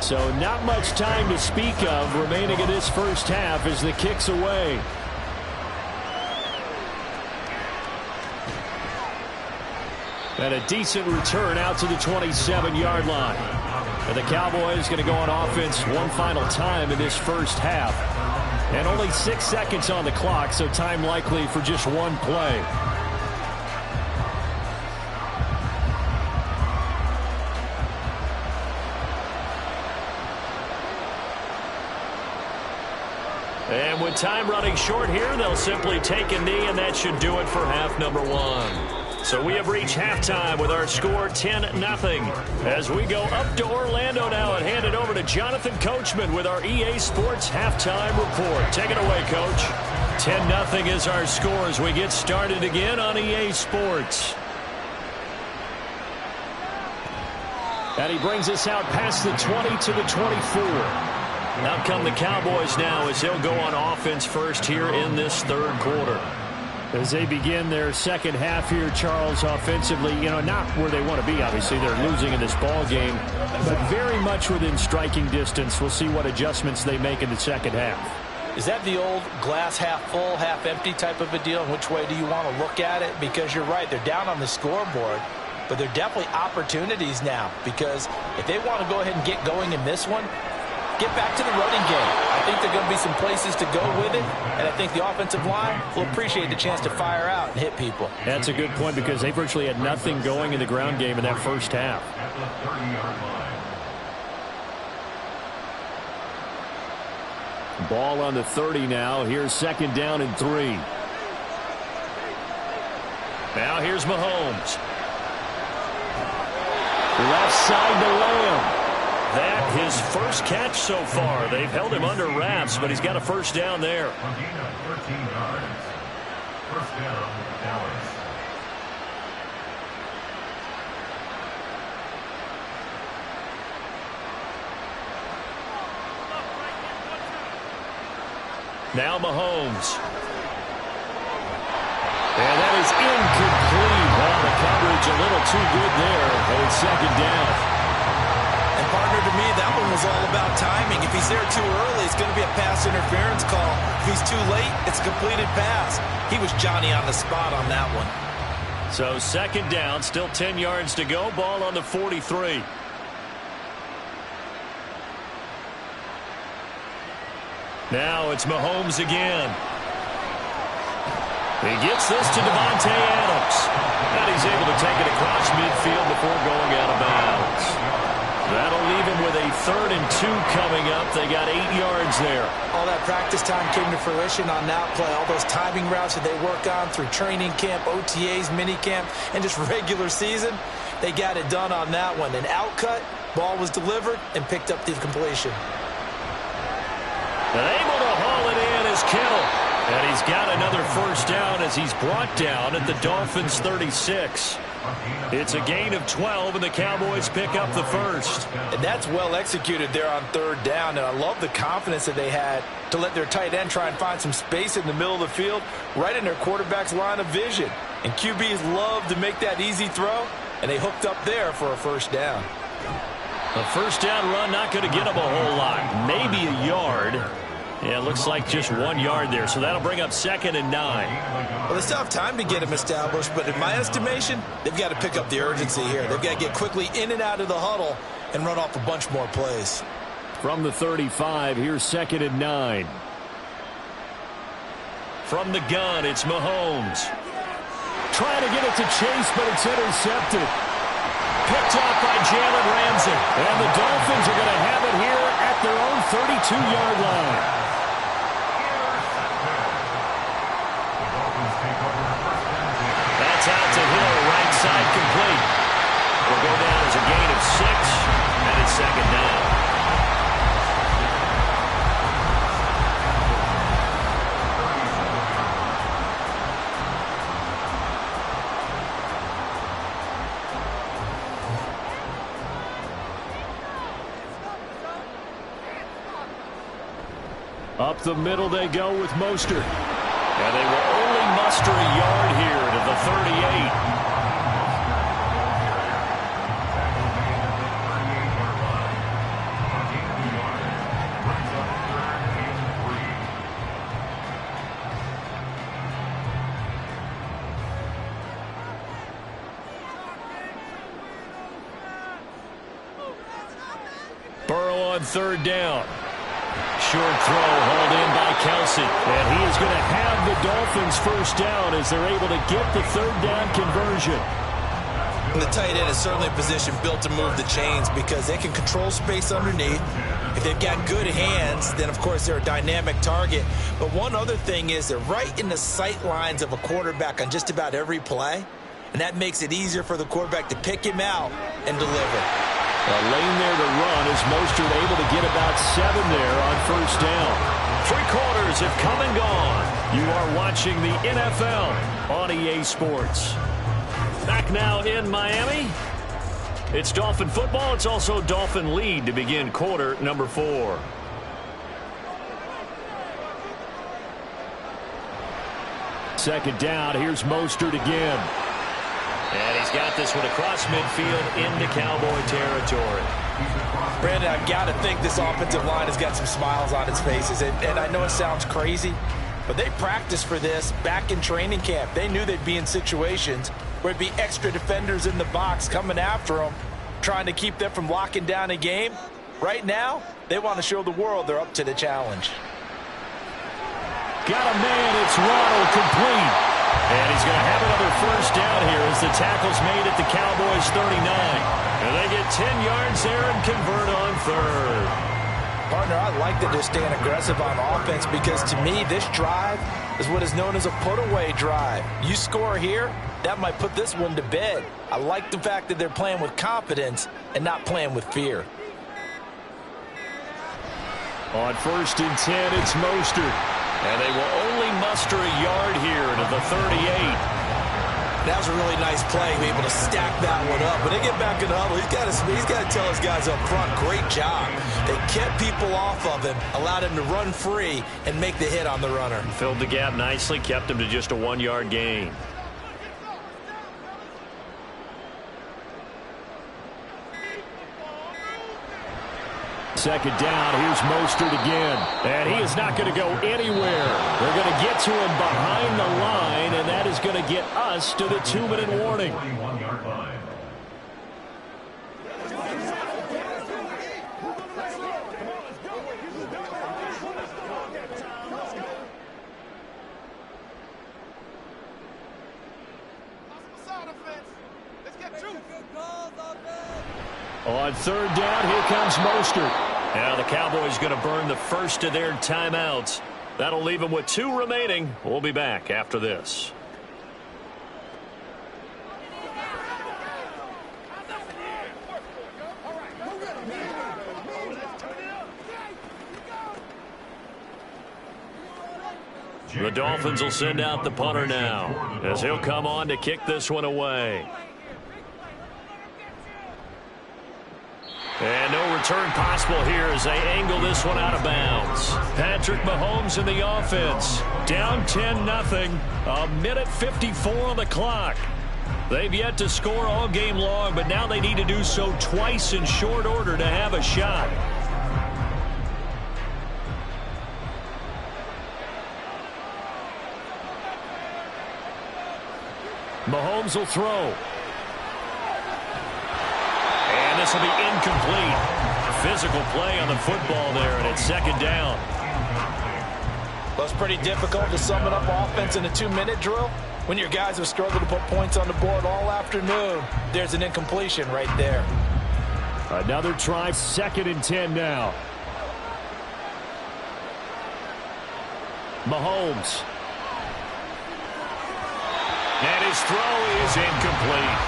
So not much time to speak of remaining in this first half as the kick's away. And a decent return out to the 27-yard line. And the Cowboys going to go on offense one final time in this first half. And only 6 seconds on the clock, so time likely for just one play. And with time running short here, they'll simply take a knee, and that should do it for half number 1. So we have reached halftime with our score 10-0. As we go up to Orlando now and hand it over to Jonathan Coachman with our EA Sports Halftime Report. Take it away, Coach. 10-0 is our score as we get started again on EA Sports. And he brings us out past the 20 to the 24. Out come the Cowboys now as they'll go on offense first here in this third quarter. As they begin their second half here, Charles, offensively, not where they want to be. Obviously, they're losing in this ball game, but very much within striking distance. We'll see what adjustments they make in the second half. Is that the old glass half full, half empty type of a deal? Which way do you want to look at it? Because you're right, they're down on the scoreboard, but they're definitely opportunities now, because if they want to go ahead and get going in this one, get back to the running game. I think there are going to be some places to go with it, and I think the offensive line will appreciate the chance to fire out and hit people. That's a good point, because they virtually had nothing going in the ground game in that first half. At the 30-yard line. Ball on the 30 now. Here's second down and 3. Now here's Mahomes. Left side to Lamb. That his first catch so far. They've held him under wraps, but he's got a first down there. A gain of 13 yards. First down, Dallas. Now Mahomes. And that is incomplete. Well, the coverage a little too good there, and it's second down. And partner, to me, that one was all about timing. If he's there too early, it's going to be a pass interference call. If he's too late, it's a completed pass. He was Johnny on the spot on that one. So second down, still 10 yards to go. Ball on the 43. Now it's Mahomes again. He gets this to Devontae Adams. And he's able to take it across midfield before going out of bounds. That'll leave him with a 3rd and 2 coming up. They got 8 yards there. All that practice time came to fruition on that play. All those timing routes that they work on through training camp, OTAs, minicamp, and just regular season, they got it done on that one. An outcut, ball was delivered, and picked up the completion. And able to haul it in is Kittle. And he's got another first down as he's brought down at the Dolphins' 36. It's a gain of 12, and the Cowboys pick up the first. And that's well executed there on 3rd down, and I love the confidence that they had to let their tight end try and find some space in the middle of the field, right in their quarterback's line of vision. And QBs love to make that easy throw, and they hooked up there for a first down. A first down run not going to get them a whole lot. Maybe a yard. Yeah, it looks like just 1 yard there, so that'll bring up 2nd and 9. Well, they still have time to get him established, but in my estimation, they've got to pick up the urgency here. They've got to get quickly in and out of the huddle and run off a bunch more plays. From the 35, here's 2nd and 9. From the gun, it's Mahomes. Trying to get it to Chase, but it's intercepted. Picked off by Jalen Ramsey. And the Dolphins are going to have it here at their own 32-yard line. That's out to Hill, right side complete. Will go down as a gain of 6, and it's second down. Up the middle they go with Mostert. And they will only muster a yard here to the 38. Burrow on 3rd down. Short throw hauled in by Kelsey. And he is going to have the Dolphins first down as they're able to get the 3rd down conversion. And the tight end is certainly a position built to move the chains because they can control space underneath. If they've got good hands, then of course they're a dynamic target. But one other thing is they're right in the sight lines of a quarterback on just about every play. And that makes it easier for the quarterback to pick him out and deliver. A lane there to run as Mostert able to get about 7 there on first down. 3 quarters have come and gone. You are watching the NFL on EA Sports. Back now in Miami. It's Dolphin football. It's also Dolphin lead to begin quarter number 4. Second down. Here's Mostert again. And he's got this one across midfield into Cowboy territory. Brandon, I've got to think this offensive line has got some smiles on its faces. And I know it sounds crazy, but they practiced for this back in training camp. They knew they'd be in situations where it'd be extra defenders in the box coming after them, trying to keep them from locking down a game. Right now, they want to show the world they're up to the challenge. Got a man, it's Ronald, complete. And he's going to have another first down here as the tackle's made at the Cowboys' 39. And they get 10 yards there and convert on third. Partner, I like that they're staying aggressive on offense because to me, this drive is what is known as a put-away drive. You score here, that might put this one to bed. I like the fact that they're playing with confidence and not playing with fear. On 1st and 10, it's Mostert. And they will only muster a yard here to the 38. That was a really nice play, be able to stack that one up. When they get back in the huddle, he's got to tell his guys up front, great job. They kept people off of him, allowed him to run free and make the hit on the runner. Filled the gap nicely, kept him to just a 1-yard gain. Second down, here's Mostert again. And he is not going to go anywhere. They're going to get to him behind the line, and that is going to get us to the 2-minute warning. 41-yard line. On 3rd down, here comes Mostert. Now the Cowboys going to burn the first of their timeouts. That'll leave them with 2 remaining. We'll be back after this. The Dolphins will send out the punter now as he'll come on to kick this one away. And no return possible here as they angle this one out of bounds. Patrick Mahomes in the offense. Down 10-0. A minute 54 on the clock. They've yet to score all game long, but now they need to do so twice in short order to have a shot. Mahomes will throw. And this will be incomplete. Physical play on the football there, and it's second down. Well, it's pretty difficult to sum it up offense in a 2-minute drill. When your guys have struggled to put points on the board all afternoon, there's an incompletion right there. Another try, 2nd and 10 now. Mahomes. And his throw is incomplete.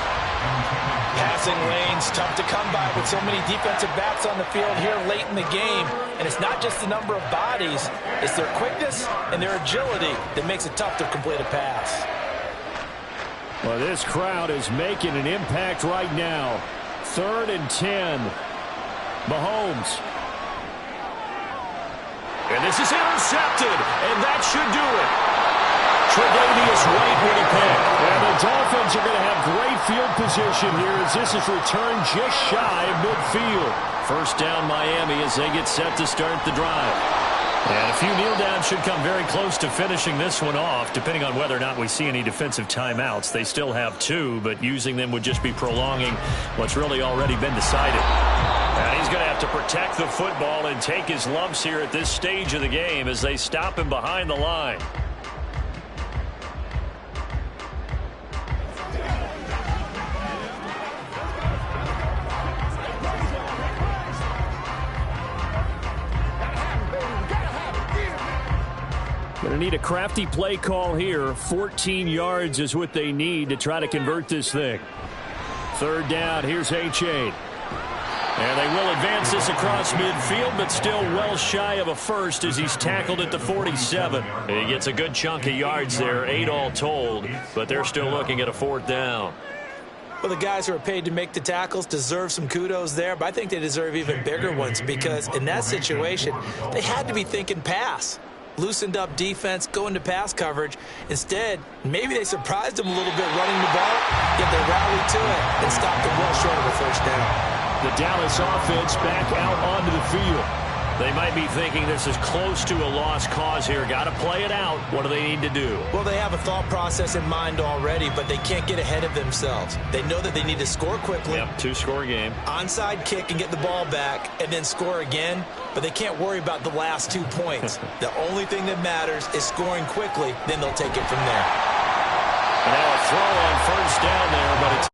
Passing lanes tough to come by with so many defensive backs on the field here late in the game. And it's not just the number of bodies, it's their quickness and their agility that makes it tough to complete a pass. Well, this crowd is making an impact right now. 3rd and 10. Mahomes. And this is intercepted, and that should do it. Tre'Davious White with a pick. And the Dolphins are going to have great field position here as this is returned just shy of midfield. First down Miami as they get set to start the drive. And a few kneel downs should come very close to finishing this one off, depending on whether or not we see any defensive timeouts. They still have 2, but using them would just be prolonging what's really already been decided. And he's going to have to protect the football and take his lumps here at this stage of the game as they stop him behind the line. Going to need a crafty play call here. 14 yards is what they need to try to convert this thing. 3rd down, here's Achane. And they will advance this across midfield, but still well shy of a first as he's tackled at the 47. He gets a good chunk of yards there, 8 all told, but they're still looking at a 4th down. Well, the guys who are paid to make the tackles deserve some kudos there, but I think they deserve even bigger ones because in that situation, they had to be thinking pass. Loosened up defense, go into pass coverage. Instead, maybe they surprised them a little bit running the ball, yet they rallied to it and stopped them well short of a first down. The Dallas offense back out onto the field. They might be thinking this is close to a lost cause here. Got to play it out. What do they need to do? Well, they have a thought process in mind already, but they can't get ahead of themselves. They know that they need to score quickly. Yep, two-score game. Onside kick and get the ball back and then score again, but they can't worry about the last 2 points. The only thing that matters is scoring quickly, then they'll take it from there. And now a throw on first down there, but it's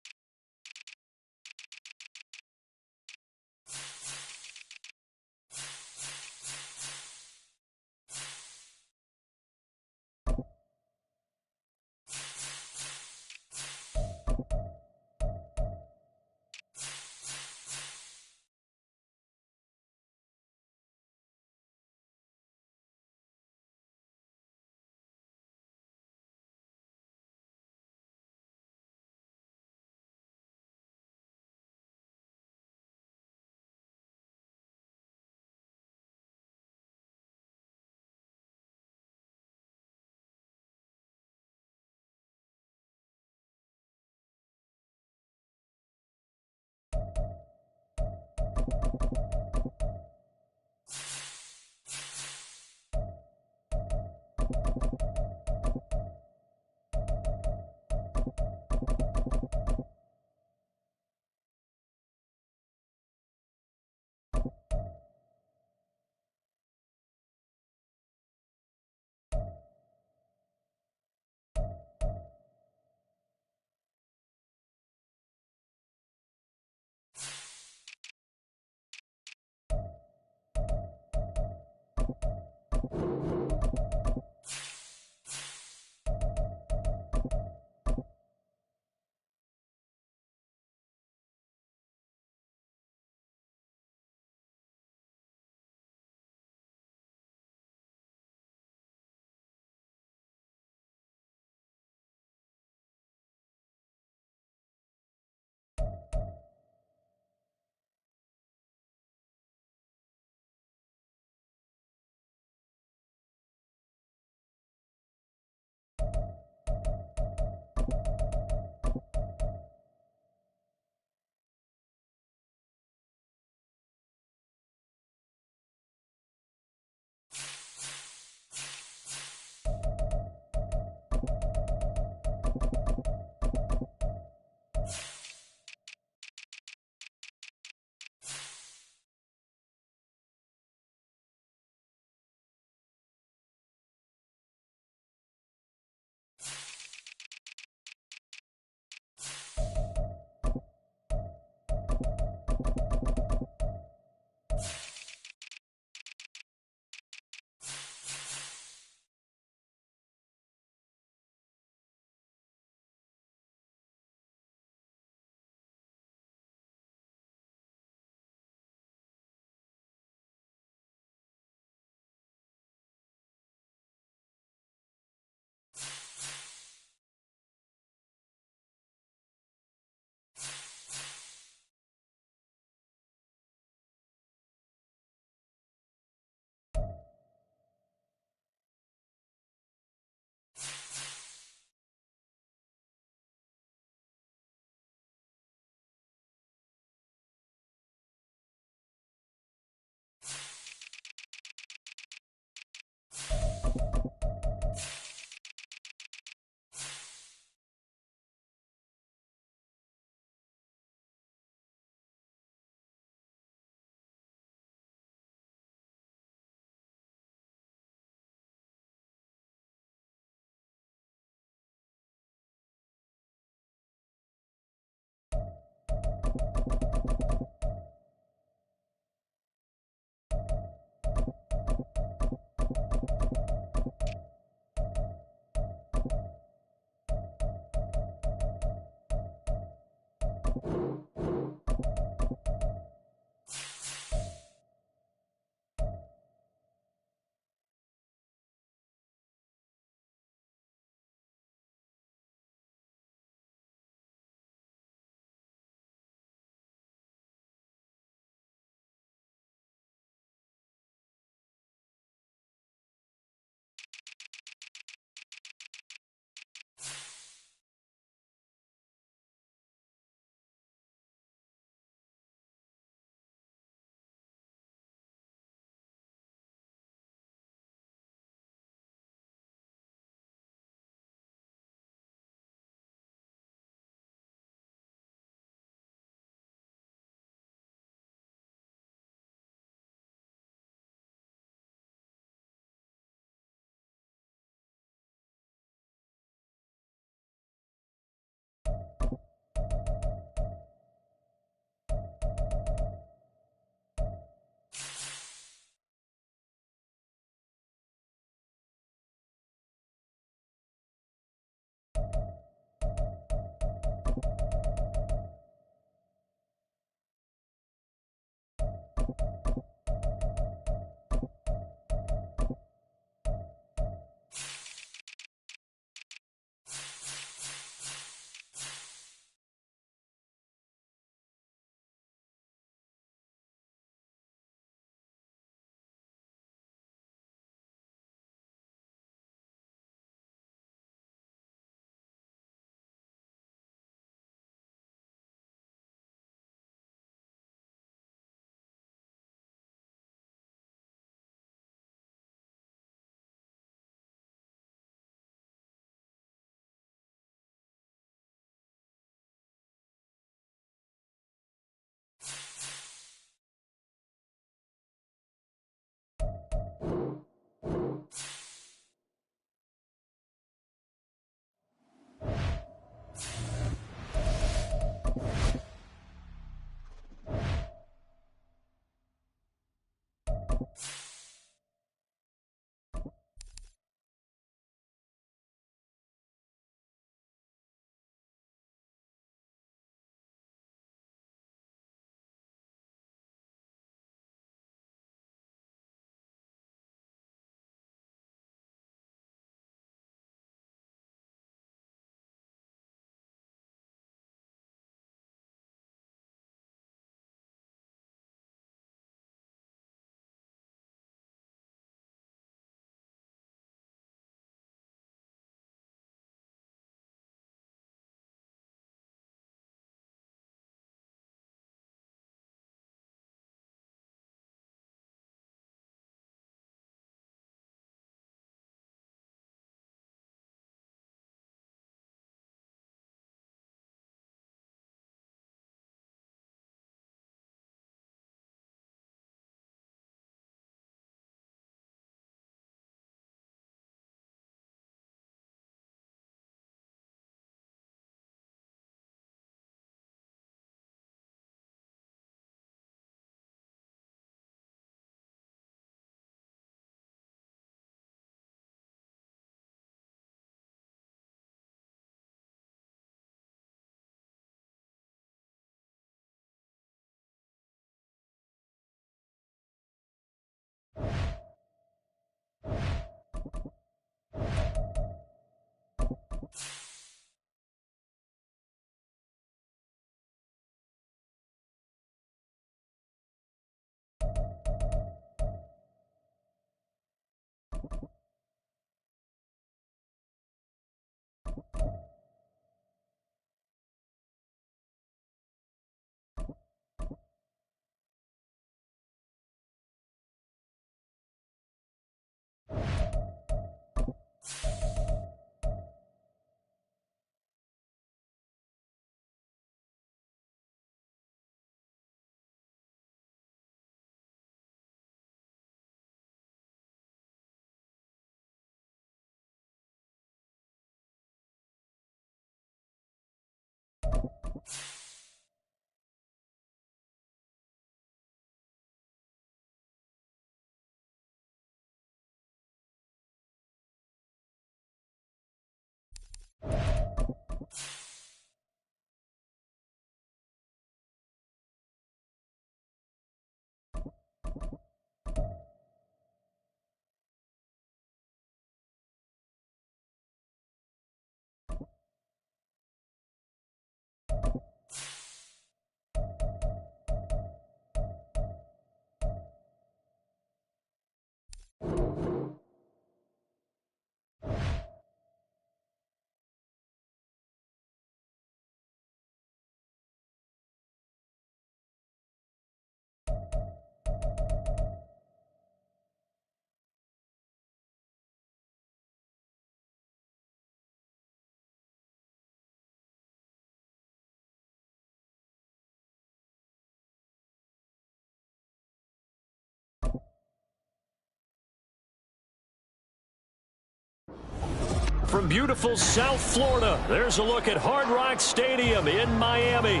From beautiful South Florida, there's a look at Hard Rock Stadium in Miami.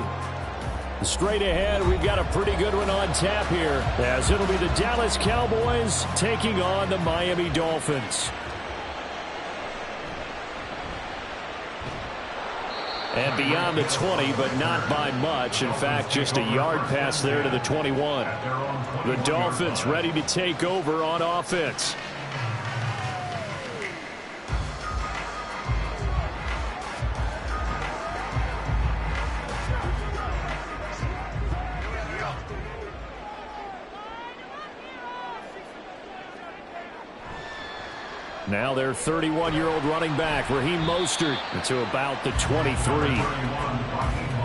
Straight ahead, we've got a pretty good one on tap here, as it'll be the Dallas Cowboys taking on the Miami Dolphins. And beyond the 20, but not by much. In fact, just a yard pass there to the 21. The Dolphins ready to take over on offense. Now their 31-year-old running back, Raheem Mostert, to about the 23.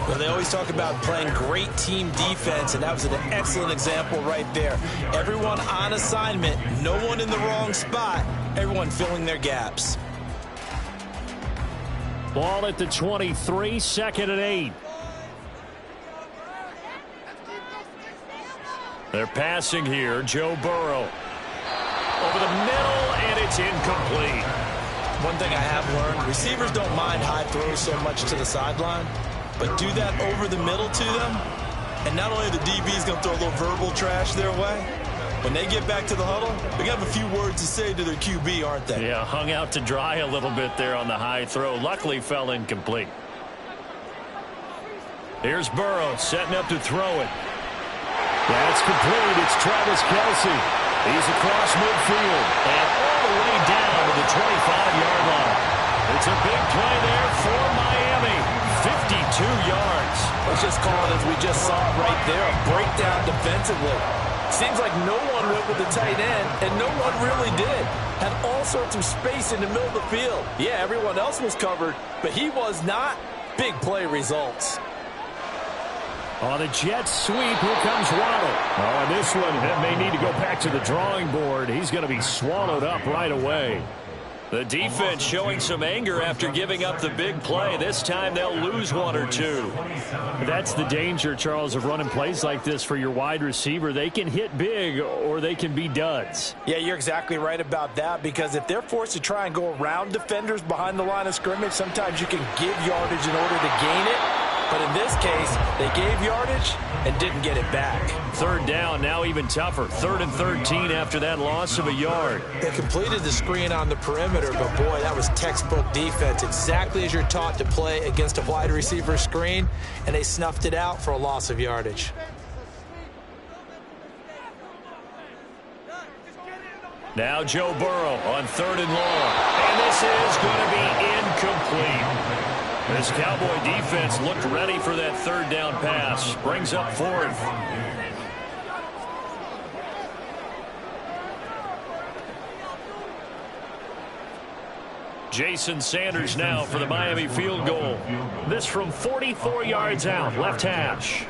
Well, they always talk about playing great team defense, and that was an excellent example right there. Everyone on assignment, no one in the wrong spot, everyone filling their gaps. Ball at the 23, 2nd and 8. They're passing here, Joe Burrow. Over the middle, and it's incomplete. One thing I have learned, receivers don't mind high throws so much to the sideline, but do that over the middle to them, and not only the DB's going to throw a little verbal trash their way, when they get back to the huddle, they're going to have a few words to say to their QB, aren't they? Yeah, hung out to dry a little bit there on the high throw. Luckily fell incomplete. Here's Burrow setting up to throw it. That's complete. It's Travis Kelce. He's across midfield and all the way down to the 25-yard line. It's a big play there for Miami. 52 yards. Let's just call it as we just saw it right there, a breakdown defensively. Seems like no one went with the tight end, and no one really did. Had all sorts of space in the middle of the field. Yeah, everyone else was covered, but he was not. Big play results. On the jet sweep, here comes Waddle. Oh, and this one may need to go back to the drawing board. He's going to be swallowed up right away. The defense showing some anger after giving up the big play. This time they'll lose one or two. That's the danger, Charles, of running plays like this for your wide receiver. They can hit big or they can be duds. Yeah, you're exactly right about that, because if they're forced to try and go around defenders behind the line of scrimmage, sometimes you can give yardage in order to gain it. But in this case, they gave yardage and didn't get it back. 3rd down, now even tougher. 3rd and 13 after that loss of a yard. They completed the screen on the perimeter, but boy, that was textbook defense. Exactly as you're taught to play against a wide receiver screen, and they snuffed it out for a loss of yardage. Now Joe Burrow on 3rd and long. And this is going to be incomplete. This Cowboy defense looked ready for that 3rd down pass. Brings up 4th. Jason Sanders now for the Miami field goal. This from 44 yards out, left hash.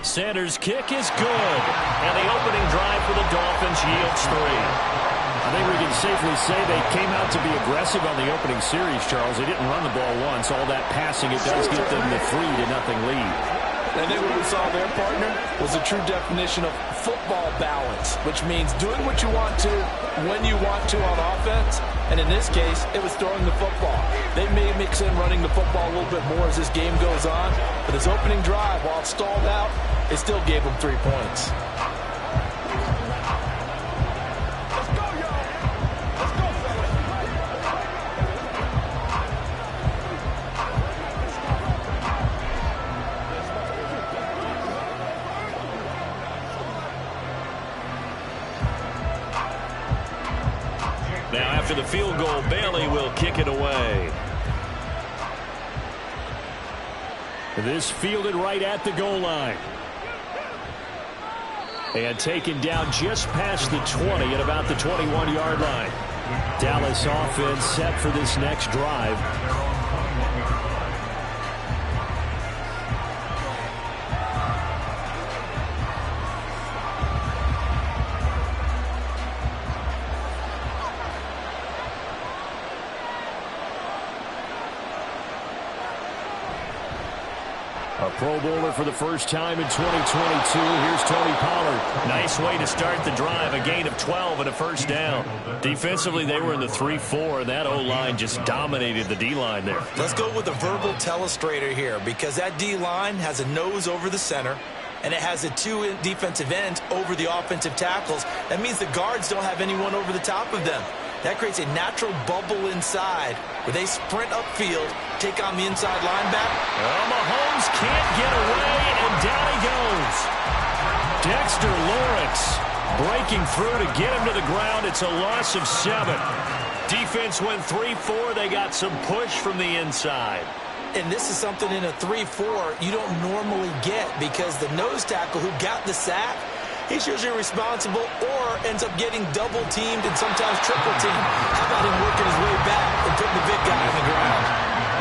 Sanders' kick is good. And the opening drive for the Dolphins yields 3. I think we can safely say they came out to be aggressive on the opening series, Charles. They didn't run the ball once. All that passing, it does get them the 3-0 lead. I think what we saw there, partner, was a true definition of football balance, which means doing what you want to, when you want to on offense. And in this case, it was throwing the football. They may mix in running the football a little bit more as this game goes on. But his opening drive, while it stalled out, it still gave him 3 points. Now after the field goal, Bailey will kick it away. This fielded right at the goal line. And taken down just past the 20 at about the 21-yard line. Dallas offense set for this next drive. A Pro Bowler for the first time in 2022. Here's Tony Pollard. Nice way to start the drive. A gain of 12 and a 1st down. Defensively, they were in the 3-4, and that O-line just dominated the D-line there. Let's go with a verbal telestrator here, because that D-line has a nose over the center, and it has a 2 defensive ends over the offensive tackles. That means the guards don't have anyone over the top of them. That creates a natural bubble inside where they sprint upfield, take on the inside linebacker. Well, Mahomes can't get away, and down he goes. Dexter Lawrence breaking through to get him to the ground. It's a loss of 7. Defense went 3-4. They got some push from the inside. And this is something in a 3-4 you don't normally get because the nose tackle who got the sack, he's usually responsible or ends up getting double-teamed and sometimes triple-teamed. How about him working his way back and putting the big guy on the ground?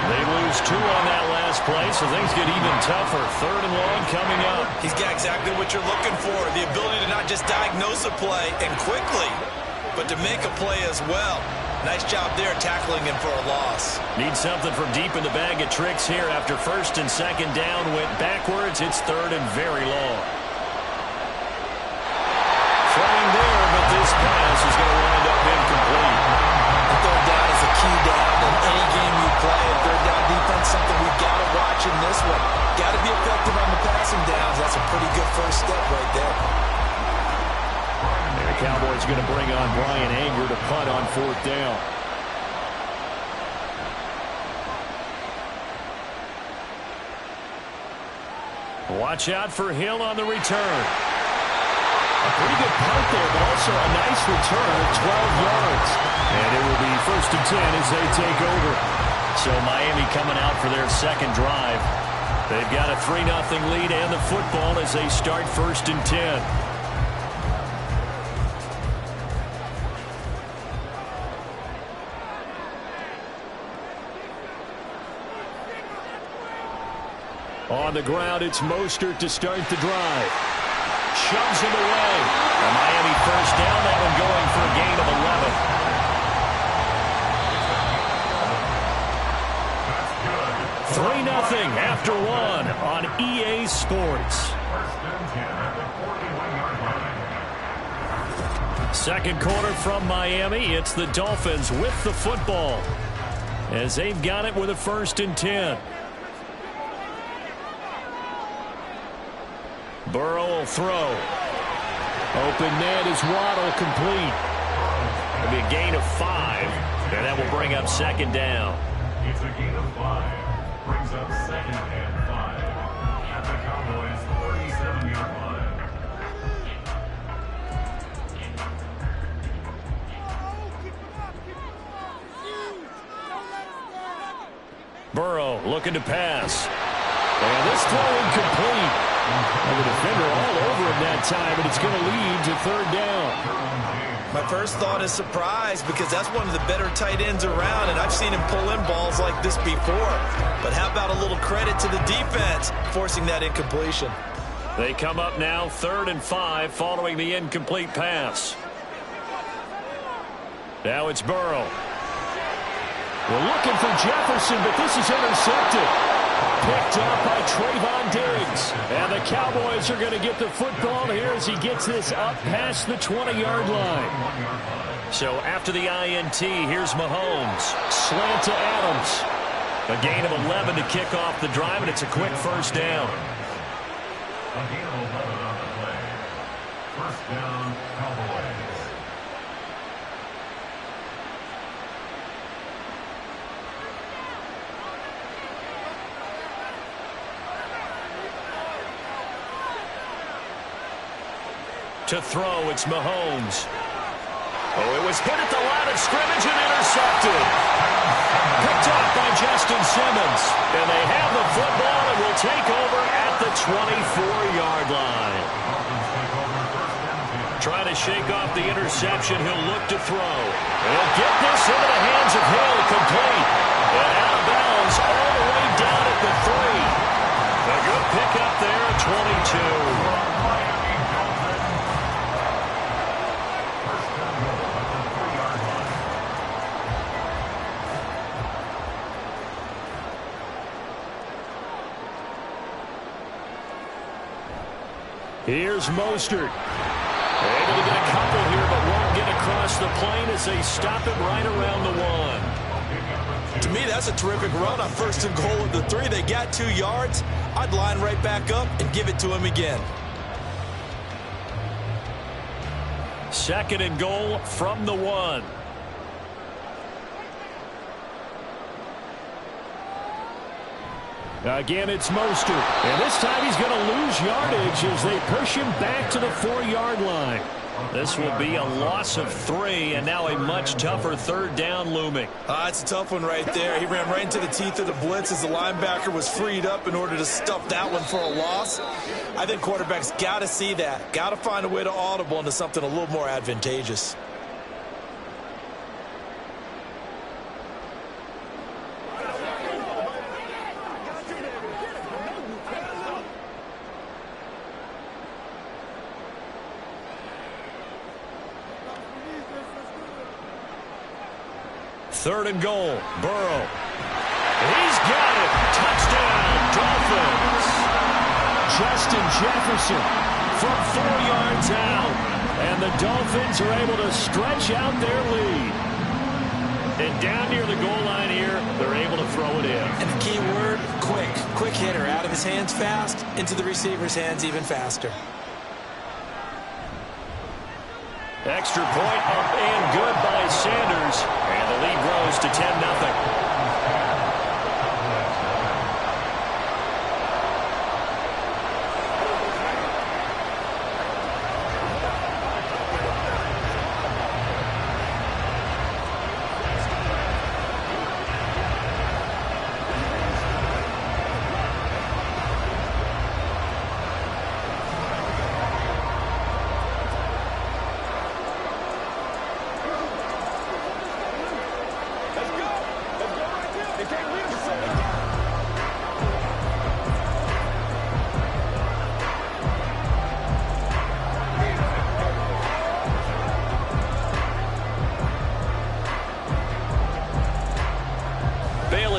They lose 2 on that last play, so things get even tougher. 3rd and long coming up. He's got exactly what you're looking for, the ability to not just diagnose a play and quickly, but to make a play as well. Nice job there tackling him for a loss. Need something from deep in the bag of tricks here after 1st and 2nd down went backwards. It's 3rd and very long. Throwing there, but this pass is going to wind up incomplete. The 3rd down is a key down in any game you play. 3rd down defense, something we've got to watch in this one. Got to be effective on the passing downs. That's a pretty good first step right there. And the Cowboys are going to bring on Brian Anger to punt on 4th down. Watch out for Hill on the return. A pretty good punt there, but also a nice return of 12 yards. And it will be 1st and 10 as they take over. So Miami coming out for their 2nd drive. They've got a 3-0 lead and the football as they start 1st and 10. On the ground, it's Mostert to start the drive. Shoves him away. And Miami 1st down, that one going for a gain of 11. 3-0 after 1 on EA Sports. 2nd quarter from Miami. It's the Dolphins with the football as they've got it with a 1st and 10. Burrow will throw. Open net is Waddle, complete. It'll be a gain of 5, and that will bring up 2nd down. It's a gain of 5. Brings up 2nd and 5 at the Cowboys' 37-yard line. Burrow looking to pass. And this throw incomplete. And the defender all over him that time, but it's going to lead to 3rd down. My first thought is surprise because that's one of the better tight ends around, and I've seen him pull in balls like this before. But how about a little credit to the defense forcing that incompletion? They come up now 3rd and 5 following the incomplete pass. Now it's Burrow. We're looking for Jefferson, but this is intercepted. Picked up by Trayvon Diggs. And the Cowboys are going to get the football here as he gets this up past the 20-yard line. So after the INT, here's Mahomes. Slant to Adams. A gain of 11 to kick off the drive, and it's a quick 1st down. A gain of 11 on the play. 1st down, Cowboys. To throw, it's Mahomes. Oh, it was hit at the line of scrimmage and intercepted. Picked up by Justin Simmons. And they have the football and will take over at the 24-yard line. Trying to shake off the interception. He'll look to throw. He'll get this into the hands of Hill, complete. And out of bounds all the way down at the 3. A good pickup there at 22. Here's Mostert. Able to get a couple here, but won't get across the plane as they stop him right around the 1. To me, that's a terrific run on 1st and goal at the 3. They got 2 yards. I'd line right back up and give it to him again. 2nd and goal from the 1. Again, it's Mostert. And this time he's going to lose yardage as they push him back to the 4-yard line. This will be a loss of 3, and now a much tougher third down looming. It's a tough one right there. He ran right into the teeth of the blitz as the linebacker was freed up in order to stuff that one for a loss. I think quarterbacks got to see that. Got to find a way to audible into something a little more advantageous. Third and goal. Burrow. He's got it. Touchdown, Dolphins. Justin Jefferson from 4 yards out. And the Dolphins are able to stretch out their lead. And down near the goal line here, they're able to throw it in. And the key word, quick. Quick hitter. Out of his hands fast, into the receiver's hands even faster. Extra point up and good by Sanders. And the lead grows to 10-0.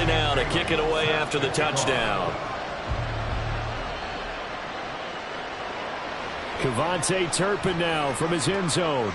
Now to kick it away after the touchdown. KaVontae Turpin now from his end zone.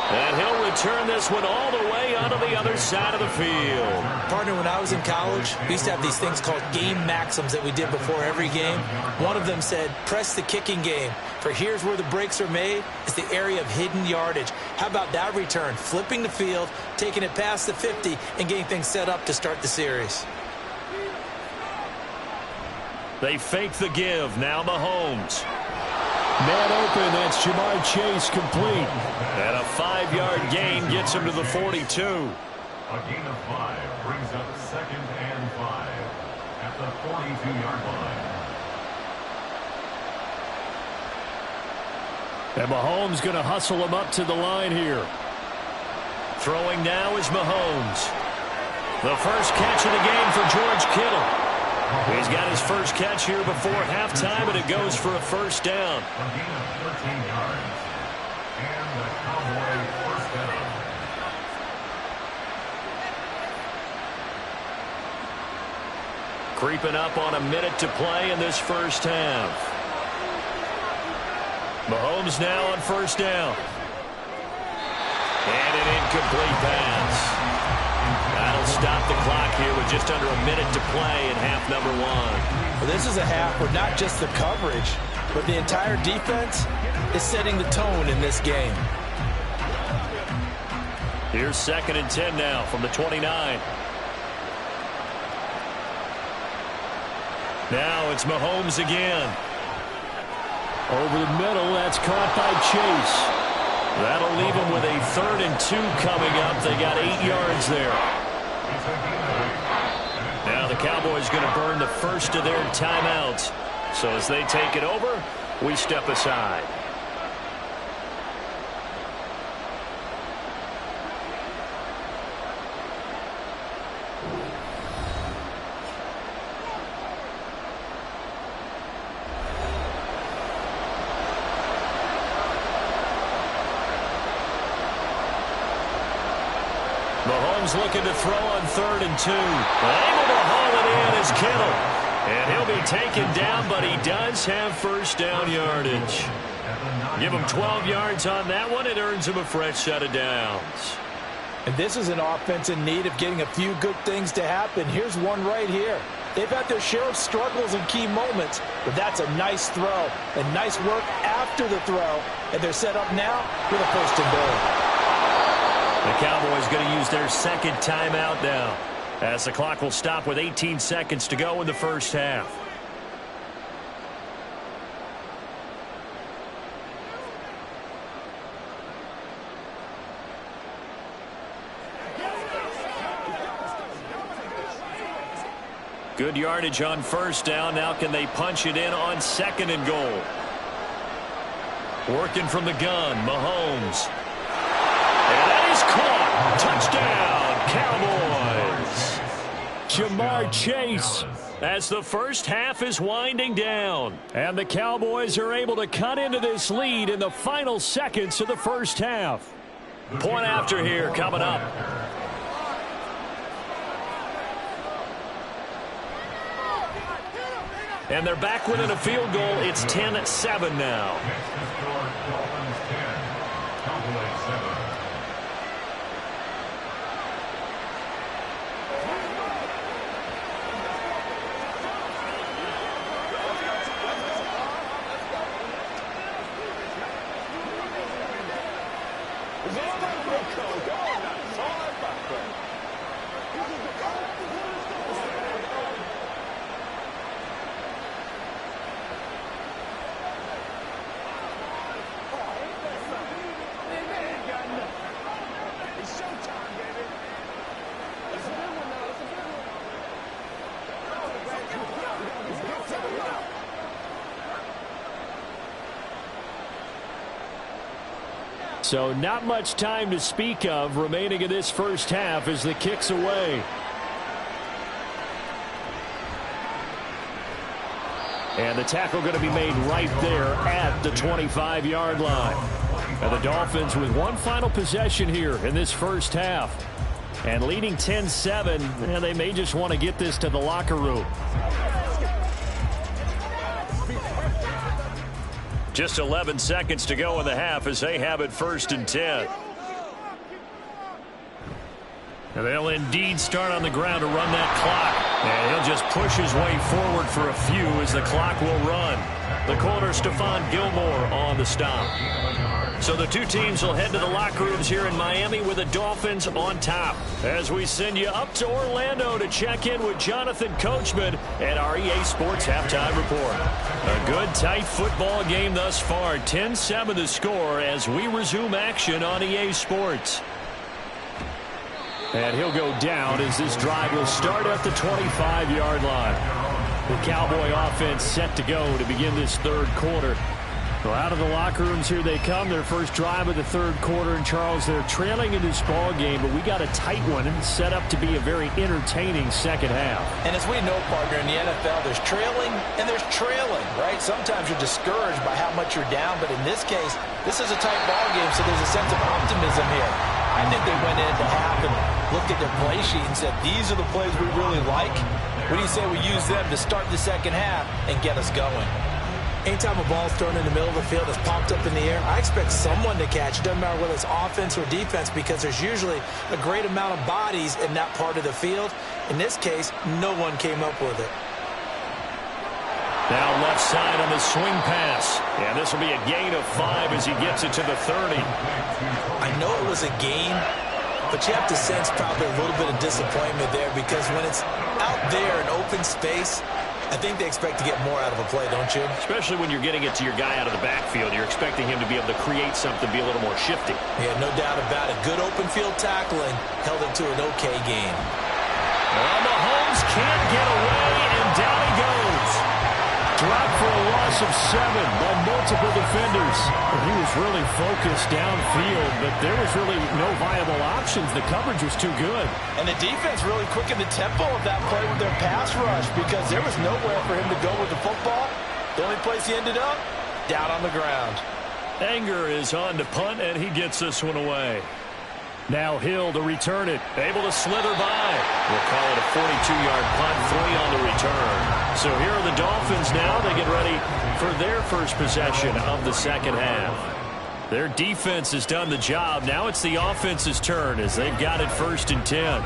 And he'll return this one all the way onto the other side of the field. Partner, when I was in college, we used to have these things called game maxims that we did before every game. One of them said, press the kicking game. For here's where the breaks are made. It's the area of hidden yardage. How about that return? Flipping the field, taking it past the 50, and getting things set up to start the series. They fake the give. Now Mahomes. Man open, that's Jamar Chase complete. And a 5-yard gain gets him to the 42. A gain of 5 brings up 2nd and 5 at the 42-yard line. And Mahomes going to hustle him up to the line here. Throwing now is Mahomes. The first catch of the game for George Kittle. He's got his first catch here before halftime, and it goes for a first down. A gain of 13 yards. And the Cowboy first down. Creeping up on a minute to play in this first half. Mahomes now on first down. And an incomplete pass. That'll stop the clock here with just under a minute to play in half number 1. Well, this is a half where not just the coverage, but the entire defense is setting the tone in this game. Here's 2nd and 10 now from the 29. Now it's Mahomes again. Over the middle, that's caught by Chase. That'll leave him with a 3rd and 2 coming up. They got 8 yards there. Now the Cowboys going to burn the first of their timeouts. So as they take it over, we step aside. Mahomes looking to throw on 3rd and 2. Able to haul it in is Kittle. And he'll be taken down, but he does have first down yardage. Give him 12 yards on that one. It earns him a fresh set of downs. And this is an offense in need of getting a few good things to happen. Here's one right here. They've had their share of struggles in key moments, but that's a nice throw and nice work after the throw. And they're set up now with a 1st and goal. The Cowboys going to use their second timeout now, as the clock will stop with 18 seconds to go in the first half. Good yardage on first down. Now can they punch it in on second and goal? Working from the gun, Mahomes. And that is caught. Touchdown, Cowboys. Jamar Chase as the first half is winding down. And the Cowboys are able to cut into this lead in the final seconds of the first half. Point after here coming up. And they're back within a field goal. It's 10-7 now. Dolphins 10, Cowboys 7. So not much time to speak of remaining in this first half as the kick's away. And the tackle going to be made right there at the 25-yard line. And the Dolphins with one final possession here in this first half. And leading 10-7, and they may just want to get this to the locker room. Just 11 seconds to go in the half as they have it 1st and 10. And they'll indeed start on the ground to run that clock. And he'll just push his way forward for a few as the clock will run. The corner, Stephon Gilmore, on the stop. So the two teams will head to the locker rooms here in Miami with the Dolphins on top. As we send you up to Orlando to check in with Jonathan Coachman at our EA Sports Halftime Report. A good, tight football game thus far. 10-7 the score as we resume action on EA Sports. And he'll go down as this drive will start at the 25-yard line. The Cowboy offense set to go to begin this third quarter. Well, out of the locker rooms here they come. Their first drive of the third quarter. And, Charles, they're trailing in this ball game, but we got a tight one and set up to be a very entertaining second half. And as we know, partner, in the NFL, there's trailing and there's trailing, right? Sometimes you're discouraged by how much you're down, but in this case, this is a tight ball game, so there's a sense of optimism here. I think they went into half and looked at their play sheet and said, these are the plays we really like. What do you say we use them to start the second half and get us going? Anytime a ball's thrown in the middle of the field, it's popped up in the air, I expect someone to catch. It doesn't matter whether it's offense or defense because there's usually a great amount of bodies in that part of the field. In this case, no one came up with it. Now left side on the swing pass. And this will be a gain of 5 as he gets it to the 30. I know it was a gain, but you have to sense probably a little bit of disappointment there because when it's out there in open space, I think they expect to get more out of a play, don't you? Especially when you're getting it to your guy out of the backfield. You're expecting him to be able to create something, be a little more shifty. Yeah, no doubt about it. Good open field tackling held it to an okay gain. Well, Mahomes can't get away, and down he goes. Dropped for a loss of 7 by multiple defenders. He was really focused downfield, but there was really no viable options. The coverage was too good. And the defense really quickened the tempo of that play with their pass rush because there was nowhere for him to go with the football. The only place he ended up, down on the ground. Anger is on to punt, and he gets this one away. Now Hill to return it. Able to slither by. We'll call it a 42-yard punt, 3 on the return. So here are the Dolphins now. They get ready for their first possession of the second half. Their defense has done the job. Now it's the offense's turn as they've got it 1st and 10.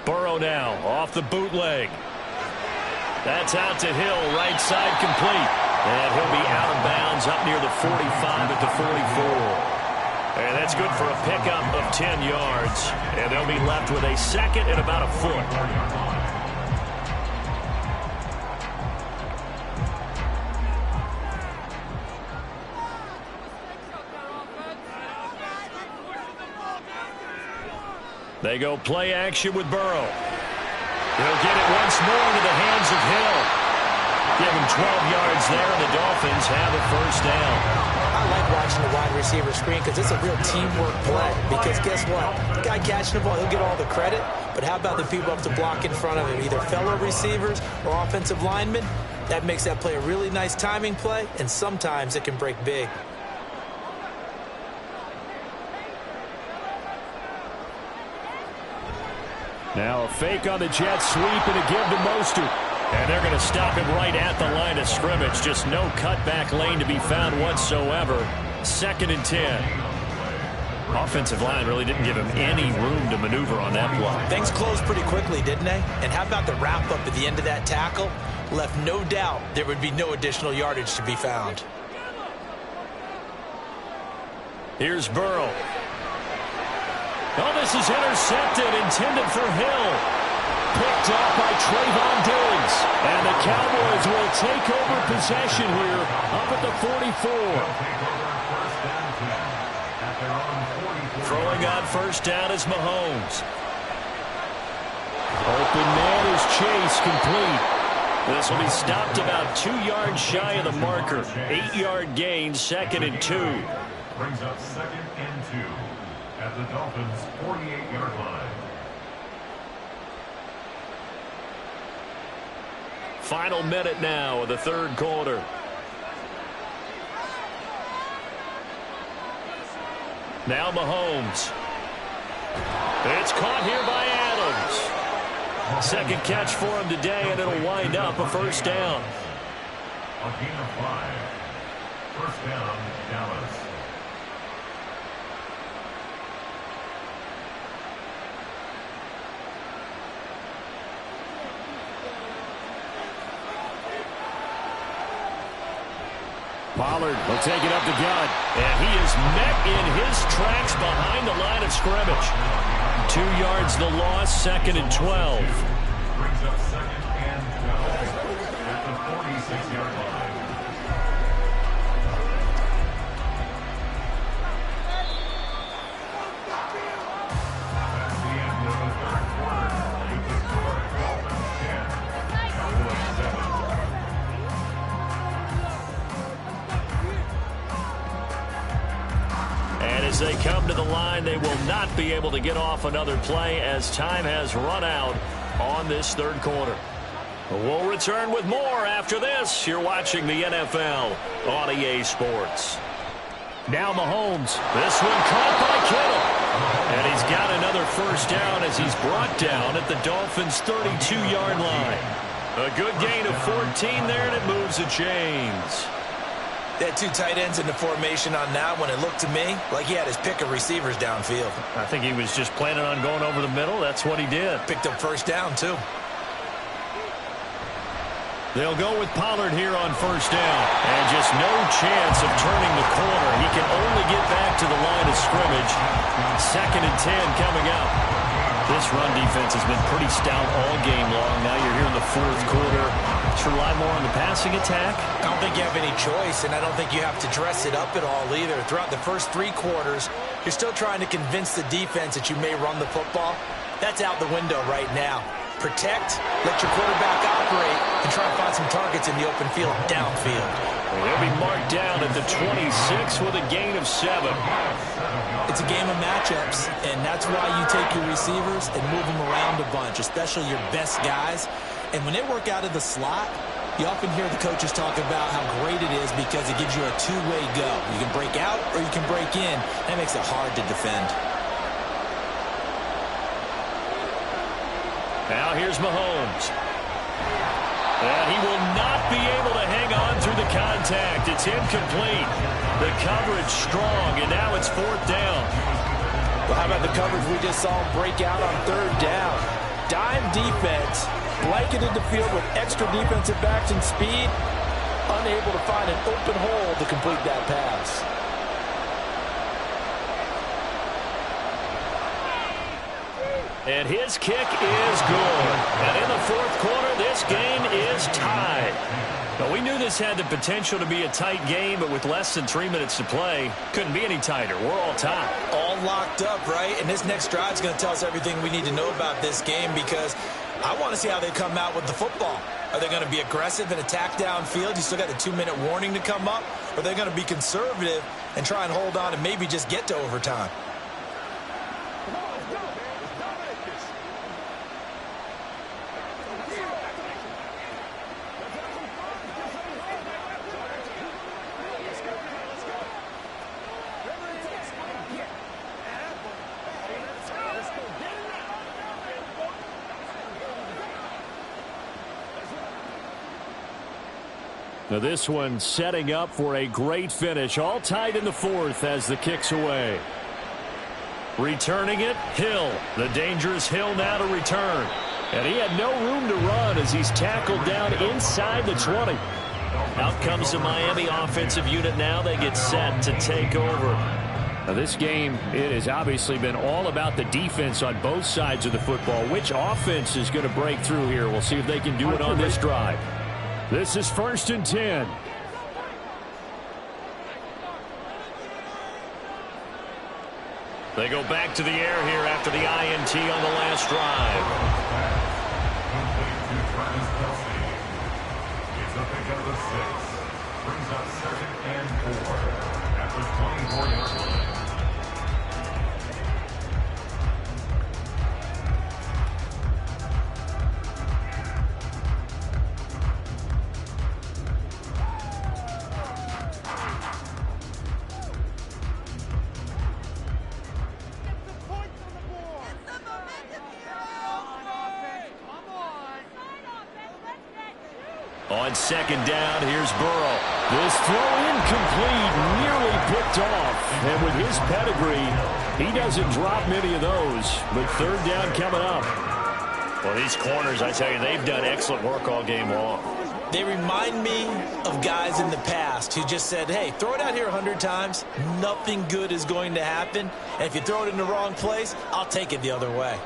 Burrow now off the bootleg. That's out to Hill, right side complete. And he'll be out of bounds up near the 45 at the 44. And that's good for a pickup of 10 yards. And they'll be left with a second and about a foot. They go play action with Burrow. He'll get it once more into the hands of Hill. Give him 12 yards there, and the Dolphins have a first down. I like watching the wide receiver screen because it's a real teamwork play. Because guess what? The guy catching the ball, he'll get all the credit. But how about the people up to block in front of him, either fellow receivers or offensive linemen? That makes that play a really nice timing play, and sometimes it can break big. Now a fake on the jet sweep and a give to Mostert. And they're going to stop him right at the line of scrimmage. Just no cutback lane to be found whatsoever. 2nd and 10. Offensive line really didn't give him any room to maneuver on that play. Things closed pretty quickly, didn't they? And how about the wrap-up at the end of that tackle? Left no doubt there would be no additional yardage to be found. Here's Burrow. Oh, this is intercepted, intended for Hill. Picked off by Trayvon Diggs. And the Cowboys will take over possession here up at the 44. Throwing on first down is Mahomes. Open man is Chase, complete. This will be stopped about 2 yards shy of the marker. 8-yard gain, 2nd and 2. Brings up 2nd and 2 at the Dolphins' 48-yard line. Final minute now of the third quarter. Now Mahomes. It's caught here by Adams. Second catch for him today, and it'll wind up a first down. A gain of 5. First down, Dallas. Pollard will take it up the gut. And he is met in his tracks behind the line of scrimmage. 2 yards the loss, 2nd and 12. Brings up 2nd and 12 at the 46-yard line. That's the end of the third quarter. With the score 12-10. Cowboys 7. And as they come to the line, they will not be able to get off another play as time has run out on this third quarter. We'll return with more after this. You're watching the NFL on EA Sports. Now Mahomes. This one caught by Kittle. And he's got another first down as he's brought down at the Dolphins' 32-yard line. A good gain of 14 there, and it moves the chains. They had 2 tight ends in the formation on that one. It looked to me like he had his pick of receivers downfield. I think he was just planning on going over the middle. That's what he did. Picked up first down, too. They'll go with Pollard here on first down. And just no chance of turning the corner. He can only get back to the line of scrimmage. 2nd and 10 coming up. This run defense has been pretty stout all game long. Now you're here in the fourth quarter. To rely more on the passing attack? I don't think you have any choice, and I don't think you have to dress it up at all either. Throughout the first 3 quarters, you're still trying to convince the defense that you may run the football. That's out the window right now. Protect, let your quarterback operate, and try and find some targets in the open field downfield. He'll be marked down at the 26 with a gain of 7. It's a game of matchups, and that's why you take your receivers and move them around a bunch, especially your best guys. And when they work out of the slot, you often hear the coaches talk about how great it is because it gives you a two-way go. You can break out or you can break in. That makes it hard to defend. Now here's Mahomes. And he will not be able to hang on through the contact. It's incomplete. The coverage strong, and now it's 4th down. Well, how about the coverage we just saw him break out on 3rd down? Dime defense, blanketed the field with extra defensive backs and speed, unable to find an open hole to complete that pass. And his kick is good. And in the fourth quarter, this game is tied. Now, we knew this had the potential to be a tight game, but with less than 3 minutes to play, couldn't be any tighter. We're all tied. All locked up, right? And this next drive is going to tell us everything we need to know about this game, because I want to see how they come out with the football. Are they going to be aggressive and attack downfield? You still got a 2-minute warning to come up? Or are they going to be conservative and try and hold on and maybe just get to overtime? Now this one setting up for a great finish. All tied in the fourth as the kick's away. Returning it, Hill. The dangerous Hill now to return. And he had no room to run as he's tackled down inside the 20. Out comes the Miami offensive unit now. They get set to take over. Now this game, it has obviously been all about the defense on both sides of the football. Which offense is going to break through here? We'll see if they can do it on this drive. This is 1st and 10. They go back to the air here after the INT on the last drive. Complete to Travis Kelce. It's a pickup of 6. Brings up 2nd and 4 at the 24-yard line. On 2nd down, here's Burrow. This throw incomplete, nearly picked off. And with his pedigree, he doesn't drop many of those. But 3rd down coming up. Well, these corners, I tell you, they've done excellent work all game long. They remind me of guys in the past who just said, hey, throw it out here 100 times. Nothing good is going to happen. And if you throw it in the wrong place, I'll take it the other way.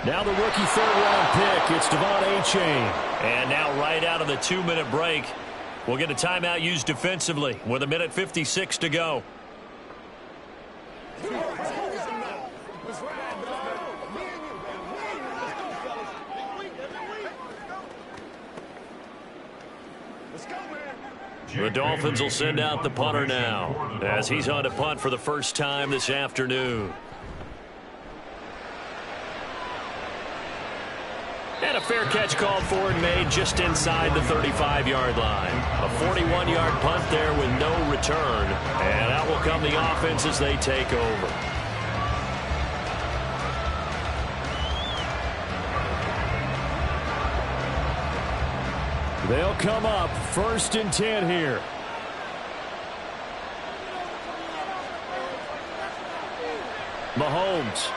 Now the rookie 3rd-round pick, it's Devon Achane. And now right out of the 2-minute break, we'll get a timeout used defensively with 1:56 to go. The Dolphins will send out the punter now as he's on to punt for the first time this afternoon. And a fair catch called for and made just inside the 35-yard line. A 41-yard punt there with no return. And out will come the offense as they take over. They'll come up 1st and 10 here. Mahomes.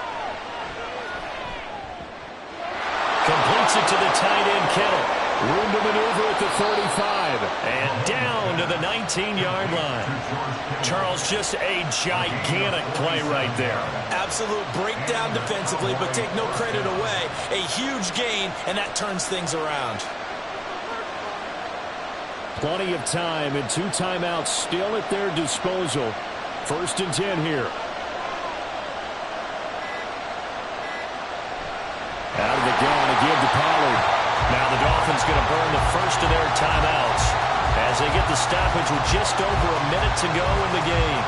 Completes it to the tight end, Kittle. Room to maneuver at the 35. And down to the 19-yard line. Charles, just a gigantic play right there. Absolute breakdown defensively, but take no credit away. A huge gain, and that turns things around. Plenty of time and 2 timeouts still at their disposal. 1st and 10 here. Out of the gun again to Pollard. Now the Dolphins going to burn the first of their timeouts as they get the stoppage with just over a minute to go in the game.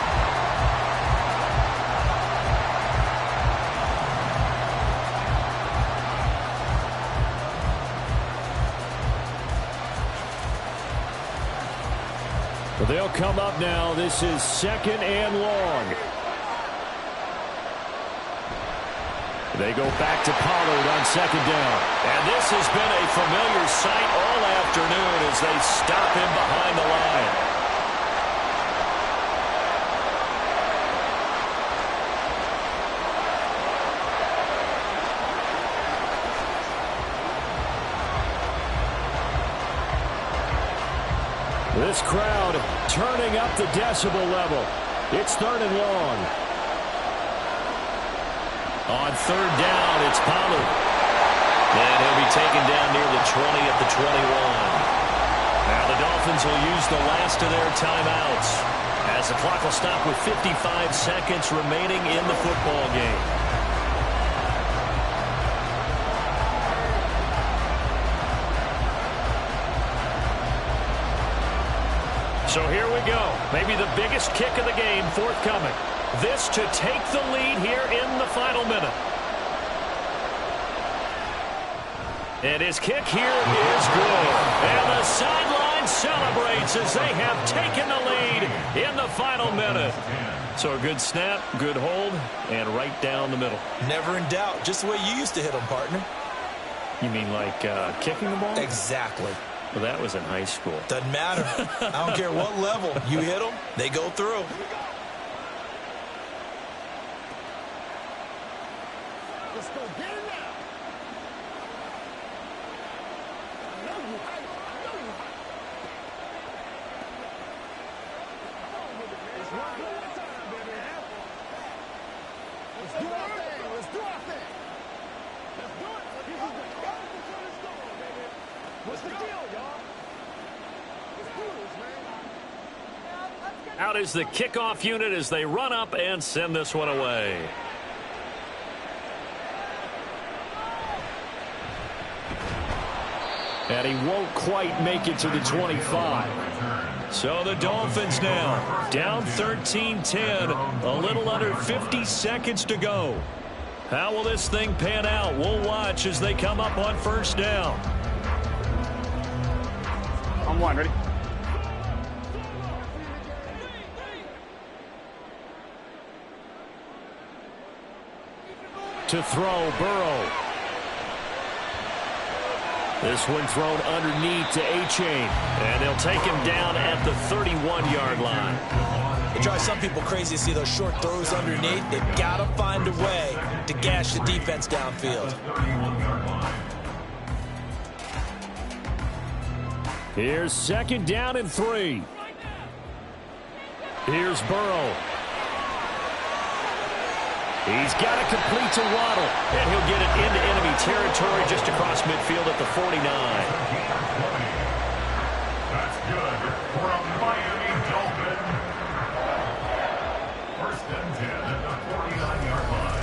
But they'll come up now. This is 2nd and long. They go back to Pollard on 2nd down. And this has been a familiar sight all afternoon as they stop him behind the line. This crowd turning up the decibel level. It's 3rd and long. On 3rd down, it's Pollard. And he'll be taken down near the 20 at the 21. Now the Dolphins will use the last of their timeouts as the clock will stop with 55 seconds remaining in the football game. So here we go. Maybe the biggest kick of the game forthcoming. This to take the lead here in the final minute. And his kick here is good. And the sideline celebrates as they have taken the lead in the final minute. So a good snap, good hold, and right down the middle. Never in doubt. Just the way you used to hit them, partner. You mean like kicking the ball? Exactly. Well, that was in high school. Doesn't matter. I don't care what level. You hit them, they go through. Let's go get it now. I know you. It's one play at a time, baby. Let's do our thing. Let's do our thing. Let's do it. This is the goal before the score, baby. What's the deal, y'all? Let's do this, man. Out is the kickoff unit as they run up and send this one away. And he won't quite make it to the 25. So the Dolphins now down 13-10, a little under 50 seconds to go. How will this thing pan out? We'll watch as they come up on 1st down. On 1, ready? To throw, Burrow. This one thrown underneath to A-Chain. And they'll take him down at the 31-yard line. It drives some people crazy to see those short throws underneath. They've got to find a way to gash the defense downfield. Here's 2nd down and 3. Here's Burrow. He's got to complete to Waddle. And he'll get it into enemy territory just across midfield at the 49. That's good for a Miami Dolphin. 1st and 10 at the 49-yard line.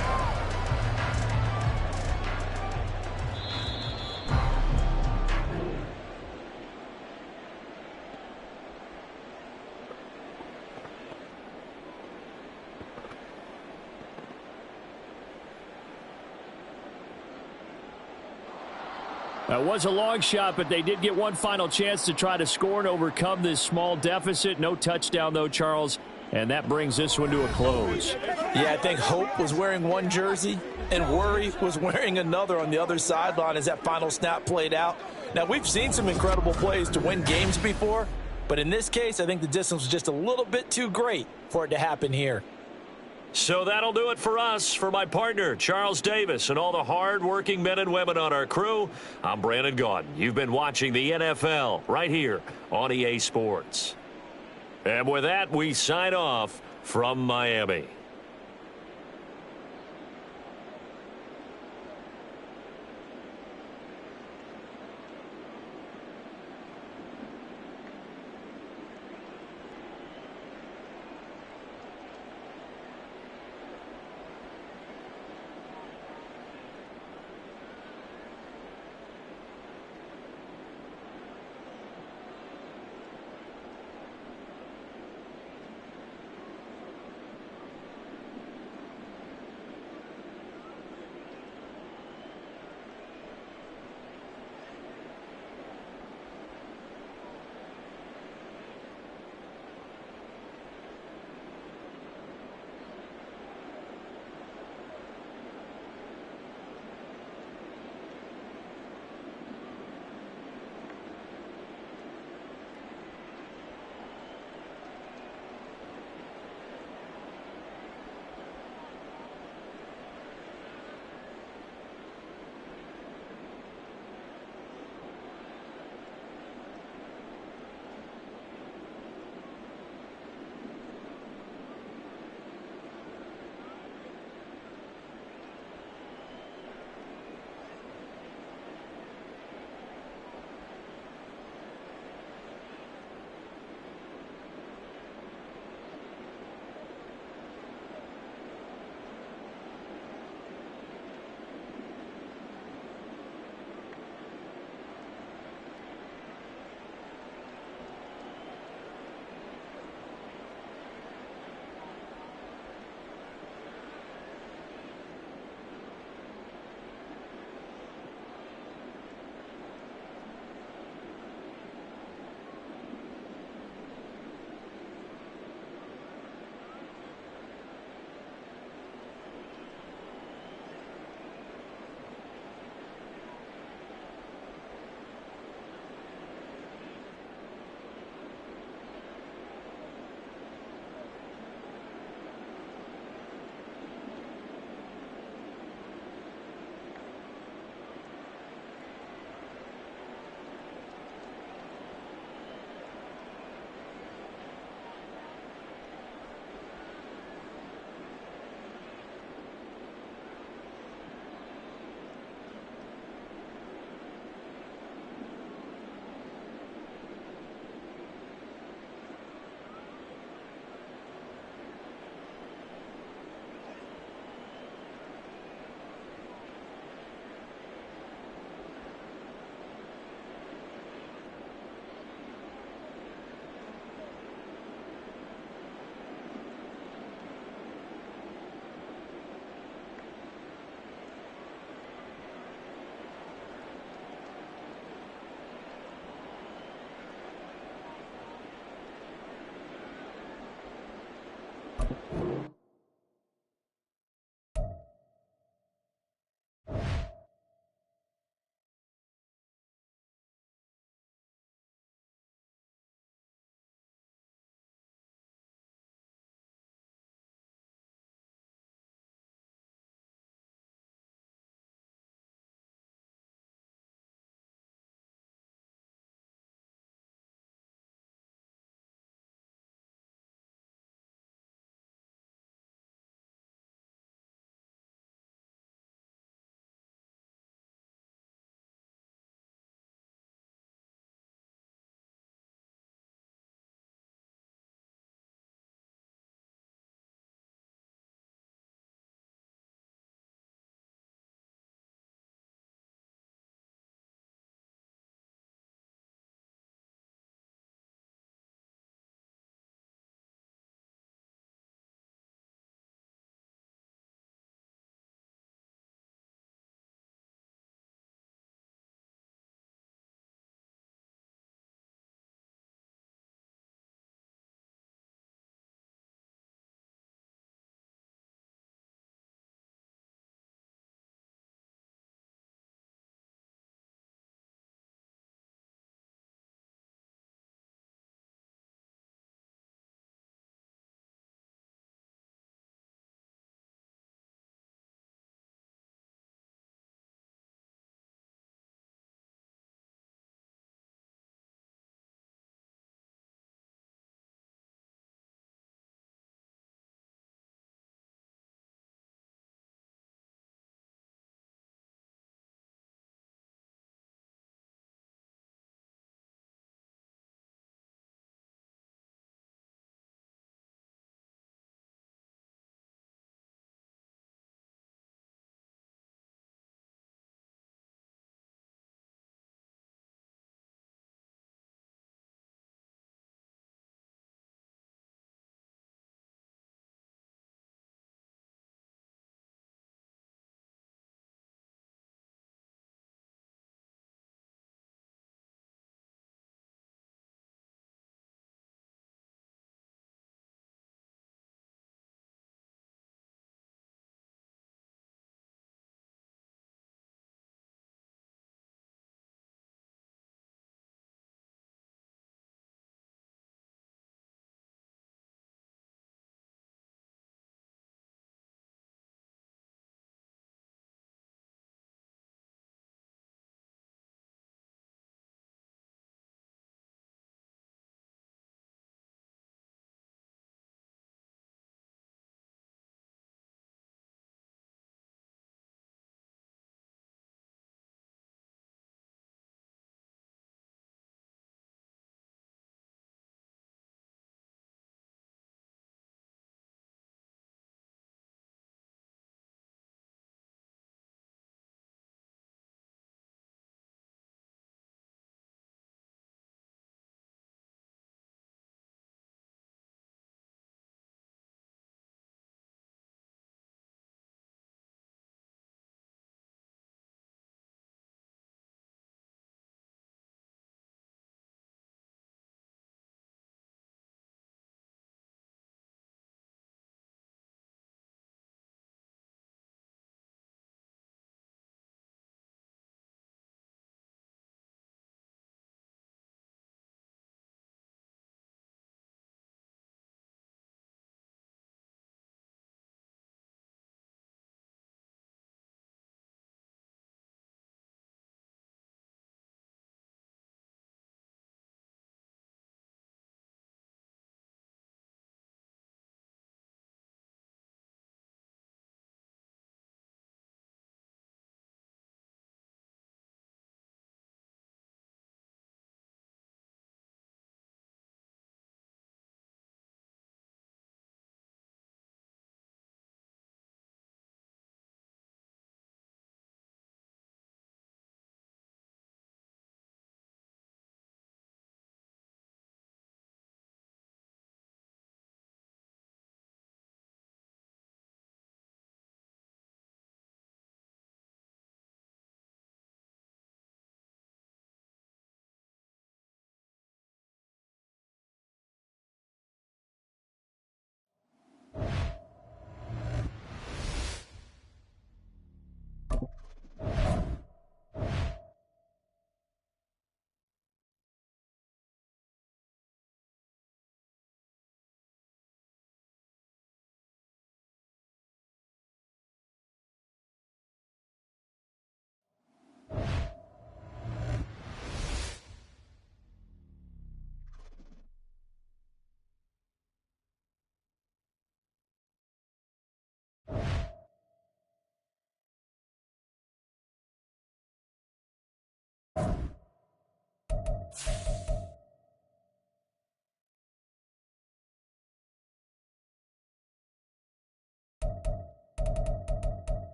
That was a long shot, but they did get one final chance to try to score and overcome this small deficit. No touchdown, though, Charles, and that brings this one to a close. Yeah, I think Hope was wearing one jersey and Worry was wearing another on the other sideline as that final snap played out. Now, we've seen some incredible plays to win games before, but in this case, I think the distance was just a little bit too great for it to happen here. So that'll do it for us. For my partner, Charles Davis, and all the hard-working men and women on our crew, I'm Brandon Gaudin. You've been watching the NFL right here on EA Sports. And with that, we sign off from Miami.